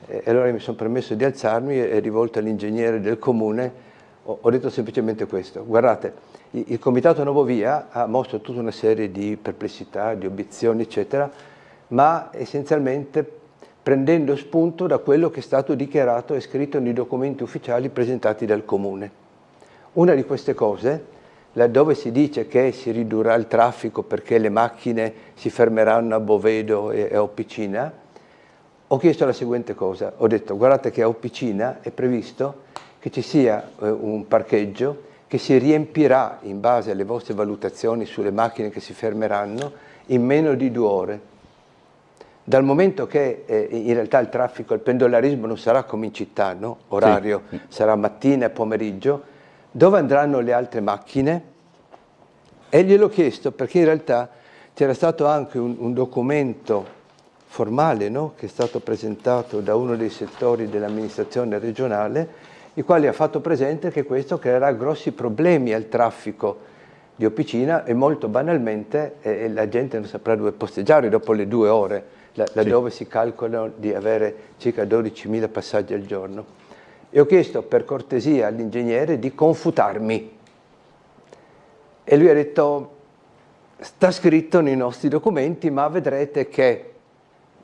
e allora mi sono permesso di alzarmi e rivolto all'ingegnere del comune, ho detto semplicemente questo: guardate, il Comitato Nuovo Via ha mosso tutta una serie di perplessità, di obiezioni, eccetera, ma essenzialmente prendendo spunto da quello che è stato dichiarato e scritto nei documenti ufficiali presentati dal comune. Una di queste cose, laddove si dice che si ridurrà il traffico perché le macchine si fermeranno a Bovedo e a Oppicina, ho chiesto la seguente cosa: ho detto, guardate che a Oppicina è previsto che ci sia un parcheggio che si riempirà, in base alle vostre valutazioni sulle macchine che si fermeranno, in meno di 2 ore. Dal momento che in realtà il traffico, il pendolarismo non sarà come in città, no? Orario, sì, sarà mattina e pomeriggio, dove andranno le altre macchine? E gliel'ho chiesto perché in realtà c'era stato anche un documento formale, no? Che è stato presentato da uno dei settori dell'amministrazione regionale, il quale ha fatto presente che questo creerà grossi problemi al traffico di Oppicina, e molto banalmente la gente non saprà dove posteggiare dopo le 2 ore, laddove si calcolano di avere circa 12.000 passaggi al giorno. E ho chiesto per cortesia all'ingegnere di confutarmi, e lui ha detto: sta scritto nei nostri documenti, ma vedrete che...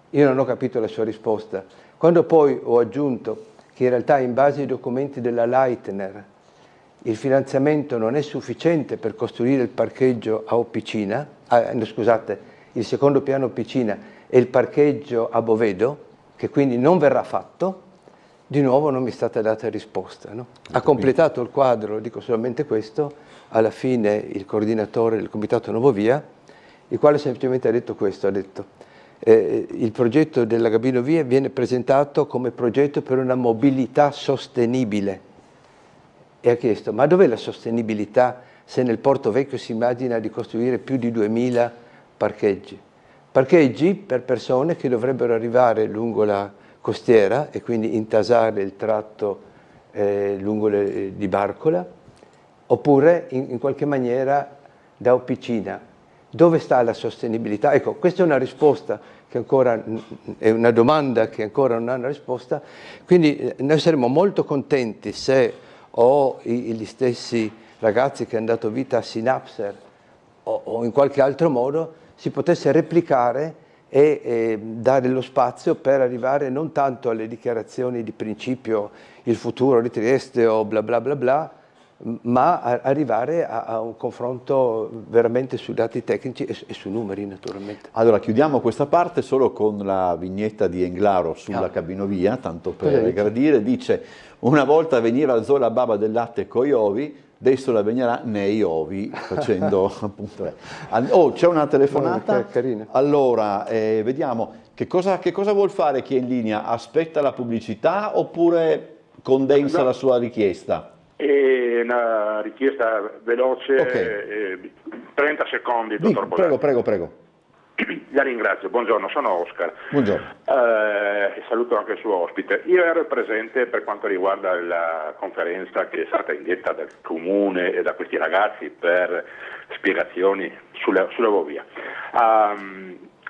Io non ho capito la sua risposta. Quando poi ho aggiunto che in realtà in base ai documenti della Leitner il finanziamento non è sufficiente per costruire il parcheggio a Oppicina, scusate, il secondo piano Oppicina e il parcheggio a Bovedo, che quindi non verrà fatto, di nuovo non mi è stata data risposta, no? Ha completato il quadro, dico solamente questo, alla fine il coordinatore del Comitato Nuovo Via, il quale semplicemente ha detto questo, ha detto il progetto della Gabinovia viene presentato come progetto per una mobilità sostenibile, e ha chiesto: ma dov'è la sostenibilità se nel Porto Vecchio si immagina di costruire più di 2.000 parcheggi? Parcheggi per persone che dovrebbero arrivare lungo la costiera e quindi intasare il tratto lungo di Barcola, oppure in qualche maniera da Oppicina. Dove sta la sostenibilità? Ecco, questa è una risposta che ancora è una domanda che ancora non ha una risposta, quindi noi saremmo molto contenti se gli stessi ragazzi che hanno dato vita a Synapser o in qualche altro modo si potesse replicare e dare lo spazio per arrivare non tanto alle dichiarazioni di principio, il futuro di Trieste o bla bla bla bla, ma arrivare a un confronto veramente su dati tecnici e su numeri, naturalmente. Allora chiudiamo questa parte solo con la vignetta di Englaro sulla Gabinovia, tanto per gradire. Dice: una volta veniva al zoo la baba del latte coi ovi, adesso la bagnerà nei ovi, facendo appunto... Oh, c'è una telefonata? No, carina. Allora, vediamo, che cosa vuol fare chi è in linea? Aspetta la pubblicità oppure condensa la sua richiesta? È una richiesta veloce, Okay. 30 secondi, dottor Bolelli. Prego. La ringrazio, buongiorno, sono Oscar. Buongiorno. Saluto anche il suo ospite. Io ero presente per quanto riguarda la conferenza che è stata indetta dal Comune e da questi ragazzi per spiegazioni sulla Vovia.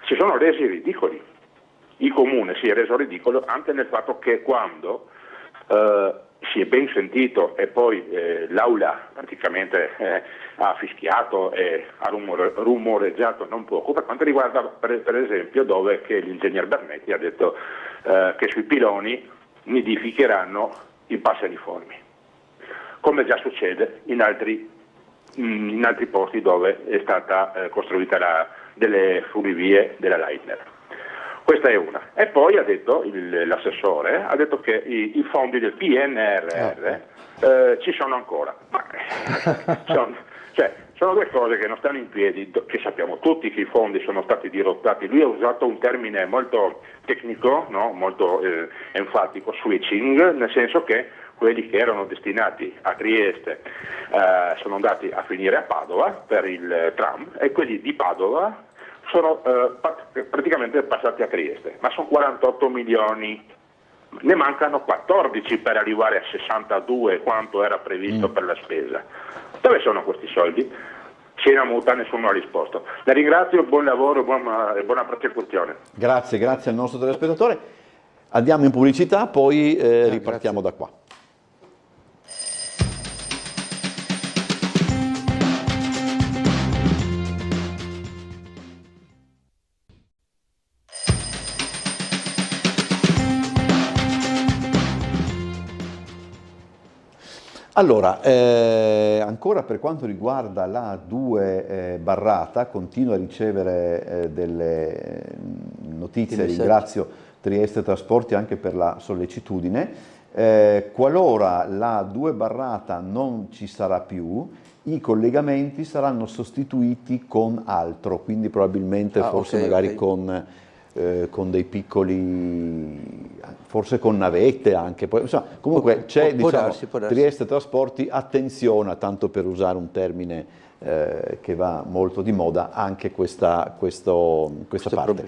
Si sono resi ridicoli. Il Comune si è reso ridicolo anche nel fatto che quando si è ben sentito e poi l'aula praticamente ha fischiato e ha rumoreggiato non poco, per quanto riguarda per esempio dove che l'ingegner Bernetti ha detto che sui piloni nidificheranno i passeriformi, come già succede in altri posti dove è stata costruita delle funivie della Leitner. Questa è una. E poi ha detto l'assessore, ha detto che i fondi del PNRR ci sono ancora. Sono due cose che non stanno in piedi, che sappiamo tutti che i fondi sono stati dirottati. Lui ha usato un termine molto tecnico, no? Molto enfatico, switching, nel senso che quelli che erano destinati a Trieste sono andati a finire a Padova per il tram e quelli di Padova sono praticamente passati a Trieste, ma sono 48 milioni, ne mancano 14 per arrivare a 62 quanto era previsto per la spesa. Dove sono questi soldi? Cena muta, nessuno ha risposto. La ringrazio, buon lavoro e buona prosecuzione. Grazie al nostro telespettatore. Andiamo in pubblicità, poi ripartiamo da qua. Allora, ancora per quanto riguarda la 2 Barrata, continuo a ricevere delle notizie, ringrazio Trieste Trasporti anche per la sollecitudine. Qualora la 2 Barrata non ci sarà più, i collegamenti saranno sostituiti con altro, quindi probabilmente magari con dei piccoli, forse con navette anche, poi, insomma, comunque c'è, può darsi. Trieste Trasporti attenziona, tanto per usare un termine che va molto di moda, anche questa parte.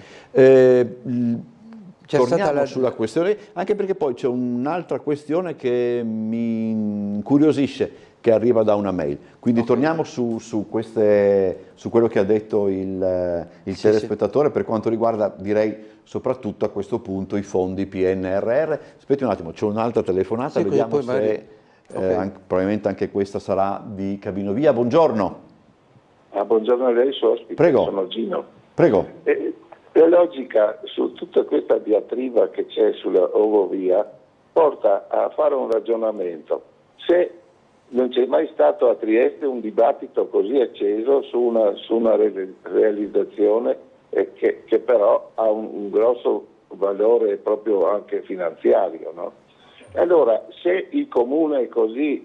Torniamo sulla questione, anche perché poi c'è un'altra questione che mi incuriosisce, che arriva da una mail. Quindi torniamo su quello che ha detto il telespettatore per quanto riguarda, direi, soprattutto a questo punto i fondi PNRR. Aspetti un attimo, c'è un'altra telefonata, vediamo se probabilmente anche questa sarà di Cabinovia. Buongiorno. Buongiorno a lei, suo ospite. Prego. Sono Gino. Prego. La logica su tutta questa diatriba che c'è sulla Ovovia porta a fare un ragionamento. Se non c'è mai stato a Trieste un dibattito così acceso su una realizzazione che però ha un grosso valore proprio anche finanziario, no? Allora, se il Comune è così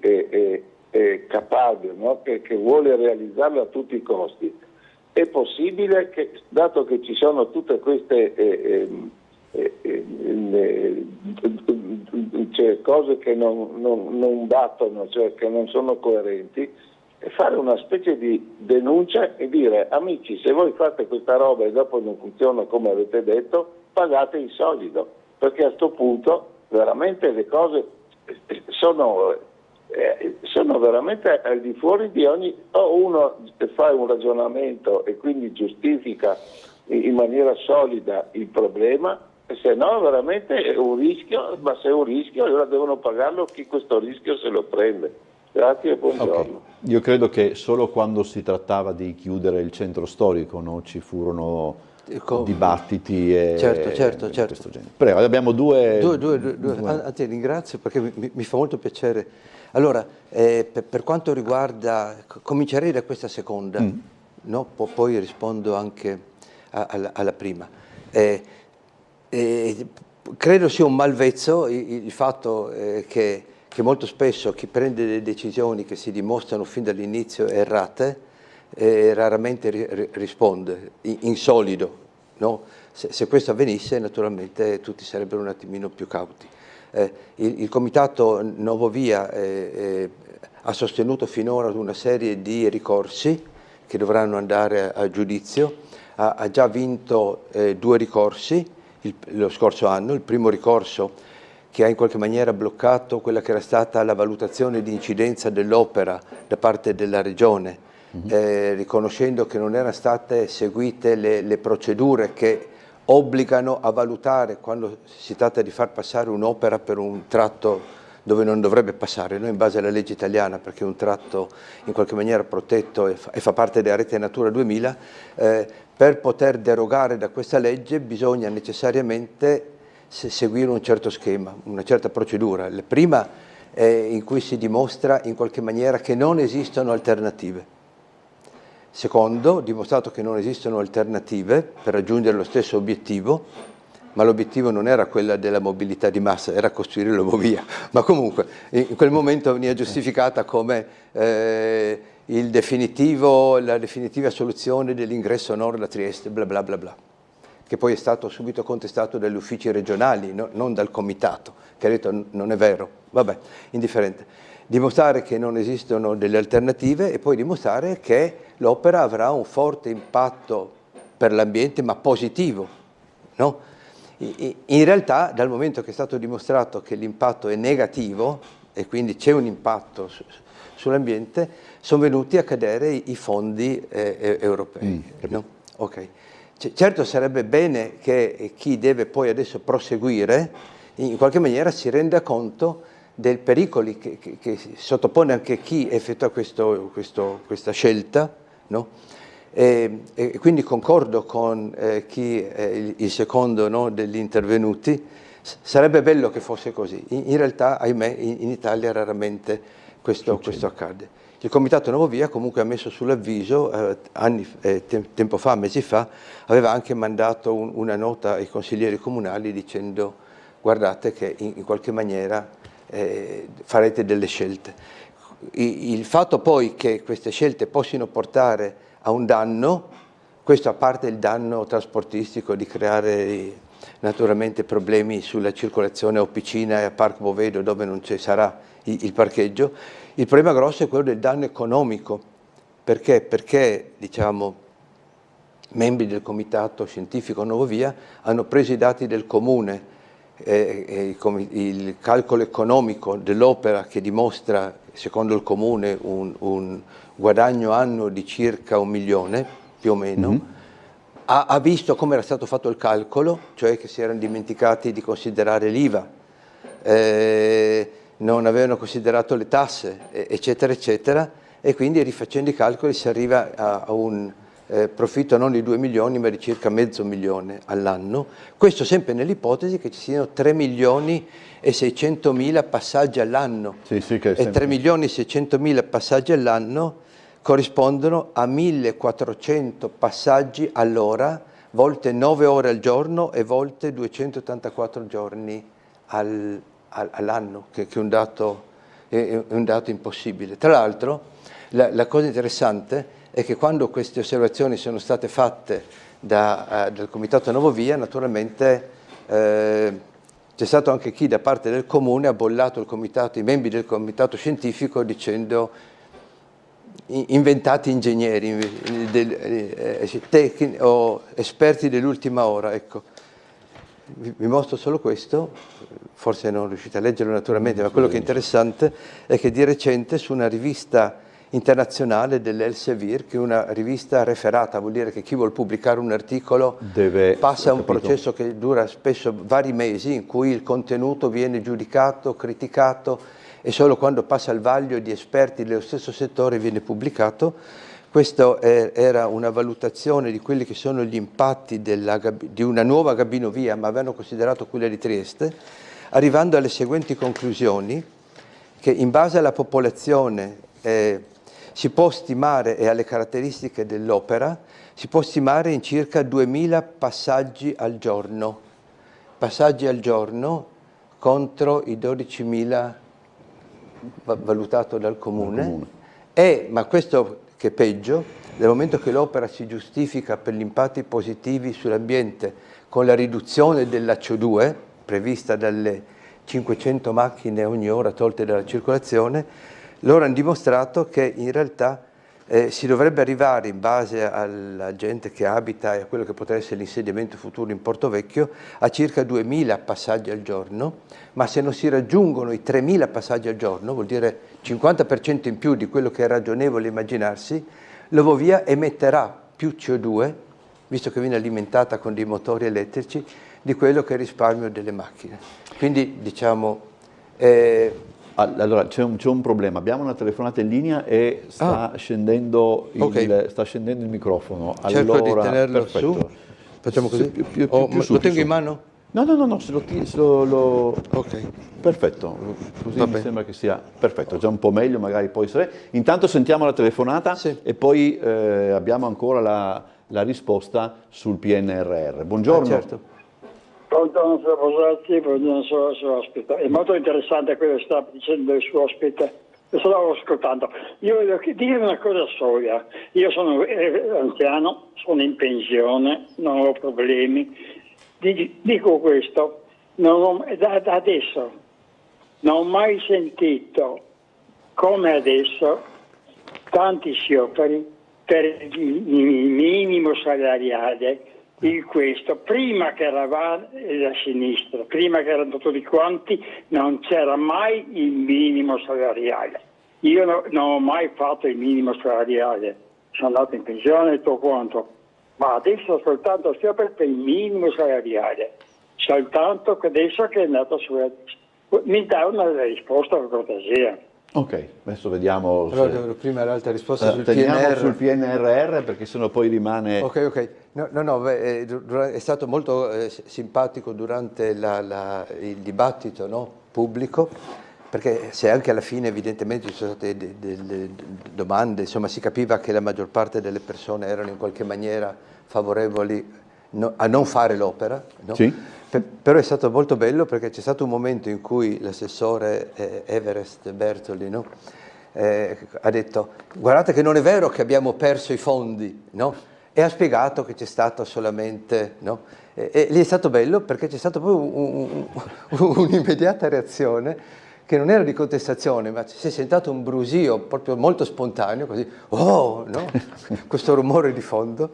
capace, no? che vuole realizzarlo a tutti i costi, è possibile che, dato che ci sono tutte queste cose che non battono, cioè che non sono coerenti, fare una specie di denuncia e dire: amici, se voi fate questa roba e dopo non funziona come avete detto, pagate in solido, perché a questo punto veramente le cose sono veramente al di fuori di ogni... O uno fa un ragionamento e quindi giustifica in maniera solida il problema, se no veramente è un rischio, ma se è un rischio allora devono pagarlo chi questo rischio se lo prende. Grazie e buongiorno. Okay. Io credo che solo quando si trattava di chiudere il centro storico, no, ci furono dibattiti e certo. questo genere. Prego, abbiamo due. Anzi, ringrazio perché mi fa molto piacere. Allora, per quanto riguarda, comincerei da questa seconda, no? Poi rispondo anche alla prima. Credo sia un malvezzo il fatto che che molto spesso chi prende delle decisioni che si dimostrano fin dall'inizio errate raramente risponde in solido, no? Se questo avvenisse naturalmente tutti sarebbero un attimino più cauti. Il Comitato Nuovo Via ha sostenuto finora una serie di ricorsi che dovranno andare a giudizio, ha già vinto 2 ricorsi lo scorso anno. Il primo ricorso che ha in qualche maniera bloccato quella che era stata la valutazione di incidenza dell'opera da parte della Regione, riconoscendo che non erano state seguite le procedure che obbligano a valutare quando si tratta di far passare un'opera per un tratto dove non dovrebbe passare, no? In base alla legge italiana, perché è un tratto in qualche maniera protetto e fa parte della rete Natura 2000, per poter derogare da questa legge bisogna necessariamente seguire un certo schema, una certa procedura. La prima è in cui si dimostra in qualche maniera che non esistono alternative. Secondo, dimostrato che non esistono alternative per raggiungere lo stesso obiettivo, ma l'obiettivo non era quella della mobilità di massa, era costruire l'Ovovia, ma comunque in quel momento veniva giustificata come la definitiva soluzione dell'ingresso nord da Trieste, bla bla bla bla, che poi è stato subito contestato dagli uffici regionali, non dal comitato, che ha detto non è vero, vabbè, indifferente. Dimostrare che non esistono delle alternative e poi dimostrare che l'opera avrà un forte impatto per l'ambiente, ma positivo, no? In realtà, dal momento che è stato dimostrato che l'impatto è negativo e quindi c'è un impatto sull'ambiente, sono venuti a cadere i fondi europei. No? Okay. Certo sarebbe bene che chi deve poi adesso proseguire in qualche maniera si renda conto dei pericoli che sottopone anche chi effettua questa scelta, no? E quindi concordo con chi è il secondo, no, degli intervenuti. Sarebbe bello che fosse così. In realtà, ahimè, in Italia raramente questo accade. Il Comitato Nuovo Via comunque ha messo sull'avviso, tempo fa, mesi fa, aveva anche mandato una nota ai consiglieri comunali dicendo guardate che in qualche maniera farete delle scelte. Il fatto poi che queste scelte possano portare a un danno, questo a parte il danno trasportistico di creare naturalmente problemi sulla circolazione a Opicina e a Parco Bovedo dove non ci sarà il parcheggio, il problema grosso è quello del danno economico. Perché? Perché diciamo, membri del Comitato Scientifico Nuovo Via hanno preso i dati del Comune, il calcolo economico dell'opera che dimostra, secondo il Comune, un guadagno annuo di circa 1 milione, più o meno, ha visto come era stato fatto il calcolo, cioè che si erano dimenticati di considerare l'IVA, non avevano considerato le tasse, eccetera, eccetera, e quindi rifacendo i calcoli si arriva a un profitto non di 2 milioni ma di circa mezzo milione all'anno, questo sempre nell'ipotesi che ci siano 3.600.000 passaggi all'anno, e 3.600.000 passaggi all'anno corrispondono a 1.400 passaggi all'ora, volte 9 ore al giorno e volte 284 giorni all'anno, che è un dato impossibile. Tra l'altro la cosa interessante è che quando queste osservazioni sono state fatte dal Comitato Nuovo Via, naturalmente c'è stato anche chi da parte del Comune ha bollato i membri del Comitato Scientifico dicendo inventati ingegneri o esperti dell'ultima ora. Ecco. Vi mostro solo questo, forse non riuscite a leggerlo naturalmente, ma quello che è interessante è che di recente su una rivista internazionale dell'Elsevier, che è una rivista referata, vuol dire che chi vuol pubblicare un articolo passa un processo che dura spesso vari mesi, in cui il contenuto viene giudicato, criticato, e solo quando passa al vaglio di esperti dello stesso settore viene pubblicato. Questa era una valutazione di quelli che sono gli impatti di una nuova gabinovia, ma avevano considerato quella di Trieste, arrivando alle seguenti conclusioni, che in base alla popolazione si può stimare, e alle caratteristiche dell'opera, si può stimare in circa 2.000 passaggi al giorno contro i 12.000 valutato dal Comune. Ma questo che è peggio, nel momento che l'opera si giustifica per gli impatti positivi sull'ambiente con la riduzione della CO2 prevista dalle 500 macchine ogni ora tolte dalla circolazione, loro hanno dimostrato che in realtà si dovrebbe arrivare, in base alla gente che abita e a quello che potrà essere l'insediamento futuro in Porto Vecchio, a circa 2000 passaggi al giorno, ma se non si raggiungono i 3000 passaggi al giorno, vuol dire 50% in più di quello che è ragionevole immaginarsi, l'Ovovia emetterà più CO2, visto che viene alimentata con dei motori elettrici, di quello che è il risparmio delle macchine. Quindi diciamo... Allora c'è un problema, abbiamo una telefonata in linea e sta scendendo il microfono. Cerco allora, di tenerlo perfetto. su. Facciamo così? Più lo tengo in mano? No, se lo... Ok. Perfetto, così mi sembra che sia perfetto, già un po' meglio magari poi. Intanto sentiamo la telefonata e poi abbiamo ancora la risposta sul PNRR. Buongiorno. Certo. Buongiorno Rosati, buongiorno suo ospite. È molto interessante quello che sta dicendo il suo ospite, lo stavo ascoltando. Io voglio dire una cosa sola, io sono anziano, sono in pensione, non ho problemi. Dico questo, da adesso non ho mai sentito come adesso tanti scioperi per il minimo salariale. Questo, prima che eravamo la sinistra, prima che erano tutti quanti, non c'era mai il minimo salariale. Io non ho mai fatto il minimo salariale, sono andato in pensione e tutto quanto, ma adesso soltanto per il minimo salariale, soltanto adesso che è andato sulla... Mi dà una risposta per cortesia. Ok, adesso vediamo. Però prima l'altra risposta sul PNRR. Sul PNRR perché sennò poi rimane... Ok. No, è stato molto simpatico durante il dibattito pubblico, perché se anche alla fine evidentemente ci sono state delle domande, insomma si capiva che la maggior parte delle persone erano in qualche maniera favorevoli a non fare l'opera, no? Sì. Però è stato molto bello perché c'è stato un momento in cui l'assessore Everest Bertoli ha detto: guardate che non è vero che abbiamo perso i fondi, no? E ha spiegato che c'è stato solamente, no? E lì è stato bello perché c'è stata poi un'immediata reazione che non era di contestazione, ma si è sentito un brusio proprio molto spontaneo, così, no? Questo rumore di fondo,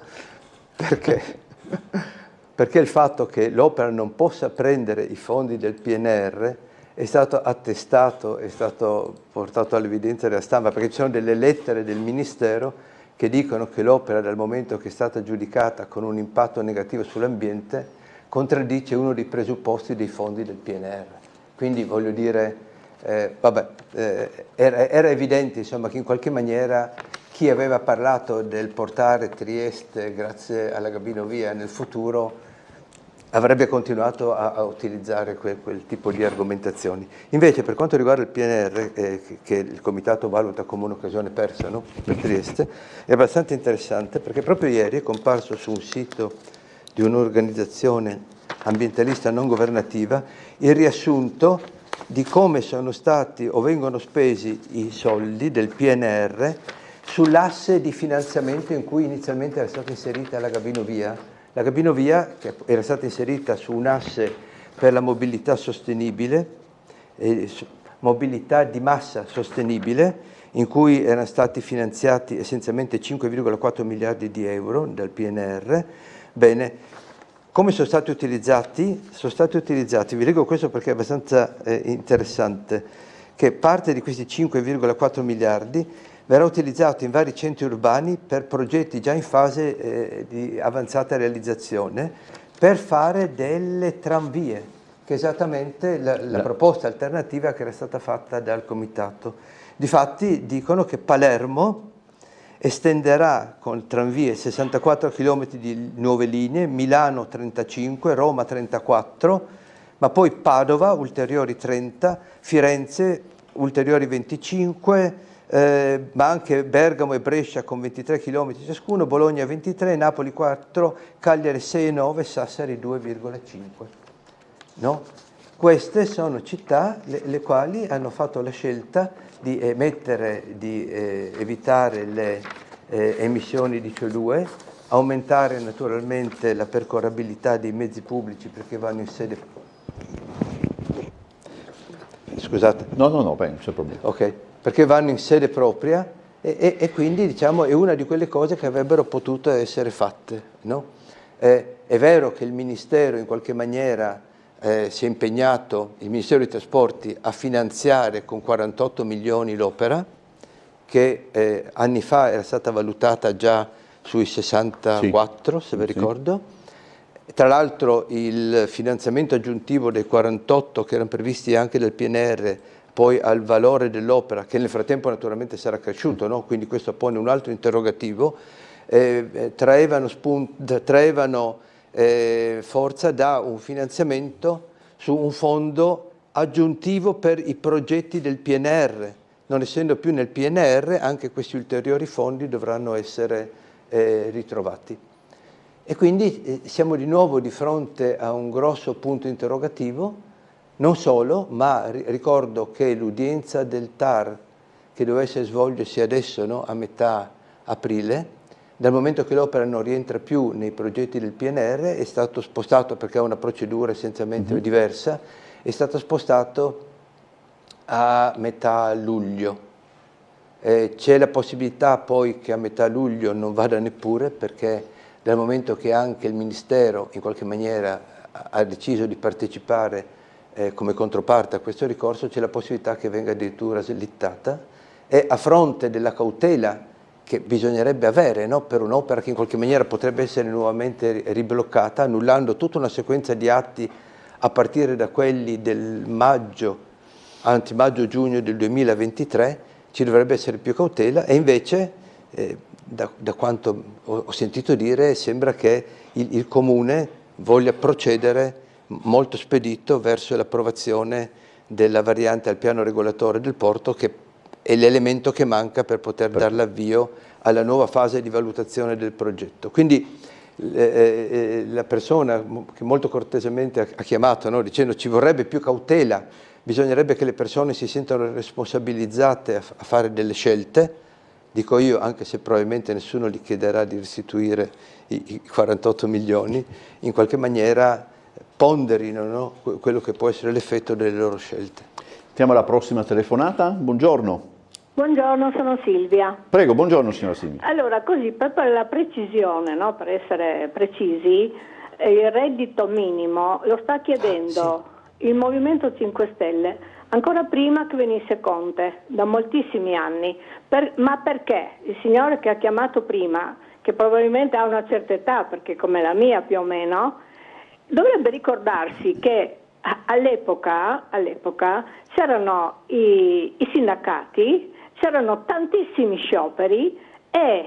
perché il fatto che l'opera non possa prendere i fondi del PNR è stato attestato, è stato portato all'evidenza della stampa, perché ci sono delle lettere del Ministero che dicono che l'opera, dal momento che è stata giudicata con un impatto negativo sull'ambiente, contraddice uno dei presupposti dei fondi del PNR. Quindi voglio dire, era evidente insomma, che in qualche maniera chi aveva parlato del portare Trieste grazie alla Gabino Via nel futuro avrebbe continuato a utilizzare quel tipo di argomentazioni. Invece per quanto riguarda il PNR, che il Comitato valuta come un'occasione persa, no? Per Trieste, è abbastanza interessante perché proprio ieri è comparso su un sito di un'organizzazione ambientalista non governativa il riassunto di come sono stati o vengono spesi i soldi del PNR sull'asse di finanziamento in cui inizialmente era stata inserita la Gabino Via. La Gabino Via, che era stata inserita su un asse per la mobilità sostenibile, mobilità di massa sostenibile, in cui erano stati finanziati essenzialmente 5,4 miliardi di euro dal PNR. Bene, come sono stati utilizzati? Sono stati utilizzati, vi leggo questo perché è abbastanza interessante, che parte di questi 5,4 miliardi verrà utilizzato in vari centri urbani per progetti già in fase di avanzata realizzazione per fare delle tranvie, che è esattamente la proposta alternativa che era stata fatta dal Comitato. Difatti dicono che Palermo estenderà con tranvie 64 km di nuove linee, Milano 35, Roma 34, ma poi Padova ulteriori 30, Firenze ulteriori 25, ma anche Bergamo e Brescia con 23 km ciascuno, Bologna 23, Napoli 4, Cagliari 6,9, Sassari 2,5. No? queste sono città le quali hanno fatto la scelta di evitare le emissioni di CO2, aumentare naturalmente la percorribilità dei mezzi pubblici perché vanno in sede... Scusate. No, beh, non c'è problema. Ok, perché vanno in sede propria e quindi diciamo è una di quelle cose che avrebbero potuto essere fatte, no? È vero che il Ministero in qualche maniera si è impegnato, il Ministero dei Trasporti, a finanziare con 48 milioni l'opera, che anni fa era stata valutata già sui 64, se vi ricordo. Tra l'altro il finanziamento aggiuntivo dei 48 che erano previsti anche dal PNR, poi al valore dell'opera, che nel frattempo naturalmente sarà cresciuto, no? Quindi questo pone un altro interrogativo, traevano forza da un finanziamento su un fondo aggiuntivo per i progetti del PNR. Non essendo più nel PNR, anche questi ulteriori fondi dovranno essere ritrovati. E quindi siamo di nuovo di fronte a un grosso punto interrogativo, non solo, ma ricordo che l'udienza del TAR, che dovesse svolgersi adesso, no, a metà aprile, dal momento che l'opera non rientra più nei progetti del PNR, è stato spostato, perché ha una procedura essenzialmente diversa, è stato spostato a metà luglio. C'è la possibilità poi che a metà luglio non vada neppure, perché dal momento che anche il Ministero in qualche maniera ha deciso di partecipare come controparte a questo ricorso, c'è la possibilità che venga addirittura slittata, e a fronte della cautela che bisognerebbe avere, no, per un'opera che in qualche maniera potrebbe essere nuovamente ribloccata, annullando tutta una sequenza di atti a partire da quelli del maggio-giugno del 2023, ci dovrebbe essere più cautela, e invece da quanto ho sentito dire sembra che il Comune voglia procedere molto spedito verso l'approvazione della variante al piano regolatore del porto, che è l'elemento che manca per poter dar l'avvio alla nuova fase di valutazione del progetto. Quindi la persona che molto cortesemente ha chiamato, no, dicendo ci vorrebbe più cautela, bisognerebbe che le persone si sentano responsabilizzate a fare delle scelte, dico io, anche se probabilmente nessuno gli chiederà di restituire i 48 milioni, in qualche maniera ponderino, no, quello che può essere l'effetto delle loro scelte. Andiamo alla prossima telefonata. Buongiorno. Buongiorno, sono Silvia. Prego, buongiorno signora Silvia. Allora, così per la precisione, no, per essere precisi, il reddito minimo lo sta chiedendo il Movimento 5 Stelle ancora prima che venisse Conte, da moltissimi anni. Ma perché? Il signore che ha chiamato prima, che probabilmente ha una certa età, perché come la mia più o meno, dovrebbe ricordarsi che all'epoca c'erano i sindacati, c'erano tantissimi scioperi e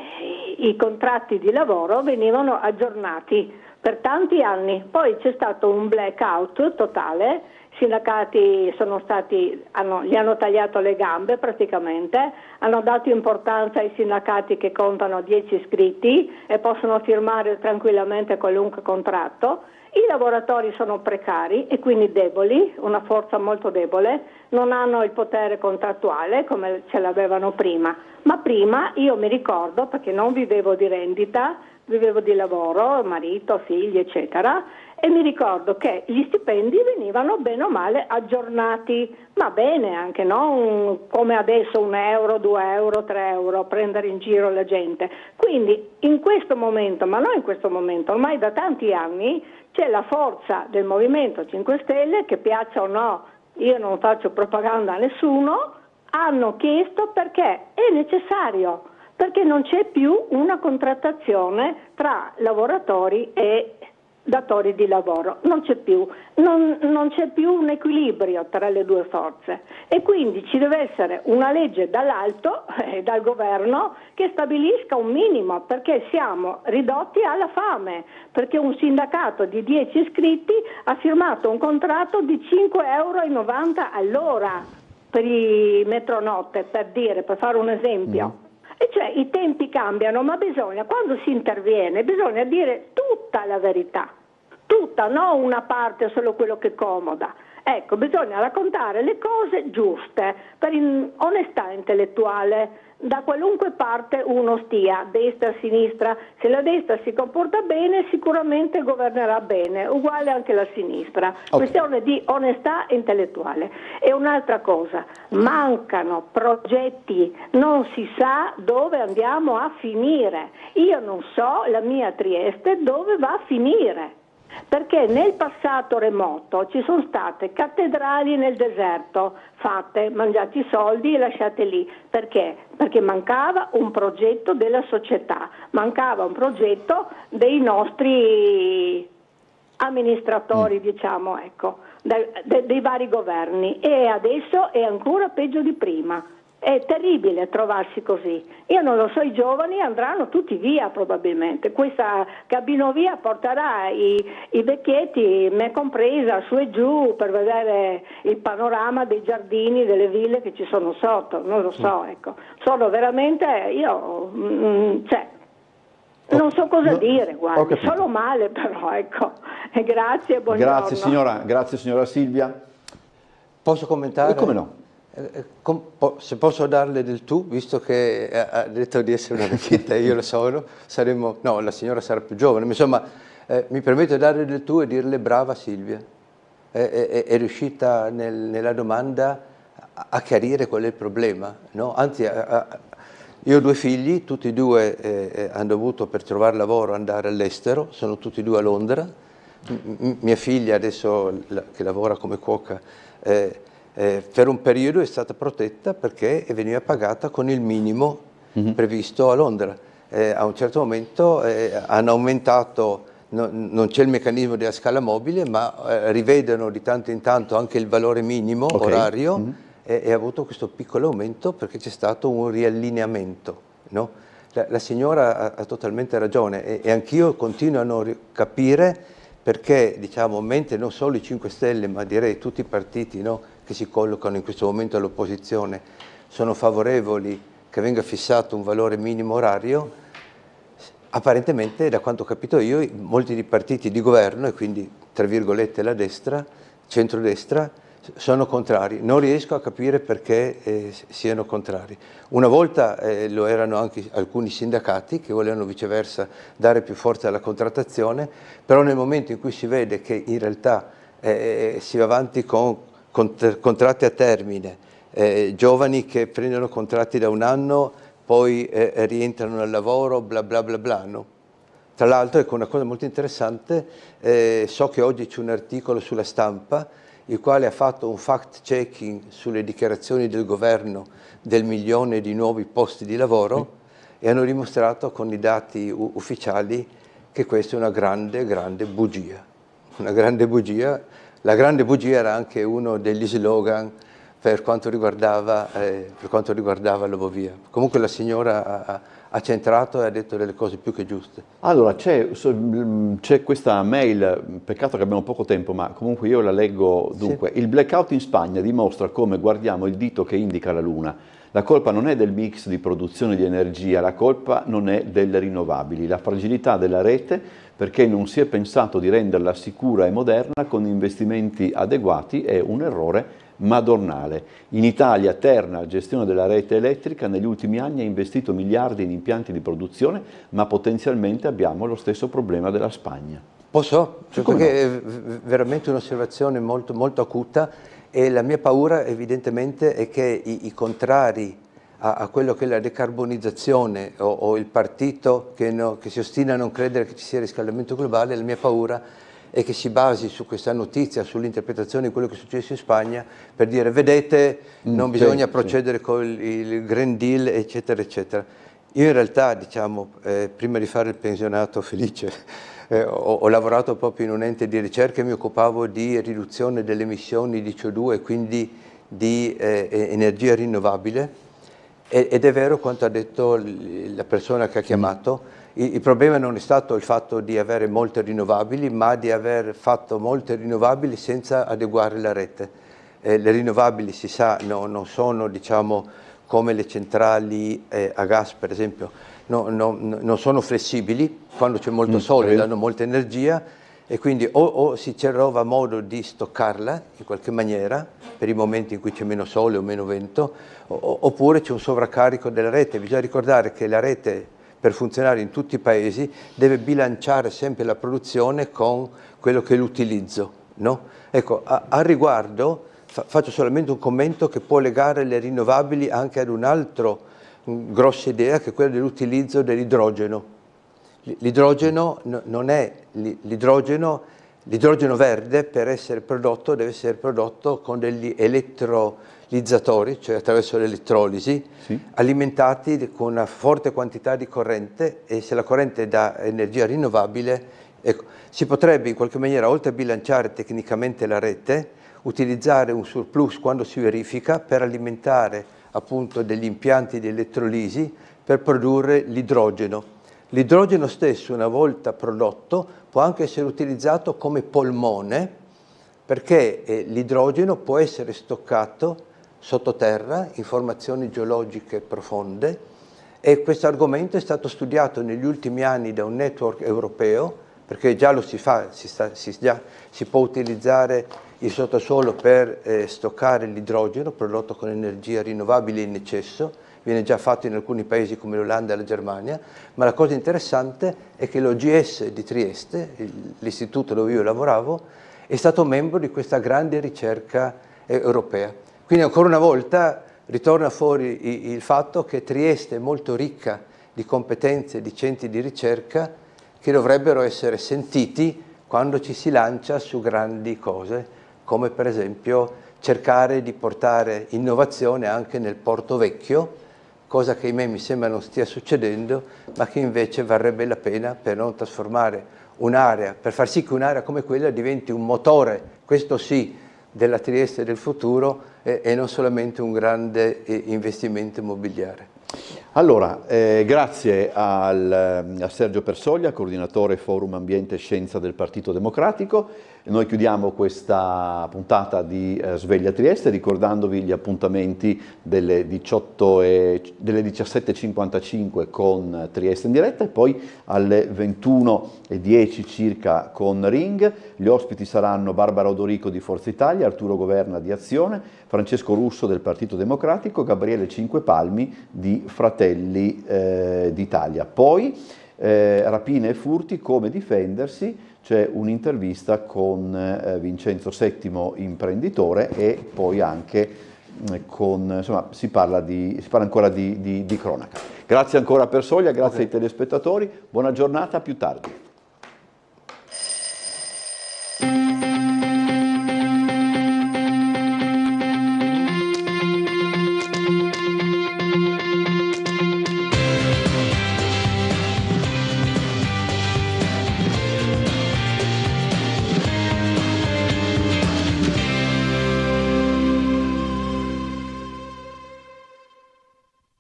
i contratti di lavoro venivano aggiornati per tanti anni. Poi c'è stato un blackout totale, i sindacati gli hanno tagliato le gambe praticamente, hanno dato importanza ai sindacati che contano 10 iscritti e possono firmare tranquillamente qualunque contratto. I lavoratori sono precari e quindi deboli, una forza molto debole, non hanno il potere contrattuale come ce l'avevano prima. Ma prima io mi ricordo, perché non vivevo di rendita, vivevo di lavoro, marito, figli, eccetera, e mi ricordo che gli stipendi venivano bene o male aggiornati, ma bene anche, non come adesso 1 euro, 2 euro, 3 euro, prendere in giro la gente. Quindi in questo momento, ma non in questo momento, ormai da tanti anni, c'è la forza del Movimento 5 Stelle, che piaccia o no, io non faccio propaganda a nessuno, hanno chiesto perché è necessario, perché non c'è più una contrattazione tra lavoratori e datori di lavoro, non c'è più un equilibrio tra le due forze, e quindi ci deve essere una legge dall'alto, dal governo, che stabilisca un minimo, perché siamo ridotti alla fame, perché un sindacato di 10 iscritti ha firmato un contratto di 5,90 euro all'ora per i metronotte, per fare un esempio. E cioè i tempi cambiano, ma quando si interviene, bisogna dire tutta la verità, tutta, non una parte, solo quello che comoda. Ecco, bisogna raccontare le cose giuste, per onestà intellettuale, da qualunque parte uno stia, destra, sinistra. Se la destra si comporta bene, sicuramente governerà bene, uguale anche la sinistra. Questione di onestà intellettuale. E un'altra cosa, mancano progetti, non si sa dove andiamo a finire. Io non so, la mia Trieste, dove va a finire. Perché nel passato remoto ci sono state cattedrali nel deserto, fatte, mangiati i soldi e lasciate lì. Perché? Perché mancava un progetto della società, mancava un progetto dei nostri amministratori, diciamo, ecco, dei vari governi. E adesso è ancora peggio di prima. È terribile trovarsi così. Io non lo so, i giovani andranno tutti via probabilmente. Questa cabina via porterà i vecchietti, me compresa, su e giù per vedere il panorama dei giardini, delle ville che ci sono sotto. Non lo so, ecco. Sono veramente, io, non so cosa dire, guarda, solo male però, ecco. Grazie, buongiorno. Grazie signora Silvia. Posso commentare? Come no? Se posso darle del tu, visto che ha detto di essere una vecchietta e io lo sono, la signora sarà più giovane, insomma mi permetto di darle del tu e dirle brava Silvia, è riuscita nella domanda a chiarire qual è il problema, no? Anzi io ho 2 figli, tutti e 2 hanno dovuto per trovare lavoro andare all'estero, sono tutti e 2 a Londra, mia figlia adesso che lavora come cuoca per un periodo è stata protetta perché veniva pagata con il minimo previsto a Londra. A un certo momento hanno aumentato, non c'è il meccanismo della scala mobile, ma rivedono di tanto in tanto anche il valore minimo orario e ha avuto questo piccolo aumento perché c'è stato un riallineamento. No? La signora ha totalmente ragione e anch'io continuo a non capire perché, diciamo, mentre non solo i 5 Stelle, ma direi tutti i partiti, no, che si collocano in questo momento all'opposizione sono favorevoli che venga fissato un valore minimo orario, apparentemente, da quanto ho capito io, molti dei partiti di governo, e quindi tra virgolette la destra, centrodestra, sono contrari. Non riesco a capire perché siano contrari. Una volta lo erano anche alcuni sindacati che volevano viceversa dare più forza alla contrattazione, però nel momento in cui si vede che in realtà si va avanti con contratti a termine, giovani che prendono contratti da 1 anno, poi rientrano al lavoro, bla bla bla bla, no? Tra l'altro, ecco, una cosa molto interessante, so che oggi c'è un articolo sulla Stampa il quale ha fatto un fact-checking sulle dichiarazioni del governo del 1 milione di nuovi posti di lavoro e hanno dimostrato con i dati ufficiali che questa è una grande, grande bugia. Una grande bugia. La grande bugia era anche uno degli slogan per quanto riguardava l'Obovia. Comunque la signora ha centrato e ha detto delle cose più che giuste. Allora, c'è questa mail, peccato che abbiamo poco tempo, ma comunque io la leggo. Dunque, il blackout in Spagna dimostra come guardiamo il dito che indica la luna. La colpa non è del mix di produzione di energia, la colpa non è delle rinnovabili. La fragilità della rete, perché non si è pensato di renderla sicura e moderna con investimenti adeguati, è un errore madornale. In Italia Terna, gestione della rete elettrica, negli ultimi anni ha investito miliardi in impianti di produzione, ma potenzialmente abbiamo lo stesso problema della Spagna. Posso? Perché è veramente un'osservazione molto, molto acuta e la mia paura evidentemente è che i contrari a quello che è la decarbonizzazione o il partito che si ostina a non credere che ci sia riscaldamento globale, la mia paura è che si basi su questa notizia, sull'interpretazione di quello che è successo in Spagna per dire vedete non bisogna procedere con il Green Deal eccetera eccetera. Io in realtà, diciamo, prima di fare il pensionato felice ho lavorato proprio in un ente di ricerca e mi occupavo di riduzione delle emissioni di CO2 e quindi di energia rinnovabile ed è vero quanto ha detto la persona che ha chiamato. Il problema non è stato il fatto di avere molte rinnovabili, ma di aver fatto molte rinnovabili senza adeguare la rete. Le rinnovabili, si sa, non sono, diciamo, come le centrali a gas, per esempio, non sono flessibili, quando c'è molto sole danno molta energia, e quindi o si trova modo di stoccarla in qualche maniera per i momenti in cui c'è meno sole o meno vento, oppure c'è un sovraccarico della rete. Bisogna ricordare che la rete, per funzionare in tutti i paesi, deve bilanciare sempre la produzione con quello che è l'utilizzo, no? Ecco, a riguardo faccio solamente un commento che può legare le rinnovabili anche ad un'altra grossa idea, che è quella dell'utilizzo dell'idrogeno. L'idrogeno non è l'idrogeno verde, per essere prodotto deve essere prodotto con degli elettrolizzatori, cioè attraverso l'elettrolisi, alimentati con una forte quantità di corrente, e se la corrente dà energia rinnovabile, ecco, si potrebbe in qualche maniera, oltre a bilanciare tecnicamente la rete, utilizzare un surplus quando si verifica per alimentare appunto degli impianti di elettrolisi per produrre l'idrogeno. L'idrogeno stesso, una volta prodotto, può anche essere utilizzato come polmone, perché l'idrogeno può essere stoccato sottoterra in formazioni geologiche profonde, e questo argomento è stato studiato negli ultimi anni da un network europeo, perché già lo si fa, si può utilizzare il sottosuolo per stoccare l'idrogeno prodotto con energia rinnovabile in eccesso. Viene già fatto in alcuni paesi come l'Olanda e la Germania, ma la cosa interessante è che l'OGS di Trieste, l'istituto dove io lavoravo, è stato membro di questa grande ricerca europea. Quindi ancora una volta ritorna fuori il fatto che Trieste è molto ricca di competenze, di centri di ricerca che dovrebbero essere sentiti quando ci si lancia su grandi cose, come per esempio cercare di portare innovazione anche nel Porto Vecchio, cosa che ahimè mi sembra non stia succedendo, ma che invece varrebbe la pena per non trasformare un'area, per far sì che un'area come quella diventi un motore, questo sì, della Trieste del futuro e non solamente un grande investimento immobiliare. Allora, grazie a Sergio Persoglia, coordinatore Forum Ambiente e Scienza del Partito Democratico. Noi chiudiamo questa puntata di Sveglia Trieste ricordandovi gli appuntamenti delle 17:55 con Trieste in diretta e poi alle 21:10 circa con Ring. Gli ospiti saranno Barbara Odorico di Forza Italia, Arturo Governa di Azione, Francesco Russo del Partito Democratico, Gabriele Cinquepalmi di Fratelli d'Italia. Poi rapine e furti, come difendersi. C'è un'intervista con Vincenzo Settimo, imprenditore, e poi anche insomma, si parla ancora di cronaca. Grazie ancora a Persoglia, grazie ai telespettatori, buona giornata, a più tardi.